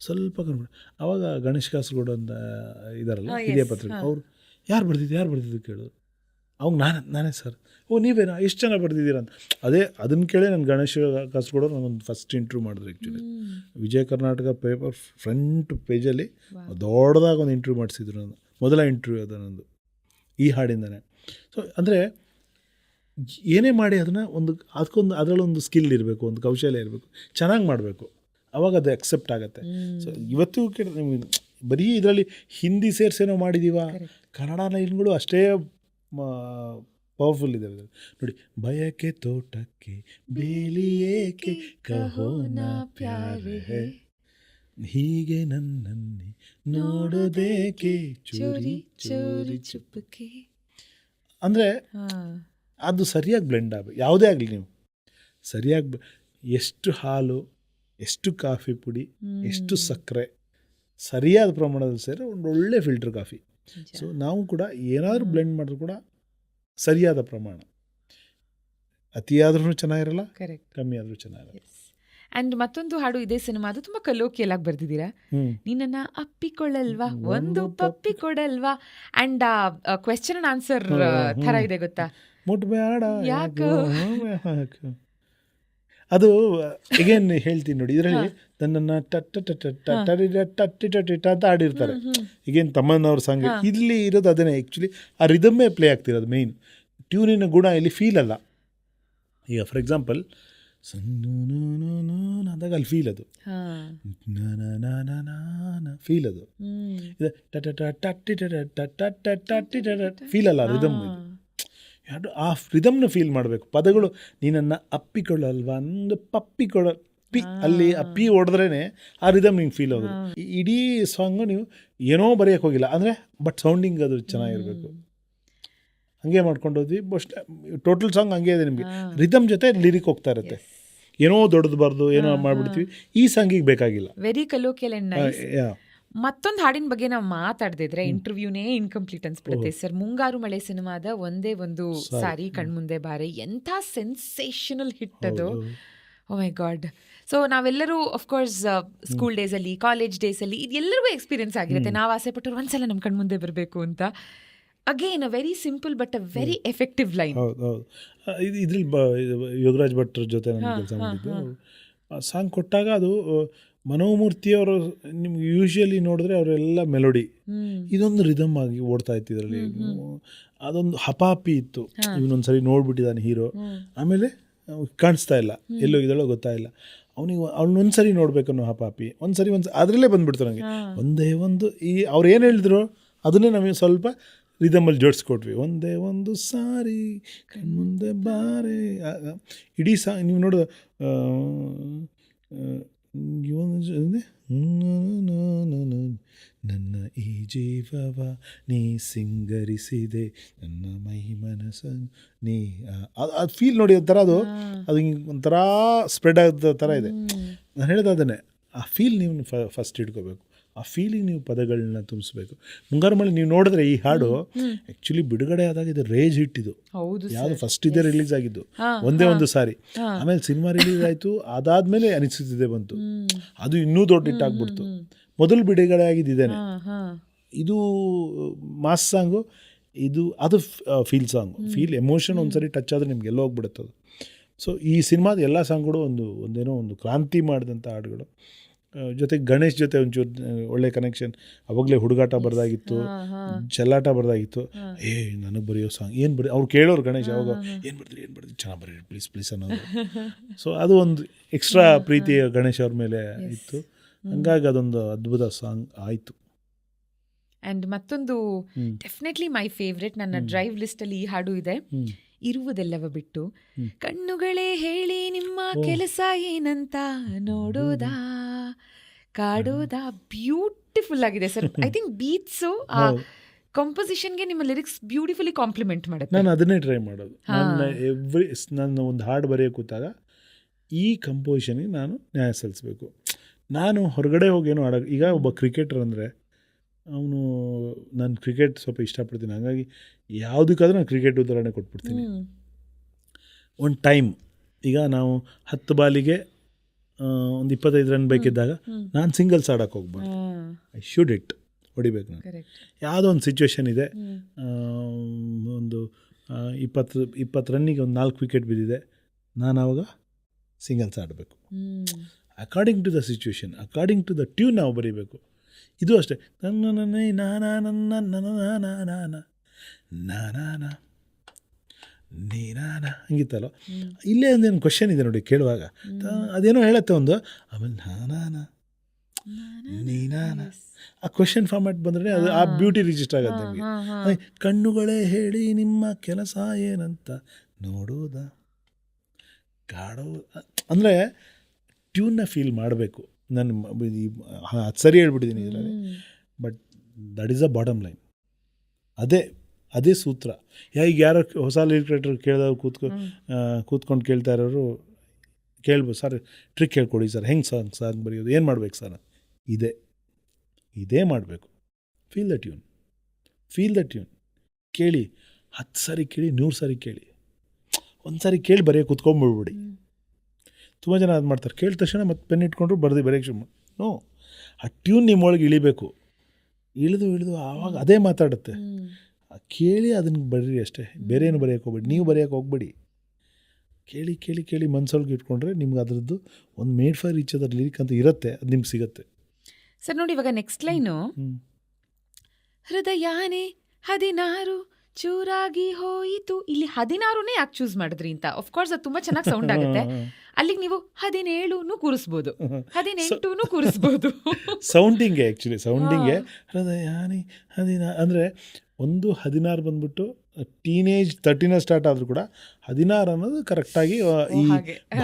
ಸ್ವಲ್ಪ ಕನ್ನಡ. ಆವಾಗ ಗಣೇಶ್ ಕಾಸರಗೋಡು ಅಂತ ಇದ್ದಾರಲ್ಲ ಹಿರಿಯ ಪತ್ರಿಕೆ, ಅವರು ಯಾರು ಬರ್ದಿದ್ದು ಕೇಳೋದು. ಅವಾಗ ನಾನೇ ಸರ್, ನೀವೇನಾ ಎಷ್ಟು ಚೆನ್ನಾಗಿ ಬರ್ದಿದ್ದೀರಾ ಅಂತ. ಅದನ್ನು ಕೇಳಿ ನಾನು ಗಣೇಶ್ ಕಾಸರಗೋಡು ನಾನೊಂದು ಫಸ್ಟ್ ಇಂಟರ್ವ್ಯೂ ಮಾಡಿದ್ರು. Actually Vijaya Karnataka paper front ಪೇಜಲ್ಲಿ ದೊಡ್ಡದಾಗ ಒಂದು ಇಂಟರ್ವ್ಯೂ ಮಾಡಿಸಿದ್ರು. ನಾನು ಮೊದಲ ಇಂಟರ್ವ್ಯೂ ಅದು ನಂದು ಈ ಹಾಡಿಂದನೇ. ಸೊ ಅಂದರೆ ಏನೇ ಮಾಡಿ ಅದನ್ನು ಅದರಲ್ಲೊಂದು ಸ್ಕಿಲ್ ಇರಬೇಕು, ಒಂದು ಕೌಶಲ್ಯ ಇರಬೇಕು, ಚೆನ್ನಾಗಿ ಮಾಡಬೇಕು, ಆವಾಗ ಅದು ಅಕ್ಸೆಪ್ಟ್ ಆಗುತ್ತೆ. ಸೊ ಇವತ್ತು ಬರೀ ಇದರಲ್ಲಿ ಹಿಂದಿ ಸೇರಿಸೇನೋ ಮಾಡಿದ್ದೀವ, ಕನ್ನಡ ಲೈನ್ಗಳು ಅಷ್ಟೇ ಪವರ್ಫುಲ್ ಇದೆ ನೋಡಿ. ಬಯಕೆ ತೋಟಕ್ಕೆ ಬೇಲಿಯೇಕೆ ಕಹೋನ ಪ್ಯಾರೆ, ಹೀಗೆ ನನ್ನನ್ನೇ ನೋಡೋದೇಕೆ ಚೋರಿ ಚೋರಿ ಚುಪ್ಪಕ್ಕೆ. ಅಂದರೆ ಅದು ಸರಿಯಾಗಿ ಬ್ಲೆಂಡ್ ಆಗಬೇಕು. ಯಾವುದೇ ಆಗಲಿ ನೀವು ಸರಿಯಾಗಿ ಎಷ್ಟು ಹಾಲು, ಎಷ್ಟು ಕಾಫಿ ಪುಡಿ, ಎಷ್ಟು ಸಕ್ಕರೆ ಸರಿಯಾದ ಪ್ರಮಾಣದಲ್ಲಿ ಸೇರಿ ಒಂದು ಒಳ್ಳೆ ಫಿಲ್ಟರ್ ಕಾಫಿ. ಸೊ ನಾವು ಕೂಡ ಏನಾದರೂ ಬ್ಲೆಂಡ್ ಮಾಡಿದ್ರು ಕೂಡ ಸರಿಯಾದ ಪ್ರಮಾಣ, ಅತಿಯಾದ್ರೂ ಚೆನ್ನಾಗಿರಲ್ಲ, ಕಮ್ಮಿ ಆದರೂ ಚೆನ್ನಾಗಿರಲ್ಲ. ಆ್ಯಂಡ್ ಮತ್ತೊಂದು ಹಾಡು ಇದೇ ಸಿನಿಮಾದು ತುಂಬ ಕಲೋಕಿಯಲಾಗಿ ಬರ್ದಿದ್ದೀರಾ, ನಿನ್ನನ್ನು ಅಪ್ಪಿಕೊಳ್ಳಲ್ವಾ ಒಂದು ಪಪ್ಪಿ ಕೊಡಲ್ವಾ. ಆ್ಯಂಡ್ ಕ್ವೆಶ್ಚನ್ ಆ್ಯಂಡ್ ಆನ್ಸರ್ ಥರ ಇದೆ ಗೊತ್ತಾ, ಮುಟ್ಬೇಡ ಯಾಕೋ ಅದು ಅಗೇನ್ ಹೇಳ್ತೀನಿ ನೋಡಿ, ಇದರಲ್ಲಿ ನನ್ನನ್ನು ಅಂತ ಆಡಿರ್ತಾರೆ. ಈಗೇನು ತಮ್ಮನವ್ರ ಸಾಂಗ್ ಇಲ್ಲಿ ಇರೋದು ಅದೇನೆ. ಆ್ಯಕ್ಚುಲಿ ಆ ರಿದಮ್ಮೇ ಪ್ಲೇ ಆಗ್ತಿರೋದು ಮೇಯ್ನ್. ಟ್ಯೂನಿನ ಗುಣ ಇಲ್ಲಿ ಫೀಲ್ ಅಲ್ಲ. ಈಗ ಫಾರ್ ಎಕ್ಸಾಂಪಲ್ ಅಂದಾಗ ಅಲ್ಲಿ ಫೀಲ್ ಅದು ಫೀಲ್ ಅದು ಫೀಲ್ ಅಲ್ಲ ರಿದಮ್. ಇದು ಆ ರಿದಮ್ನ ಫೀಲ್ ಮಾಡಬೇಕು. ಪದಗಳು ನೀನನ್ನು ಅಪ್ಪಿಕೊಳ್ಳಲ್ವಾ ಒಂದು ಪಪ್ಪಿಕೊಳ್ಳ ಪಿ ಅಲ್ಲಿ ಆ ಪಿ ಹೊಡೆದ್ರೇ ಆ ರಿದಮ್ ನಿಂಗೆ ಫೀಲ್ ಆಗೋದು. ಇಡೀ ಸಾಂಗು ನೀವು ಏನೋ ಬರೆಯೋಕೆ ಹೋಗಿಲ್ಲ ಅಂದರೆ, ಬಟ್ ಸೌಂಡಿಂಗ್ ಅದು ಚೆನ್ನಾಗಿರಬೇಕು. ಹಂಗೆ ಮಾಡ್ಕೊಂಡು ಹೋದ್ವಿ. ಟೋಟಲ್ ಸಾಂಗ್ ಹಂಗೆ ಇದೆ ನಿಮಗೆ. ರಿದಮ್ ಜೊತೆ ಲಿರಿಕ್ ಹೋಗ್ತಾ ಇರುತ್ತೆ. ಏನೋ ದೊಡ್ಡದು ಏನೋ ಮಾಡಿಬಿಡ್ತೀವಿ. ಈ ಸಾಂಗಿಗೆ ಬೇಕಾಗಿಲ್ಲ. Very colloquial and nice. ಮತ್ತೊಂದು ಹಾಡಿನ ಬಗ್ಗೆ ನಾವು ಮಾತಾಡ್ದಿದ್ರೆ ಇಂಟರ್ವ್ಯೂನೇ ಇನ್ಕಂಪ್ಲೀಟ್ ಅನ್ಸ್ಬಿಡುತ್ತೆ ಸರ್. ಮುಂಗಾರು ಮಳೆ ಸಿನಿಮಾದ ಒಂದೇ ಒಂದು ಸಾರಿ ಕಣ್ಮುಂದೆ ಬಾರೆ, ಎಂಥ ಸೆನ್ಸೇಷನಲ್ ಹಿಟ್ ಅದು. ಓ ಮೈ ಗಾಡ್. ಸೊ ನಾವೆಲ್ಲರೂ ಅಫ್ಕೋರ್ಸ್ ಸ್ಕೂಲ್ ಡೇಸಲ್ಲಿ, ಕಾಲೇಜ್ ಡೇಸಲ್ಲಿ ಇದೆಲ್ಲರಿಗೂ ಎಕ್ಸ್ಪೀರಿಯನ್ಸ್ ಆಗಿರುತ್ತೆ. ನಾವು ಆಸೆ ಪಟ್ಟರು ಒಂದ್ಸಲ ನಮ್ಮ ಕಣ್ಮುಂದೆ ಬರಬೇಕು ಅಂತ. Again a very simple but a very effective line. ಹೌದು. ಇದ್ರಲ್ಲಿ ಯೋಗರಾಜ್ ಭಟ್ರ ಜೊತೆ ನಾನು ಕೆಲಸ ಮಾಡಿದ್ದು. ಸಾಂಗ್ ಕೊಟ್ಟಾಗ ಅದು ಮನೋಮೂರ್ತಿಯವರು ನಿಮ್ಗೆ ಯೂಶ್ವಲಿ ನೋಡಿದ್ರೆ ಅವರೆಲ್ಲ ಮೆಲೋಡಿ, ಇದೊಂದು ರಿದಮ್ ಆಗಿ ಓಡ್ತಾ ಇತ್ತು ಇದರಲ್ಲಿ. ಅದೊಂದು ಹಪಾಪಿ ಇತ್ತು. ಇವನೊಂದ್ಸರಿ ನೋಡ್ಬಿಟ್ಟಿದ್ದಾನೆ ಹೀರೋ, ಆಮೇಲೆ ಕಾಣಿಸ್ತಾ ಇಲ್ಲ, ಎಲ್ಲೋಗಿದ್ದಾಳೋ ಗೊತ್ತಾಯಿಲ್ಲ ಅವನಿಗೆ. ಅವನೊಂದ್ಸರಿ ನೋಡ್ಬೇಕು ಅನ್ನೋ ಹಪಾಪಿ ಒಂದ್ಸರಿ ಅದರಲ್ಲೇ ಬಂದುಬಿಡ್ತು ನನಗೆ. ಒಂದೇ ಒಂದು ಈ ಅವ್ರು ಏನು ಹೇಳಿದ್ರು ಅದನ್ನೇ ನಮಗೆ ಸ್ವಲ್ಪ ರಿದಮಲ್ಲಿ ಜೋಡಿಸ್ಕೊಟ್ವಿ. ಒಂದೇ ಒಂದು ಸಾರಿ ಕಣ್ಮುಂದೆ ಬಾರೆ. ಇಡೀ ಸಾಂಗ್ ನೀವು ನೋಡೋದು ನನ್ನ ಈ ಜೀವವ ನೀ ಸಿಂಗರಿಸಿದೆ, ನನ್ನ ಮೈ ಮನಸ್ಸು ನೀ ಅದು ಫೀಲ್ ನೋಡಿ ಒಂಥರ ಅದು ಒಂಥರ ಸ್ಪ್ರೆಡ್ ಆಗೋ ಥರ ಇದೆ. ನಾನು ಹೇಳೋದು ಅದನ್ನೇ, ಆ ಫೀಲ್ ನೀವು ಫಸ್ಟ್ ಇಟ್ಕೋಬೇಕು. ಆ ಫೀಲಿಂಗ್ ನೀವು ಪದಗಳನ್ನ ತುಂಬಿಸ್ಬೇಕು. ಮುಂಗಾರು ಮಳೆ ನೀವು ನೋಡಿದ್ರೆ ಈ ಹಾಡು ಆ್ಯಕ್ಚುಲಿ ಬಿಡುಗಡೆ ಆದಾಗ ಇದು ರೇಜ್ ಹಿಟ್. ಇದು ಯಾವುದು ಫಸ್ಟ್ ಇದೇ ರಿಲೀಸ್ ಆಗಿದ್ದು ಒಂದೇ ಒಂದು ಸಾರಿ. ಆಮೇಲೆ ಸಿನಿಮಾ ರಿಲೀಸ್ ಆಯಿತು, ಅದಾದಮೇಲೆ ಅನಿಸುತ್ತಿದೆ ಬಂತು, ಅದು ಇನ್ನೂ ದೊಡ್ಡ ಹಿಟ್ ಆಗಿಬಿಡ್ತು. ಮೊದಲು ಬಿಡುಗಡೆ ಆಗಿದ್ದೇನೆ. ಇದು ಮಾಸ್ ಸಾಂಗು, ಅದು ಫೀಲ್ ಸಾಂಗು. ಫೀಲ್ ಎಮೋಷನ್ ಒಂದ್ಸರಿ ಟಚ್ ಆದರೆ ನಿಮ್ಗೆ ಎಲ್ಲ ಹೋಗ್ಬಿಡುತ್ತೆ ಅದು. ಸೊ ಈ ಸಿನಿಮಾದ ಎಲ್ಲ ಸಾಂಗ್ಗಳು ಒಂದೇನೋ ಒಂದು ಕ್ರಾಂತಿ ಮಾಡಿದಂಥ ಹಾಡುಗಳು. ಜೊತೆಗೆ ಗಣೇಶ್ ಜೊತೆ ಒಂಚೂರು ಒಳ್ಳೆ ಕನೆಕ್ಷನ್. ಅವಾಗಲೇ ಹುಡುಗಾಟ ಬರ್ದಾಗಿತ್ತು, ಚೆಲ್ಲಾಟ ಬರ್ದಾಗಿತ್ತು. ನನಗೆ ಬರೆಯೋ ಸಾಂಗ್ ಏನು ಅವ್ರು ಕೇಳೋರು ಗಣೇಶ್ ಅವಾಗ ಏನು ಬರ್ತೀರಿ ಚೆನ್ನಾಗಿ ಬರೀರಿ ಪ್ಲೀಸ್ ಅನ್ನೋದು. ಸೊ ಅದು ಒಂದು ಎಕ್ಸ್ಟ್ರಾ ಪ್ರೀತಿ ಗಣೇಶ್ ಅವ್ರ ಮೇಲೆ ಇತ್ತು. ಹಂಗಾಗಿ ಅದೊಂದು ಅದ್ಭುತ ಸಾಂಗ್ ಆಯಿತು. ಆ್ಯಂಡ್ ಮತ್ತೊಂದು ಡೆಫಿನೆಟ್ಲಿ ಮೈ ಫೇವ್ರೆಟ್, ನನ್ನ ಡ್ರೈವ್ ಲಿಸ್ಟಲ್ಲಿ ಈ ಹಾಡು ಇದೆ. ಇರುವುದೆಲ್ಲವ ಬಿಟ್ಟು ಕಣ್ಣುಗಳೇ ಹೇಳಿ ನಿಮ್ಮ ಕೆಲಸ ಏನಂತ ನೋಡೋದಾ ಕಾಡೋದಾ. ಬ್ಯೂಟಿಫುಲ್ ಆಗಿದೆ ಸರ್. ಐ ಥಿಂಕ್ ಬೀಟ್ಸು ಆ ಕಂಪೋಸಿಷನ್ಗೆ ನಿಮ್ಮ ಲಿರಿಕ್ಸ್ ಬ್ಯೂಟಿಫುಲಿ ಕಾಂಪ್ಲಿಮೆಂಟ್ ಮಾಡುತ್ತೆ. ನಾನು ಅದನ್ನೇ ಟ್ರೈ ಮಾಡೋದು. ನಾನು ಒಂದು ಹಾಡು ಬರೆಯೋಕೆ ಕೂತಾಗ ಈ ಕಂಪೋಸಿಷನ್ಗೆ ನಾನು ನ್ಯಾಯ ಸಲ್ಲಿಸಬೇಕು. ನಾನು ಹೊರಗಡೆ ಹೋಗೇನೋ ಈಗ ಒಬ್ಬ ಕ್ರಿಕೆಟರ್ ಅಂದರೆ ನಾನು ಕ್ರಿಕೆಟ್ ಸ್ವಲ್ಪ ಇಷ್ಟಪಡ್ತೀನಿ. ಹಾಗಾಗಿ ಯಾವುದಕ್ಕಾದ್ರೂ ನಾನು ಕ್ರಿಕೆಟ್ ಉದಾಹರಣೆ ಕೊಟ್ಬಿಡ್ತೀನಿ. ಒಂದು ಟೈಮ್ ಈಗ ನಾವು 10 ಬಾಲಿಗೆ ಒಂದು 25 ರನ್ ಬೇಕಿದ್ದಾಗ ನಾನು ಸಿಂಗಲ್ಸ್ ಆಡೋಕ್ಕೆ ಹೋಗ್ಬಾರ್ದು. ಐ ಶುಡ್ ಹೊಡಿಬೇಕು ನಾನು. ಯಾವುದೋ ಒಂದು ಸಿಚುವೇಶನ್ ಇದೆ, ಒಂದು 20 ರನ್ನಿಗೆ ಒಂದು 4 ವಿಕೆಟ್ ಬಿದ್ದಿದೆ, ನಾನು ಆವಾಗ ಸಿಂಗಲ್ಸ್ ಆಡಬೇಕು. According to the situation, according to the tune ನಾವು ಬರೀಬೇಕು. ಇದು ಅಷ್ಟೇ. ಹಂಗಿತ್ತಲ್ಲ. ಇಲ್ಲೇ ಒಂದೇನು ಕ್ವಶನ್ ಇದೆ ನೋಡಿ ಕೇಳುವಾಗ, ಅದೇನೋ ಹೇಳತ್ತೆ ಒಂದು, ಆಮೇಲೆ ನೀನಾನ ಆ ಕ್ವಶನ್ ಫಾರ್ಮ್ಯಾಟ್ ಬಂದರೆ ಅದು ಆ ಬ್ಯೂಟಿ ರಿಜಿಸ್ಟರ್ ಆಗುತ್ತೆ ನಿಮಗೆ. ಕಣ್ಣುಗಳೇ ಹೇಳಿ ನಿಮ್ಮ ಕೆಲಸ ಏನಂತ ನೋಡೋದಾ ಕಾಡೋ ಅಂದರೆ ಟ್ಯೂನ್ನ ಫೀಲ್ ಮಾಡಬೇಕು. ನಾನು ಸರಿ ಹೇಳ್ಬಿಟ್ಟಿದ್ದೀನಿ ಇದರಲ್ಲಿ, but that is a bottom line. ಅದೇ ಸೂತ್ರ. ಈಗ ಯಾರೋ ಹೊಸ ಲಿರಿಕ್ರೇಟರ್ ಕೇಳಿದವ್ರು ಕೂತ್ಕೊಂಡು ಕೇಳ್ತಾ ಇರೋರು ಕೇಳ್ಬೋದು, ಸರ್ ಟ್ರಿಕ್ ಹೇಳ್ಕೊಡಿ ಸರ್, ಹೆಂಗೆ ಸಾಂಗ್ ಬರೆಯೋದು, ಏನು ಮಾಡ್ಬೇಕು ಸರ್? ಇದೇ ಮಾಡಬೇಕು. ಫೀಲ್ ದ ಟ್ಯೂನ್ ಕೇಳಿ. 10 ಸಾರಿ ಕೇಳಿ, 100 ಸಾರಿ ಕೇಳಿ. ಒಂದು ಸಾರಿ ಕೇಳಿ ಬರೆಯೋಕೆ ಕೂತ್ಕೊಂಡ್ಬಿಡ್ಬಿಡಿ. ತುಂಬ ಜನ ಅದು ಮಾಡ್ತಾರೆ, ಕೇಳಿದ ತಕ್ಷಣ ಮತ್ತೆ ಪೆನ್ ಇಟ್ಕೊಂಡ್ರು ಬರೆಯೋಕ್ಕೆ ಶುರು. ನೋ, ಆ ಟ್ಯೂನ್ ನಿಮ್ಮೊಳಗೆ ಇಳಿಬೇಕು. ಇಳಿದು ಆವಾಗ ಅದೇ ಮಾತಾಡುತ್ತೆ. ಕೇಳಿ ಅದನ್ನು ಬರೀರಿ ಅಷ್ಟೇ, ಬೇರೆ ಏನು ಬರೆಯೋಕೆ ಹೋಗ್ಬೇಡಿ. ನೀವು ಬರೆಯೋಕೆ ಹೋಗ್ಬೇಡಿ, ಕೇಳಿ ಕೇಳಿ ಕೇಳಿ ಮನ್ಸೊಳಗೆ ಇಟ್ಕೊಂಡ್ರೆ ನಿಮ್ಗೆ ಅದರದ್ದು ಒಂದು made for each other lyric ಅಂತ ಇರುತ್ತೆ, ಅದು ನಿಮ್ಗೆ ಸಿಗುತ್ತೆ. ಸರ್ ನೋಡಿ ಇವಾಗ ನೆಕ್ಸ್ಟ್ ಲೈನು, ಹೃದಯಾನೇ 16 ಚೂರಾಗಿ ಹೋಯಿತು. ಇಲ್ಲಿ 16ನೇ ಯಾಕೆ ಚೂಸ್ ಮಾಡಿದ್ರಿ ಅಂತ. ಆಫ್ಕೋರ್ಸ್ ಅದು ತುಂಬಾ ಚೆನ್ನಾಗಿ ಸೌಂಡ್ ಆಗುತ್ತೆ. ಅಲ್ಲಿಗೆ ನೀವು 17 ಕೂರಿಸ್ಬೋದು, 18 ಕೂರಿಸ್ಬೋದು. ಸೌಂಡಿಂಗೆ ಆ್ಯಕ್ಚುಲಿ ಸೌಂಡಿಂಗೆ ಹೃದಯಾನಿ 16 ಅಂದರೆ ಒಂದು 16 ಬಂದ್ಬಿಟ್ಟು ಟೀನೇಜ್ 13 ಸ್ಟಾರ್ಟ್ ಆದರೂ ಕೂಡ 16 ಅನ್ನೋದು ಕರೆಕ್ಟಾಗಿ ಈ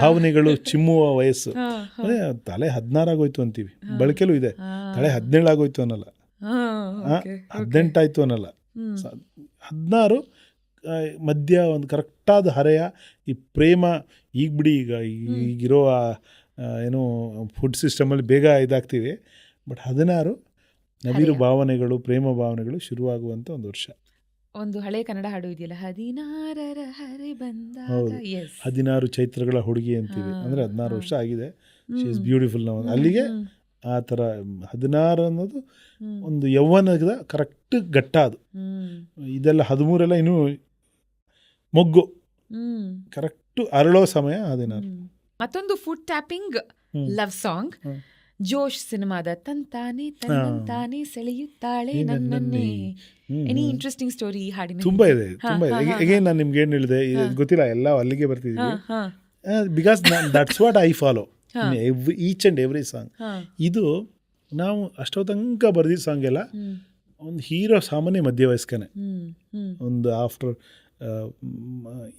ಭಾವನೆಗಳು ಚಿಮ್ಮುವ ವಯಸ್ಸು. ಅಂದರೆ ತಲೆ 16 ಆಗೋಯ್ತು ಅಂತೀವಿ, ಬಳಕೆಲೂ ಇದೆ. ತಲೆ 17 ಆಗೋಯ್ತು ಅನ್ನಲ್ಲ, 18 ಆಯಿತು ಅನ್ನಲ್ಲ, 16 ಮಧ್ಯ ಒಂದು ಕರೆಕ್ಟಾದ ಹರೆಯ ಈ ಪ್ರೇಮ. ಈಗ ಬಿಡಿ, ಈಗಿರೋ ಏನೋ ಫುಡ್ ಸಿಸ್ಟಮಲ್ಲಿ ಬೇಗ ಇದಾಗ್ತೀವಿ, ಬಟ್ 16 ನವಿರು ಭಾವನೆಗಳು, ಪ್ರೇಮ ಭಾವನೆಗಳು ಶುರುವಾಗುವಂಥ ಒಂದು ವರ್ಷ. ಒಂದು ಹಳೆ ಕನ್ನಡ ಹಾಡು ಇದೆಯಲ್ಲ, 16ರ ಹರೆ ಬಂದಾಗ. ಹೌದು, 16 ಚೈತ್ರಗಳ ಹುಡುಗಿ ಅಂತೀವಿ, ಅಂದರೆ 16 ವರ್ಷ ಆಗಿದೆ. She is beautiful. ನಾವು ಅಲ್ಲಿಗೆ ಆ ಥರ 16 ಅನ್ನೋದು ಒಂದು ಯೌವನದ ಕರೆಕ್ಟ್ ಘಟ್ಟ. ಅದು ಇದೆಲ್ಲ 13 ಇನ್ನೂ ಮೊಗ್ಗು, ಕರೆಕ್ಟು ಅರಳೋ ಸಮಯ 16. ಮತ್ತೊಂದು ಫುಡ್ ಟ್ಯಾಪಿಂಗ್ ಲವ್ ಸಾಂಗ್, ಜೋಶ್ ಸಿನಿಮಾದ ತಂತಾನೆ ತನ್ನಂತಾನೆ ಸೆಳೆಯುತ್ತಾಳೆ ನನ್ನನ್ನೇ. ಎನಿ ಇಂಟ್ರೆಸ್ಟಿಂಗ್ ಸ್ಟೋರಿ ಈ ಹಾಡಿನ? ತುಂಬ ಇದೆ, ತುಂಬ ಇದೆ. ಈಗ ನಾನು ನಿಮ್ಗೆ ಏನು ಹೇಳಿದೆ ಗೊತ್ತಿಲ್ಲ, ಎಲ್ಲ ಅಲ್ಲಿಗೆ ಬರ್ತಿದ್ವಿ. Because that's what I follow each and every song. ಇದು ನಾವು ಅಷ್ಟೊತ್ತಂಕ ಬರ್ದಿದ್ದ ಸಾಂಗ್ ಎಲ್ಲ ಒಂದು ಹೀರೋ ಸಾಮಾನ್ಯ ಮಧ್ಯವಯಸ್ಕನೇ, ಒಂದು ಆಫ್ಟರ್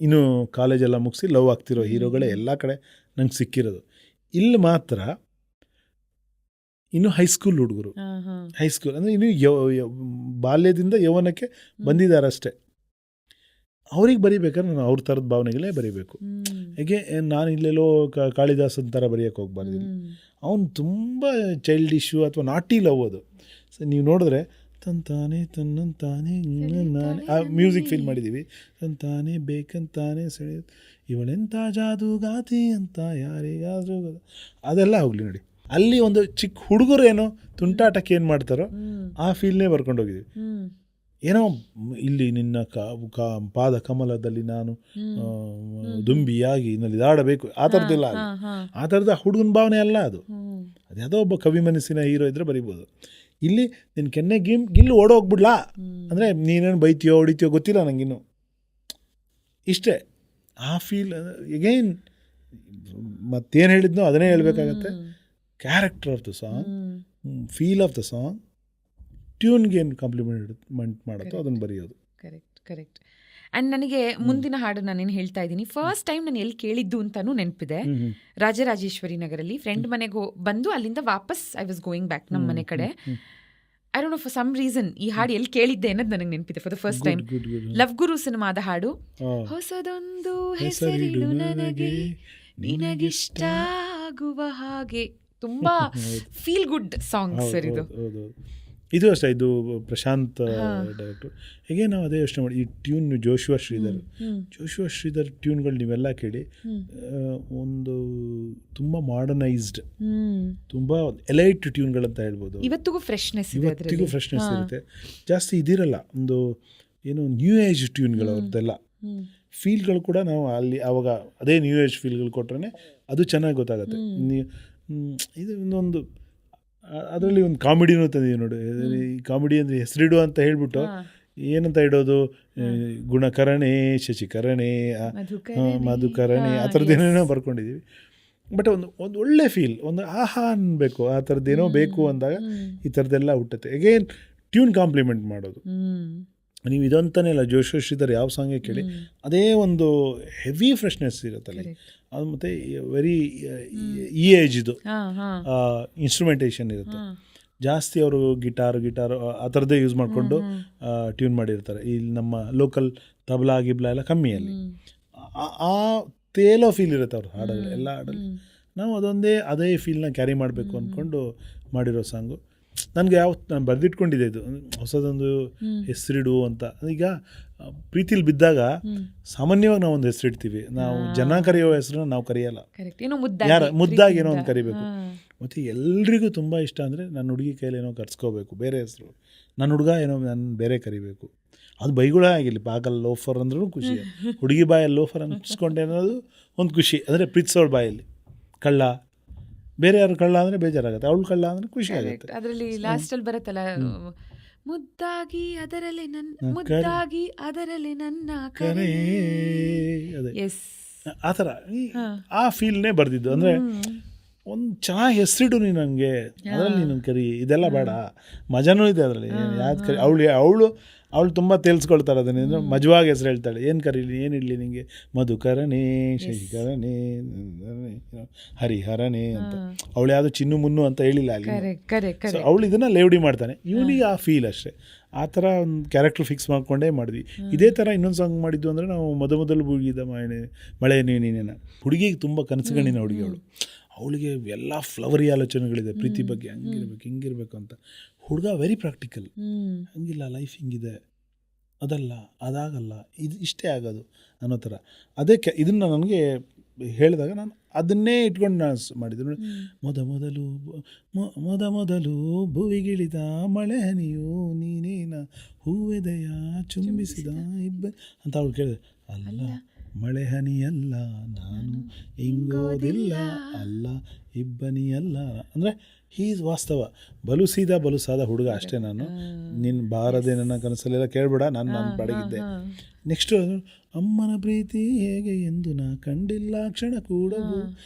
ಇನ್ನು ಕಾಲೇಜೆಲ್ಲ ಮುಗಿಸಿ ಲವ್ ಆಗ್ತಿರೋ ಹೀರೋಗಳೇ ಎಲ್ಲ ಕಡೆ ನಂಗೆ ಸಿಕ್ಕಿರೋದು. ಇಲ್ಲಿ ಮಾತ್ರ ಇನ್ನು ಹೈಸ್ಕೂಲ್ ಹುಡುಗರು, ಹೈಸ್ಕೂಲ್ ಅಂದರೆ ಇನ್ನು ಬಾಲ್ಯದಿಂದ ಯೌವನಕ್ಕೆ ಬಂದಿದ್ದಾರೆ ಅಷ್ಟೇ. ಅವ್ರಿಗೆ ಬರೀಬೇಕಾದ್ರೆ ನಾನು ಅವ್ರ ಥರದ ಭಾವನೆಗಳೇ ಬರೀಬೇಕು. ಹೇಗೆ ನಾನು ಇಲ್ಲೆಲ್ಲೋ ಕಾಳಿದಾಸನ ಥರ ಬರೆಯೋಕ್ಕೆ ಹೋಗ್ಬಾರ್ದು. ಅವನು ತುಂಬ ಚೈಲ್ಡಿಶು ಅಥವಾ ನಾಟಿ ಲವ್ ಅದು. ಸೊ ನೀವು ನೋಡಿದ್ರೆ ತಂತಾನೆ ತನ್ನಂತಾನೆ ನಾನೇ ಆ ಮ್ಯೂಸಿಕ್ ಫೀಲ್ ಮಾಡಿದ್ದೀವಿ. ತಂತಾನೆ ಬೇಕಂತಾನೆ ಸೆಳೆ ಇವಳೆಂಥ ಜಾದುಗಾತಿ ಅಂತ ಯಾರಿಗಾದರೂ ಅದೆಲ್ಲ ಹೋಗಲಿ ನೋಡಿ. ಅಲ್ಲಿ ಒಂದು ಚಿಕ್ಕ ಹುಡುಗರು ಏನೋ ತುಂಟಾಟಕ್ಕೆ ಏನು ಮಾಡ್ತಾರೋ ಆ ಫೀಲ್ನೇ ಬರ್ಕೊಂಡೋಗಿದ್ದೀವಿ. ಏನೋ ಇಲ್ಲಿ ನಿನ್ನ ಪಾದ ಕಮಲದಲ್ಲಿ ನಾನು ದುಂಬಿಯಾಗಿ ನಲಿದಾಡಬೇಕು, ಆ ಥರದ್ದೆಲ್ಲ ಅಲ್ಲ. ಆ ಥರದ ಹುಡುಗನ ಭಾವನೆ ಅಲ್ಲ ಅದು. ಅದ್ಯಾವುದೋ ಒಬ್ಬ ಕವಿ ಮನಸ್ಸಿನ ಹೀರೋ ಇದ್ದರೆ ಬರೀಬೋದು. ಇಲ್ಲಿ ನಿನ್ನ ಕೆನ್ನೆ ಗಿಲ್ಲು ಓಡೋಗ್ಬಿಡ್ಲಾ ಅಂದರೆ ನೀನೇನು ಬೈತೀಯೋ ಹೊಡಿತೀಯೋ ಗೊತ್ತಿಲ್ಲ ನನಗಿನ್ನು, ಇಷ್ಟೇ. ಆ ಫೀಲ್ ಎಗೈನ್ ಮತ್ತೇನು ಹೇಳಿದ್ನೋ ಅದನ್ನೇ ಹೇಳಬೇಕಾಗತ್ತೆ. Character of the song, feel of the song, ಟ್ಯೂನ್ಗೆ ಏನು ಕಾಂಪ್ಲಿಮೆಂಟ್ ಮಾಡುತ್ತೋ ಅದನ್ನು ಬರೆಯೋದು. ಕರೆಕ್ಟ್. ಆ್ಯಂಡ್ ನನಗೆ ಮುಂದಿನ ಹಾಡು ನಾನೇನು ಹೇಳ್ತಾ ಇದ್ದೀನಿ, ಫಸ್ಟ್ ಟೈಮ್ ನಾನು ಎಲ್ಲಿ ಕೇಳಿದ್ದು ಅಂತಲೂ ನೆನಪಿದೆ. ರಾಜರಾಜೇಶ್ವರಿ ನಗರಲ್ಲಿ ಫ್ರೆಂಡ್ ಮನೆಗೆ ಬಂದು ಅಲ್ಲಿಂದ ವಾಪಸ್ ಐ ವಾಸ್ ಗೋಯಿಂಗ್ ಬ್ಯಾಕ್ ನಮ್ಮ ಮನೆ ಕಡೆ. I don't know for some reason ಈ ಹಾಡು ಎಲ್ಲಿ ಕೇಳಿದ್ದೆ ಅನ್ನೋದು ನನಗೆ ನೆನಪಿದೆ for the first time. Love Guru ಸಿನಿಮಾದ ಹಾಡು, ಹೊಸದೊಂದು ಹೆಸರಿಡು ನನಗೆ ನಿನಗಿಷ್ಟ ಆಗುವ ಹಾಗೆ. ತುಂಬಾ ಫೀಲ್ ಗುಡ್ ಸಾಂಗ್ ಸರ್ ಇದು. ಇದು ಅಷ್ಟೇ, ಇದು ಪ್ರಶಾಂತ್ ಡೈರೆಕ್ಟ್ರು. ಹೇಗೆ ನಾವು ಅದೇ ಯೋಚನೆ ಮಾಡಿ ಈ ಟ್ಯೂನ್ ಜೋಶುವಾ ಶ್ರೀಧರ್ ಟ್ಯೂನ್ಗಳು ನೀವೆಲ್ಲ ಕೇಳಿ, ಒಂದು ತುಂಬ ಮಾಡರ್ನೈಸ್ಡ್, ತುಂಬ ಎಲೈಟ್ ಟ್ಯೂನ್ಗಳಂತ ಹೇಳ್ಬೋದು. ಇವತ್ತಿಗೂ ಫ್ರೆಶ್ನೆಸ್ ಇರುತ್ತೆ, ಜಾಸ್ತಿ ಇದಿರಲ್ಲ. ಒಂದು ಏನು ನ್ಯೂ ಏಜ್ ಟ್ಯೂನ್ಗಳು ಅವ್ರದ್ದೆಲ್ಲ ಫೀಲ್ಗಳು ಕೂಡ ನಾವು ಅಲ್ಲಿ ಆವಾಗ ಅದೇ ನ್ಯೂ ಏಜ್ ಫೀಲ್ಗಳು ಕೊಟ್ರೆ ಅದು ಚೆನ್ನಾಗಿ ಗೊತ್ತಾಗುತ್ತೆ. ಇದು ಇನ್ನೊಂದು ಅದರಲ್ಲಿ ಒಂದು ಕಾಮಿಡಿನೂ ತಂದಿದ್ದೀವಿ ನೋಡಿ. ಈ ಕಾಮಿಡಿ ಅಂದರೆ ಹೆಸರಿಡು ಅಂತ ಹೇಳ್ಬಿಟ್ಟು ಏನಂತ ಇಡೋದು, ಗುಣಕರಣೆ, ಶಶಿಕರಣೆ, ಮಧುಕರಣೆ, ಆ ಥರದ್ದೇನೋ ಬರ್ಕೊಂಡಿದ್ದೀವಿ. ಬಟ್ ಒಂದು ಒಳ್ಳೆ ಫೀಲ್, ಒಂದು ಆಹಾ ಅನ್ಬೇಕು, ಆ ಥರದ್ದೇನೋ ಬೇಕು ಅಂದಾಗ ಈ ಥರದ್ದೆಲ್ಲ ಹುಟ್ಟುತ್ತೆ. ಅಗೇನ್ ಟ್ಯೂನ್ ಕಾಂಪ್ಲಿಮೆಂಟ್ ಮಾಡೋದು. ನೀವು ಇದಂತಾನೆ ಇಲ್ಲ, ಜೋಶುವಾ ಶ್ರೀಧರ್ ಯಾವ ಸಾಂಗೇ ಕೇಳಿ ಅದೇ ಒಂದು ಹೆವಿ ಫ್ರೆಶ್ನೆಸ್ ಇರುತ್ತಲ್ಲ. ಅದು ಮತ್ತು ವೆರಿ ಈ ಏಜ್ದು ಇನ್ಸ್ಟ್ರುಮೆಂಟೇಷನ್ ಇರುತ್ತೆ ಜಾಸ್ತಿ. ಅವರು ಗಿಟಾರ್ ಆ ಥರದ್ದೇ ಯೂಸ್ ಮಾಡಿಕೊಂಡು ಟ್ಯೂನ್ ಮಾಡಿರ್ತಾರೆ. ಇಲ್ಲಿ ನಮ್ಮ ಲೋಕಲ್ ತಬಲಾ ಗಿಬ್ಲಾ ಎಲ್ಲ ಕಮ್ಮಿಯಲ್ಲಿ ಆ ತೇಲೋ ಫೀಲ್ ಇರುತ್ತೆ ಅವ್ರ ಹಾಡಲ್ಲಿ, ಎಲ್ಲ ಹಾಡಲ್ಲಿ. ನಾವು ಅದೇ ಫೀಲ್ನ ಕ್ಯಾರಿ ಮಾಡಬೇಕು ಅಂದ್ಕೊಂಡು ಮಾಡಿರೋ ಸಾಂಗು. ನನಗೆ ನಾನು ಬರೆದಿಟ್ಕೊಂಡಿದ್ದೆ ಇದು ಹೊಸದೊಂದು ಹೆಸರಿಡು ಅಂತ. ಈಗ ಪ್ರೀತಿಲಿ ಬಿದ್ದಾಗ ಸಾಮಾನ್ಯವಾಗಿ ನಾವು ಒಂದು ಹೆಸರಿಡ್ತೀವಿ, ನಾವು ಜನ ಕರೆಯೋ ಹೆಸರನ್ನ ನಾವು ಕರೆಯಲ್ಲ, ಮುದ್ದಾಗಿ ಏನೋ ಒಂದು ಕರಿಬೇಕು. ಮತ್ತು ಎಲ್ರಿಗೂ ತುಂಬ ಇಷ್ಟ ಅಂದರೆ ನನ್ನ ಹುಡುಗಿ ಕೈಯಲ್ಲಿ ಏನೋ ಕರ್ಸ್ಕೋಬೇಕು ಬೇರೆ ಹೆಸರು, ನನ್ನ ಹುಡುಗ ಏನೋ ನಾನು ಬೇರೆ ಕರಿಬೇಕು. ಅದು ಬೈಗಳೇ ಆಗಿಲ್ಲ, ಬಾಗಲ್ ಲೋಫರ್ ಅಂದ್ರೂ ಖುಷಿ, ಹುಡುಗಿ ಬಾಯಲ್ಲಿ ಲೋಫರ್ ಅನ್ಸ್ಕೊಂಡೆ ಅನ್ನೋದು ಒಂದು ಖುಷಿ. ಅಂದರೆ ಪ್ರೀತಿಸೋಳ ಬಾಯಲ್ಲಿ ಕಳ್ಳ, ಬೇರೆ ಯಾರು ಕಳ್ಳ ಅಂದರೆ ಬೇಜಾರಾಗುತ್ತೆ, ಅವಳು ಕಳ್ಳ ಅಂದರೆ ಖುಷಿ ಆಗುತ್ತೆ. ಅದರಲ್ಲಿ ಲಾಸ್ಟಲ್ಲಿ ಬರುತ್ತಲ್ಲ, ಮುದ್ದಾಗಿ ಅದರಲ್ಲಿ ನನ್ನ ಕರೆ, ಅದೇ ಎಸ್ ಆ ಥರ ಆ ಫೀಲ್ನೇ ಬರೆದಿದ್ದು. ಅಂದರೆ ಒಂದು ಚೆನ್ನಾಗಿ ಹೆಸರಿಡು ನೀನು ನನಗೆ, ಅದರಲ್ಲಿ ನೀನು ಕರಿ, ಇದೆಲ್ಲ ಬೇಡ, ಮಜಾನೂ ಇದೆ ಅದರಲ್ಲಿ. ಯಾವ್ದು ಕರಿ, ಅವಳು ತುಂಬ ತೇಲ್ಸ್ಕೊಳ್ತಾಳೆ ಅದನ್ನೇನು ಮಜವಾಗಿ ಹೆಸರು ಹೇಳ್ತಾಳೆ, ಏನು ಕರೀಲಿ, ಏನು ಇಡಲಿ ನಿಮಗೆ, ಮಧುಕರನೇ, ಶಶಿಕರನೇ, ಹರಿಹರನೇ ಅಂತ. ಅವಳು ಯಾವುದು ಚಿನ್ನು ಮುನ್ನು ಅಂತ ಹೇಳಿಲ್ಲ ಅಲ್ಲಿ. ಸೊ ಅವಳು ಇದನ್ನು ಲೇವಡಿ ಮಾಡ್ತಾನೆ, ಇವನಿಗೆ ಆ ಫೀಲ್ ಅಷ್ಟೇ. ಆ ಥರ ಒಂದು ಕ್ಯಾರೆಕ್ಟರ್ ಫಿಕ್ಸ್ ಮಾಡ್ಕೊಂಡೇ ಮಾಡಿದ್ವಿ. ಇದೇ ಥರ ಇನ್ನೊಂದು ಸಾಂಗ್ ಮಾಡಿದ್ದು ಅಂದರೆ ನಾವು ಮೊದಲು ಬುಗಿದ ಮಳೆ ನೀನೇನ. ಹುಡುಗಿಗೆ ತುಂಬ ಕನಸುಗಣ್ಣಿನ ಹುಡುಗಿ ಅವಳು, ಅವಳಿಗೆ ಎಲ್ಲ ಫ್ಲವರಿ ಆಲೋಚನೆಗಳಿದೆ ಪ್ರೀತಿ ಬಗ್ಗೆ, ಹಂಗಿರ್ಬೇಕು ಹಿಂಗಿರ್ಬೇಕು ಅಂತ. ಹುಡುಗ ವೆರಿ ಪ್ರಾಕ್ಟಿಕಲ್, ಹಂಗಿಲ್ಲ ಲೈಫ್ ಹಿಂಗಿದೆ, ಅದಲ್ಲ ಅದಾಗಲ್ಲ, ಇದು ಇಷ್ಟೇ ಆಗೋದು ಅನ್ನೋ ಥರ. ಅದಕ್ಕೆ ಇದನ್ನು ನನಗೆ ಹೇಳಿದಾಗ ನಾನು ಅದನ್ನೇ ಇಟ್ಕೊಂಡು ನಾನು ಮಾಡಿದ್ದು. ಮೊದಲು ಭುವಿಗಿಳಿದ ಮಳೆ ಹನಿಯು ನೀನೇನ, ಹೂವೆದೆಯ ಚುಂಬಿಸಿದ ಅಂತ ಅವಳು ಕೇಳಿದೆ. ಅಲ್ಲ ಮಳೆ ಹನಿಯಲ್ಲ ನಾನು ಇಂಗೋದಿಲ್ಲ, ಅಲ್ಲ ಇಬ್ಬನಿಯಲ್ಲ. ಅಂದರೆ ಹೀಸ್ ವಾಸ್ತವ, ಬಲು ಸಾದ ಹುಡುಗ ಅಷ್ಟೇ ನಾನು. ನಿನ್ನ ಬಾರದೆ ನನ್ನ ಕನಸಲ್ಲೆಲ್ಲ ಕೇಳಬೇಡ, ನಾನು ಪಡಗಿದ್ದೆ. ನೆಕ್ಸ್ಟು ಅಮ್ಮನ ಪ್ರೀತಿ ಹೇಗೆ ಎಂದು ನಾ ಕಂಡಿಲ್ಲ ಕ್ಷಣ ಕೂಡವು,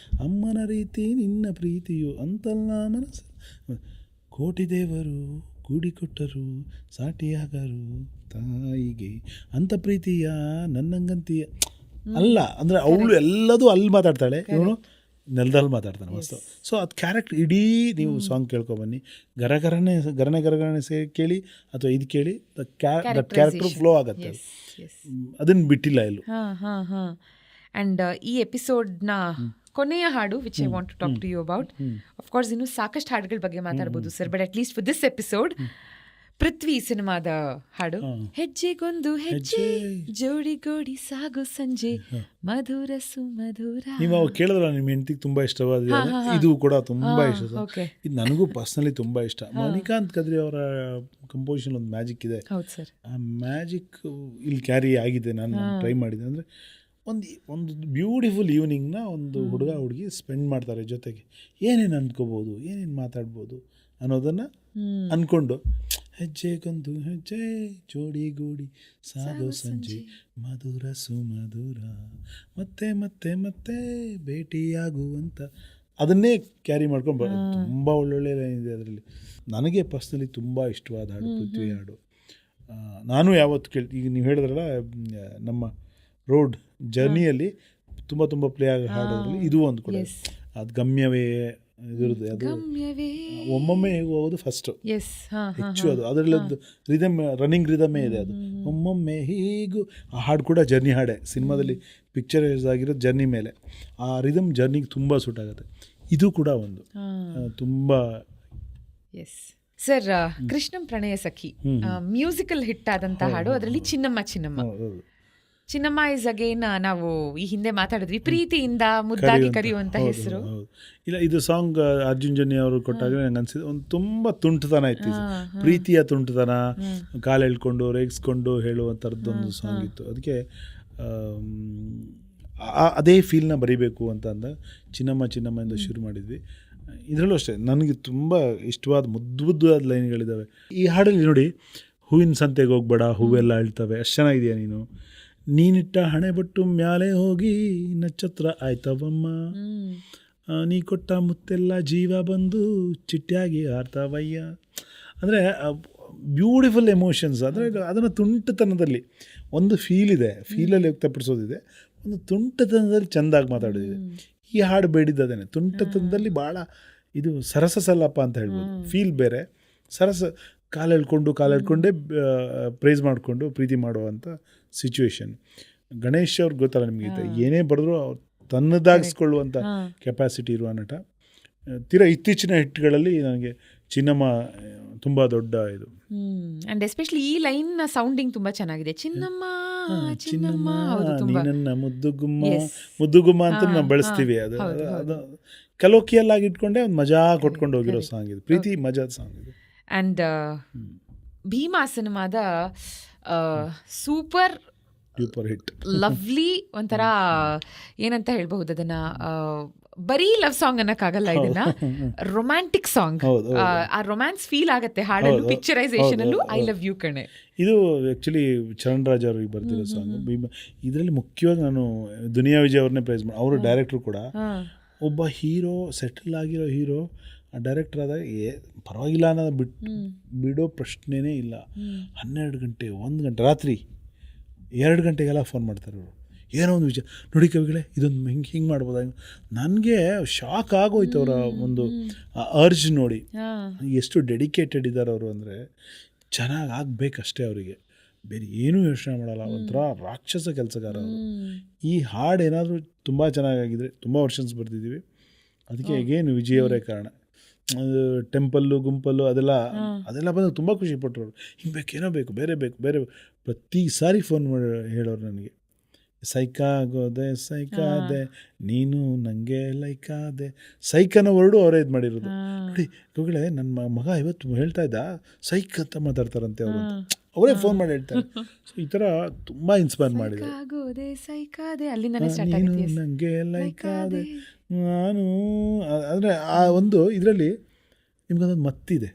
ಅಮ್ಮನ ರೀತಿ ನಿನ್ನ ಪ್ರೀತಿಯು ಅಂತಲ್ಲ ಮನಸ್ಸು, ಕೋಟಿ ದೇವರು ಕೂಡಿಕೊಟ್ಟರು ಸಾಟಿಯಾಗರು ತಾಯಿಗೆ ಅಂತ ಪ್ರೀತಿಯ ನನ್ನಂಗಂತೀಯ ಅಲ್ಲ. ಅಂದರೆ ಅವಳು ಎಲ್ಲದೂ ಅಲ್ಲಿ ಮಾತಾಡ್ತಾಳೆ, ಇವನು ನೆಲದಲ್ಲಿ ಮಾತಾಡ್ತಾನೆ ಮಸ್ತು. ಸೊ ಅದು ಕ್ಯಾರೆಕ್ಟರ್ ಇಡೀ ನೀವು ಸಾಂಗ್ ಕೇಳ್ಕೊಬನ್ನಿ, ಗರನೆ ಕೇಳಿ ಅಥವಾ ಇದು ಕೇಳಿ, ದಟ್ ಕ್ಯಾರೆಕ್ಟರ್ ಫ್ಲೋ ಆಗುತ್ತೆ, ಅದನ್ನು ಬಿಟ್ಟಿಲ್ಲ ಎಲ್ಲೂ. ಆ್ಯಂಡ್ ಈ ಎಪಿಸೋಡ್ನ ಕೊನೆಯ ಹಾಡು which I want to talk to you about, of course ಇನ್ನೂ ಸಾಕಷ್ಟು ಹಾಡುಗಳ ಬಗ್ಗೆ ಮಾತಾಡ್ಬೋದು sir, but at least for this episode Prithvi ಸಿನಿಮಾದ ಹಾಡು, ಹೆಜ್ಜೆಗೊಂದು ಹೆಜ್ಜೆ ಜೋಡಿಗೋಡಿ ಸಾಗು ಸಂಜೆ ಮಧುರ ಸುಮಧುರ. ನೀವು ಅವಾಗ ಕೇಳಿದ್ರ ನಿಮ್ಮ ಹೆಂಡತಿಗೆ ತುಂಬ ಇಷ್ಟವಾದ, ಇದು ಕೂಡ ತುಂಬ ಇಷ್ಟ. ಇದು ನನಗೂ ಪರ್ಸ್ನಲಿ ತುಂಬ ಇಷ್ಟ. ಮಣಿಕಾಂತ್ ಕದ್ರಿ ಅವರ ಕಂಪೋಸಿಷನ್ ಒಂದು ಮ್ಯಾಜಿಕ್ ಇದೆ. ಆ ಮ್ಯಾಜಿಕ್ ಇಲ್ಲಿ ಕ್ಯಾರಿ ಆಗಿದೆ. ನಾನು ಟ್ರೈ ಮಾಡಿದೆ. ಅಂದರೆ ಒಂದು ಬ್ಯೂಟಿಫುಲ್ ಈವ್ನಿಂಗ್ನ ಒಂದು ಹುಡುಗಿ ಸ್ಪೆಂಡ್ ಮಾಡ್ತಾರೆ ಜೊತೆಗೆ. ಏನೇನು ಅಂದ್ಕೋಬೋದು, ಏನೇನು ಮಾತಾಡ್ಬೋದು ಅನ್ನೋದನ್ನು ಅಂದ್ಕೊಂಡು, ಹೆಜ್ಜೆಗೊಂದು ಹೆಜ್ಜೆ ಜೋಡಿಗೂಡಿ ಸಾಗೋ ಸಂಜೆ ಮಧುರ ಸುಮಧುರ ಮತ್ತೆ ಮತ್ತೆ ಮತ್ತೆ ಭೇಟಿಯಾಗುವಂಥ, ಅದನ್ನೇ ಕ್ಯಾರಿ ಮಾಡ್ಕೊಂಡು ತುಂಬ ಒಳ್ಳೊಳ್ಳೆ ಲೈನ್ ಇದೆ ಅದರಲ್ಲಿ. ನನಗೆ ಪರ್ಸ್ನಲಿ ತುಂಬ ಇಷ್ಟವಾದ ಹಾಡು ಪೃಥ್ವಿ ಹಾಡು. ನಾನು ಯಾವತ್ತು ಈಗ ನೀವು ಹೇಳಿದ್ರಲ್ಲ ನಮ್ಮ ರೋಡ್ ಜರ್ನಿಯಲ್ಲಿ ತುಂಬ ಪ್ಲೇ ಆಗೋ ಹಾಡೋದ್ರಲ್ಲಿ ಇದು ಒಂದು ಕೂಡ. ಅದು ಗಮ್ಯವೇ ಇದಿರುತ್ತೆ, ಅದು ಒಮ್ಮೊಮ್ಮೆ ಹೋಗೋದು ಫಸ್ಟು ಹೆಚ್ಚು, ಅದರಲ್ಲಿ ರನ್ನಿಂಗ್ ರಿದಮೇ ಇದೆ. ಅದು ಒಮ್ಮೊಮ್ಮೆ ಹೀಗೂ ಆ ಹಾಡು ಕೂಡ ಜರ್ನಿ ಹಾಡೇ, ಸಿನಿಮಾದಲ್ಲಿ ಪಿಕ್ಚರೈಸ್ ಆಗಿರೋ ಜರ್ನಿ ಮೇಲೆ ಆ ರಿದಮ್ ಜರ್ನಿಗೆ ತುಂಬ ಸೂಟ್ ಆಗುತ್ತೆ. ಇದು ಕೂಡ ಒಂದು ತುಂಬ. ಸರ್, ಕೃಷ್ಣಂ ಪ್ರಣಯ ಸಖಿ ಮ್ಯೂಸಿಕಲ್ ಹಿಟ್ ಆದಂಥ ಹಾಡು, ಅದರಲ್ಲಿ ಚಿನ್ನಮ್ಮ ಇಸ್ ಅಗೇನ್ ನಾವು ಈ ಹಿಂದೆ ಮಾತಾಡಿದ್ವಿ, ಪ್ರೀತಿಯಿಂದ ಮುದ್ದಾಗಿ ಕರೆಯುವಂತ ಹೆಸರು. ಇಲ್ಲ, ಇದು ಸಾಂಗ್ ಅರ್ಜುನ್ ಜನ್ಯ ಅವರು ಕೊಟ್ಟಾಗ ನಂಗೆ ಅನ್ಸಿದ್ದು ಒಂದು ತುಂಬ ತುಂಟತನ ಇತ್ತು, ಪ್ರೀತಿಯ ತುಂಟತನ, ಕಾಲು ಎಳ್ಕೊಂಡು ರೇಗಿಸ್ಕೊಂಡು ಹೇಳುವಂಥದ್ದೊಂದು ಸಾಂಗ್ ಇತ್ತು. ಅದಕ್ಕೆ ಅದೇ ಫೀಲ್ನ ಬರೀಬೇಕು ಅಂತ ಅಂದ ಚಿನ್ನಮ್ಮ ಶುರು ಮಾಡಿದ್ವಿ. ಇದರಲ್ಲೂ ಅಷ್ಟೇ ನನಗೆ ತುಂಬ ಇಷ್ಟವಾದ ಮುದ್ದಾದ ಲೈನ್ಗಳಿದ್ದಾವೆ ಈ ಹಾಡಲ್ಲಿ. ನೋಡಿ, ಹೂವಿನ ಸಂತೆಗೆ ಹೋಗ್ಬೇಡ, ಹೂವೆಲ್ಲ ಅಳ್ತವೆ, ಅಷ್ಟು ಚೆನ್ನಾಗಿದೆಯಾ ನೀನು, ನೀನಿಟ್ಟ ಹಣೆ ಬಟ್ಟು ಮ್ಯಾಲೆ ಹೋಗಿ ನಕ್ಷತ್ರ ಆಯ್ತವಮ್ಮ, ನೀ ಕೊಟ್ಟ ಮುತ್ತೆಲ್ಲ ಜೀವ ಬಂದು ಚಿಟ್ಟಾಗಿ ಆರ್ತಾವಯ್ಯ. ಅಂದರೆ ಬ್ಯೂಟಿಫುಲ್ ಎಮೋಷನ್ಸ್. ಅಂದರೆ ಅದನ್ನು ತುಂಟತನದಲ್ಲಿ ಒಂದು ಫೀಲ್ ಇದೆ, ಫೀಲಲ್ಲಿ ವ್ಯಕ್ತಪಡಿಸೋದಿದೆ, ಒಂದು ತುಂಟತನದಲ್ಲಿ ಚೆಂದಾಗಿ ಮಾತಾಡೋದಿದೆ. ಈ ಹಾಡು ಬೇಡಿದ್ದದೇನೆ, ತುಂಟತನದಲ್ಲಿ ಭಾಳ ಇದು ಸರಸ ಸಲ್ಲಪ್ಪ ಅಂತ ಹೇಳ್ಬೋದು. ಫೀಲ್ ಬೇರೆ, ಸರಸ ಕಾಲು ಎಳ್ಕೊಂಡೇ ಪ್ರೈಸ್ ಮಾಡಿಕೊಂಡು ಪ್ರೀತಿ ಮಾಡುವಂಥ ಸಿಚುವೇಶನ್. ಗಣೇಶ್ ಅವ್ರಿಗೆ ಗೊತ್ತಲ್ಲ ನಿಮಗೆ, ಏನೇ ಬರೆದ್ರು ತನ್ನದಾಗಿಸ್ಕೊಳ್ಳುವಂಥ ಕೆಪಾಸಿಟಿ ಇರುವ ನಟ. ತೀರಾ ಇತ್ತೀಚಿನ ಹಿಟ್ಗಳಲ್ಲಿ ನನಗೆ ಚಿನ್ನಮ್ಮ ತುಂಬ ದೊಡ್ಡ ಇದು. ಆ್ಯಂಡ್ ಎಸ್ಪೆಷಲಿ ಈ ಲೈನ್ನ ಸೌಂಡಿಂಗ್ ತುಂಬ ಚೆನ್ನಾಗಿದೆ. ಚಿನ್ನಮ್ಮ ನನ್ನ ಮುದ್ದುಗುಮ್ಮ ಅಂತ ನಾವು ಬಳಸ್ತೀವಿ. ಅದು ಕಲೋಕಿಯಲ್ಲಾಗಿ ಇಟ್ಕೊಂಡೆ ಒಂದು ಮಜಾ ಕೊಟ್ಕೊಂಡು ಹೋಗಿರೋ ಸಾಂಗ್ ಇದು, ಪ್ರೀತಿ ಮಜಾದ ಸಾಂಗ್ ಇದು. ಆ್ಯಂಡ್ ಭೀಮಾ ಸಿನಿಮಾದ ಸೂಪರ್ ಸೂಪರ್ ಹಿಟ್. ಲವ್ಲಿ, ಒಂಥರ ಏನಂತ ಹೇಳ್ಬಹುದು ಅದನ್ನ, ಬರೀ ಲವ್ ಸಾಂಗ್ ಅನ್ನಕ್ಕಾಗಲ್ಲ ಇದನ್ನ, ರೊಮ್ಯಾಂಟಿಕ್ ಸಾಂಗ್. ಆ ರೊಮ್ಯಾನ್ಸ್ ಫೀಲ್ ಆಗತ್ತೆ ಹಾಡಲ್ಲೂ, ಪಿಕ್ಚರೈಸೇಷನ್ ಅಲ್ಲೂ. ಐ ಲವ್ ಯು ಕಣೆ. ಇದು ಆ್ಯಕ್ಚುಲಿ ಚರಣ್ ರಾಜ್ ಅವ್ರಿಗೆ ಬರ್ತಿರೋ ಸಾಂಗ್. ಇದರಲ್ಲಿ ಮುಖ್ಯವಾಗಿ ನಾನು ದುನಿಯಾ ವಿಜಯ್ ಅವ್ರನ್ನೇ ಪ್ರೈಸ್ ಮಾಡಿ. ಅವರು ಡೈರೆಕ್ಟ್ರು ಕೂಡ. ಒಬ್ಬ ಹೀರೋ, ಸೆಟಲ್ ಆಗಿರೋ ಹೀರೋ ಡೈರೆಕ್ಟರ್ ಆದಾಗ ಪರವಾಗಿಲ್ಲ ಅನ್ನೋದು ಬಿಡೋ ಪ್ರಶ್ನೆನೇ ಇಲ್ಲ. 12 ಗಂಟೆ 1 ಗಂಟೆ ರಾತ್ರಿ 2 ಗಂಟೆಗೆಲ್ಲ ಫೋನ್ ಮಾಡ್ತಾರೆ ಅವರು. ಏನೋ ಒಂದು ವಿಚಾರ ನೋಡಿ ಕವಿಗಳೇ, ಇದೊಂದು ಹಿಂಗೆ ಮಾಡ್ಬೋದ. ನನಗೆ ಶಾಕ್ ಆಗೋಯ್ತು ಅವರ ಒಂದು ಅರ್ಜ್ ನೋಡಿ. ಎಷ್ಟು ಡೆಡಿಕೇಟೆಡ್ ಇದ್ದಾರೆ ಅವರು ಅಂದರೆ, ಚೆನ್ನಾಗಿ ಆಗಬೇಕಷ್ಟೇ ಅವರಿಗೆ, ಬೇರೆ ಏನೂ ಯೋಚನೆ ಮಾಡಲ್ಲ. ಒಂಥರ ರಾಕ್ಷಸ ಕೆಲಸಗಾರ ಅವರು. ಈ ಹಾಡು ಏನಾದರೂ ತುಂಬ ಚೆನ್ನಾಗಾಗಿದ್ರೆ, ತುಂಬ ವರ್ಷನ್ಸ್ ಬರ್ತಿದ್ದೀವಿ. ಅದಕ್ಕೆ ಹೇಗೇನು ವಿಜಯ್ ಅವರೇ ಕಾರಣ. ಟೆಂಪಲ್ಲು ಗುಂಪಲ್ಲು ಅದೆಲ್ಲ ಬಂದು ತುಂಬ ಖುಷಿ ಪಟ್ಟರು. ಹಿಂಗೆ ಬೇಕು, ಏನೋ ಬೇಕು, ಬೇರೆ ಬೇಕು, ಬೇರೆ ಪ್ರತಿ ಸಾರಿ ಫೋನ್ ಮಾಡಿ ಹೇಳೋರು ನನಗೆ, ಸೈಕಾಗೋದೆ ಸೈಕಾದೆ ನೀನು ನನಗೆ ಲೈಕಾದೆ. ಸೈಕನ ವರ್ಡು ಅವರೇ ಇದು ಮಾಡಿರೋದು. ನೋಡಿ ಕವಿಗಳೇ, ನನ್ನ ಮಗ ಇವತ್ತು ಹೇಳ್ತಾ ಇದ್ದ ಸೈಕ್ ಅಂತ ಮಾತಾಡ್ತಾರಂತೆ ಅವರು ಅಂತ ಅವರೇ ಫೋನ್ ಮಾಡಿ ಹೇಳ್ತಾರೆ. ಸೊ ಈ ಥರ ತುಂಬ ಇನ್ಸ್ಪೈರ್ ಮಾಡಿದೆ. ನೀನು ನನಗೆ ಲೈಕಾದೆ ನಾನು ಅಂದರೆ ಆ ಒಂದು ಇದರಲ್ಲಿ ನಿಮ್ಗೊಂದೊಂದು ಮತ್ತಿದೆ,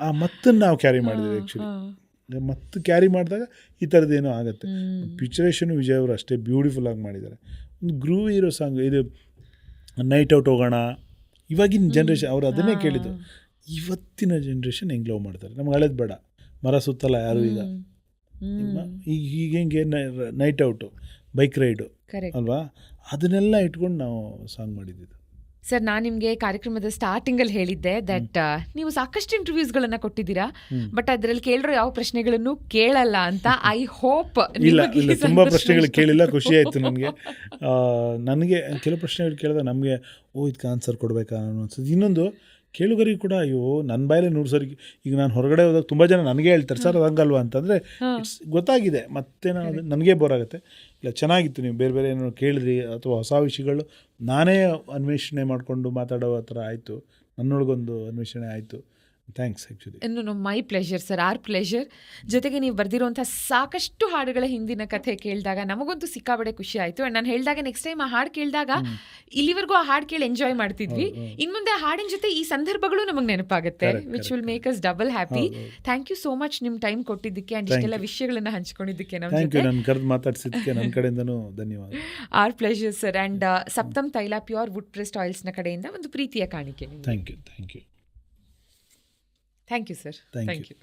ಆ ಮತ್ತನ್ನು ನಾವು ಕ್ಯಾರಿ ಮಾಡಿದ್ದೀವಿ. ಆ್ಯಕ್ಚುಲಿ ಮತ್ತು ಕ್ಯಾರಿ ಮಾಡಿದಾಗ ಈ ಥರದ್ದೇನೋ ಆಗುತ್ತೆ. ಪಿಕ್ಚರೇಷನು ವಿಜಯ್ ಅವರು ಅಷ್ಟೇ ಬ್ಯೂಟಿಫುಲ್ಲಾಗಿ ಮಾಡಿದ್ದಾರೆ. ಒಂದು ಗ್ರೂವ್ ಇರೋ ಸಾಂಗ್ ಇದು. ನೈಟ್ ಔಟ್ ಹೋಗೋಣ, ಇವಾಗಿನ ಜನ್ರೇಷನ್ ಅವರು ಅದನ್ನೇ ಕೇಳಿದ್ದು. ಇವತ್ತಿನ ಜನ್ರೇಷನ್ ಹೆಂಗೆ ಲವ್ ಮಾಡ್ತಾರೆ, ನಮ್ಗೆ ಹಳೇದು ಬೇಡ, ಮರ ಸುತ್ತಲ್ಲ ಯಾರು ಈಗ. ಈಗ ಹೆಂಗೆ ನೈಟ್ ಔಟು, ಬೈಕ್ ರೈಡು ಅಲ್ವಾ, ಅದನ್ನೆಲ್ಲ ಇಟ್ಕೊಂಡು ನಾವು ಸಾಂಗ್ ಮಾಡಿದ್ದು. ಸರ್, ನಾನು ನಿಮಗೆ ಕಾರ್ಯಕ್ರಮದ ಸ್ಟಾರ್ಟಿಂಗಲ್ಲಿ ಹೇಳಿದ್ದೆ ದಟ್ ನೀವು ಸಾಕಷ್ಟು ಇಂಟರ್ವ್ಯೂಸ್ಗಳನ್ನು ಕೊಟ್ಟಿದ್ದೀರಾ, ಬಟ್ ಅದರಲ್ಲಿ ಕೇಳಿರೋ ಯಾವ ಪ್ರಶ್ನೆಗಳನ್ನು ಕೇಳಲ್ಲ ಅಂತ. ಐ ಹೋಪ್ ಇಲ್ಲ ತುಂಬ ಪ್ರಶ್ನೆಗಳು ಕೇಳಿಲ್ಲ, ಖುಷಿ ಆಯಿತು ನನಗೆ ಕೆಲವು ಪ್ರಶ್ನೆಗಳು ಕೇಳಿದಾಗ ನಮಗೆ ಇದಕ್ಕೆ ಆನ್ಸರ್ ಕೊಡಬೇಕಾ ಅನ್ನೋ ಅನ್ಸುತ್ತೆ. ಇನ್ನೊಂದು ಕೇಳುಗರಿಗೆ ಕೂಡ, ಅಯ್ಯೋ ನನ್ನ ಬಾಯಲ್ಲೇ 100 ಸರಿ. ಈಗ ನಾನು ಹೊರಗಡೆ ಹೋದಾಗ ತುಂಬ ಜನ ನನಗೆ ಹೇಳ್ತಾರೆ, ಸರ್ ಅದು ಹಂಗಲ್ವಾ ಅಂತಂದರೆ ಗೊತ್ತಾಗಿದೆ. ಮತ್ತೆ ನಾನು ನನಗೇ ಬೋರ್ ಆಗುತ್ತೆ. ಇಲ್ಲ, ಚೆನ್ನಾಗಿತ್ತು, ನೀವು ಬೇರೆ ಬೇರೆ ಏನೋ ಕೇಳಿದ್ರಿ ಅಥವಾ ಹೊಸ ವಿಷಯಗಳು ನಾನೇ ಅನ್ವೇಷಣೆ ಮಾಡಿಕೊಂಡು ಮಾತಾಡೋ ಥರ ಆಯಿತು. ನನ್ನೊಳಗೊಂದು ಅನ್ವೇಷಣೆ ಆಯಿತು. ಥ್ಯಾಂಕ್ಸ್. ಆ್ಯಕ್ಚುಲಿ ಇನ್ನು my pleasure sir, our pleasure. ಜೊತೆಗೆ ನೀವು ಬರೆದಿರುವಂಥ ಸಾಕಷ್ಟು ಹಾಡುಗಳ ಹಿಂದಿನ ಕಥೆ ಕೇಳಿದಾಗ ನಮಗಂತೂ ಸಿಕ್ಕಾಬಡೆ ಖುಷಿ ಆಯಿತು. ಆ್ಯಂಡ್ ನಾನು ಹೇಳಿದಾಗ ನೆಕ್ಸ್ಟ್ ಟೈಮ್ ಆ ಹಾಡು ಕೇಳಿದಾಗ ಇಲ್ಲಿವರೆಗೂ ಆ ಹಾಡು ಕೇಳಿ ಎಂಜಾಯ್ ಮಾಡ್ತಿದ್ವಿ. ಇನ್ನು ಮುಂದೆ ಆ ಹಾಡಿನ ಜೊತೆ ಈ ಸಂದರ್ಭಗಳು ನಮಗೆ ನೆನಪಾಗುತ್ತೆ, which will make us double happy. Thank you so much ನಿಮ್ಮ ಟೈಮ್ ಕೊಟ್ಟಿದ್ದಕ್ಕೆ ಆ್ಯಂಡ್ ಇಷ್ಟೆಲ್ಲ ವಿಷಯಗಳನ್ನು ಹಂಚ್ಕೊಂಡಿದ್ದಕ್ಕೆ ನಮ್ಮ ಜೊತೆ. ನನ್ನ ಕರೆದು ಮಾತಾಡ್ಸಿದ್ದಕ್ಕೆ ನನ್ನ ಕಡೆಯಿಂದನೂ ಧನ್ಯವಾದ. Our pleasure sir. And Saptam Taila pure wood pressed ಆಯಿಲ್ಸ್ನ ಕಡೆಯಿಂದ ಒಂದು ಪ್ರೀತಿಯ ಕಾಣಿಕೆ. Thank you. Thank you, sir. Thank you.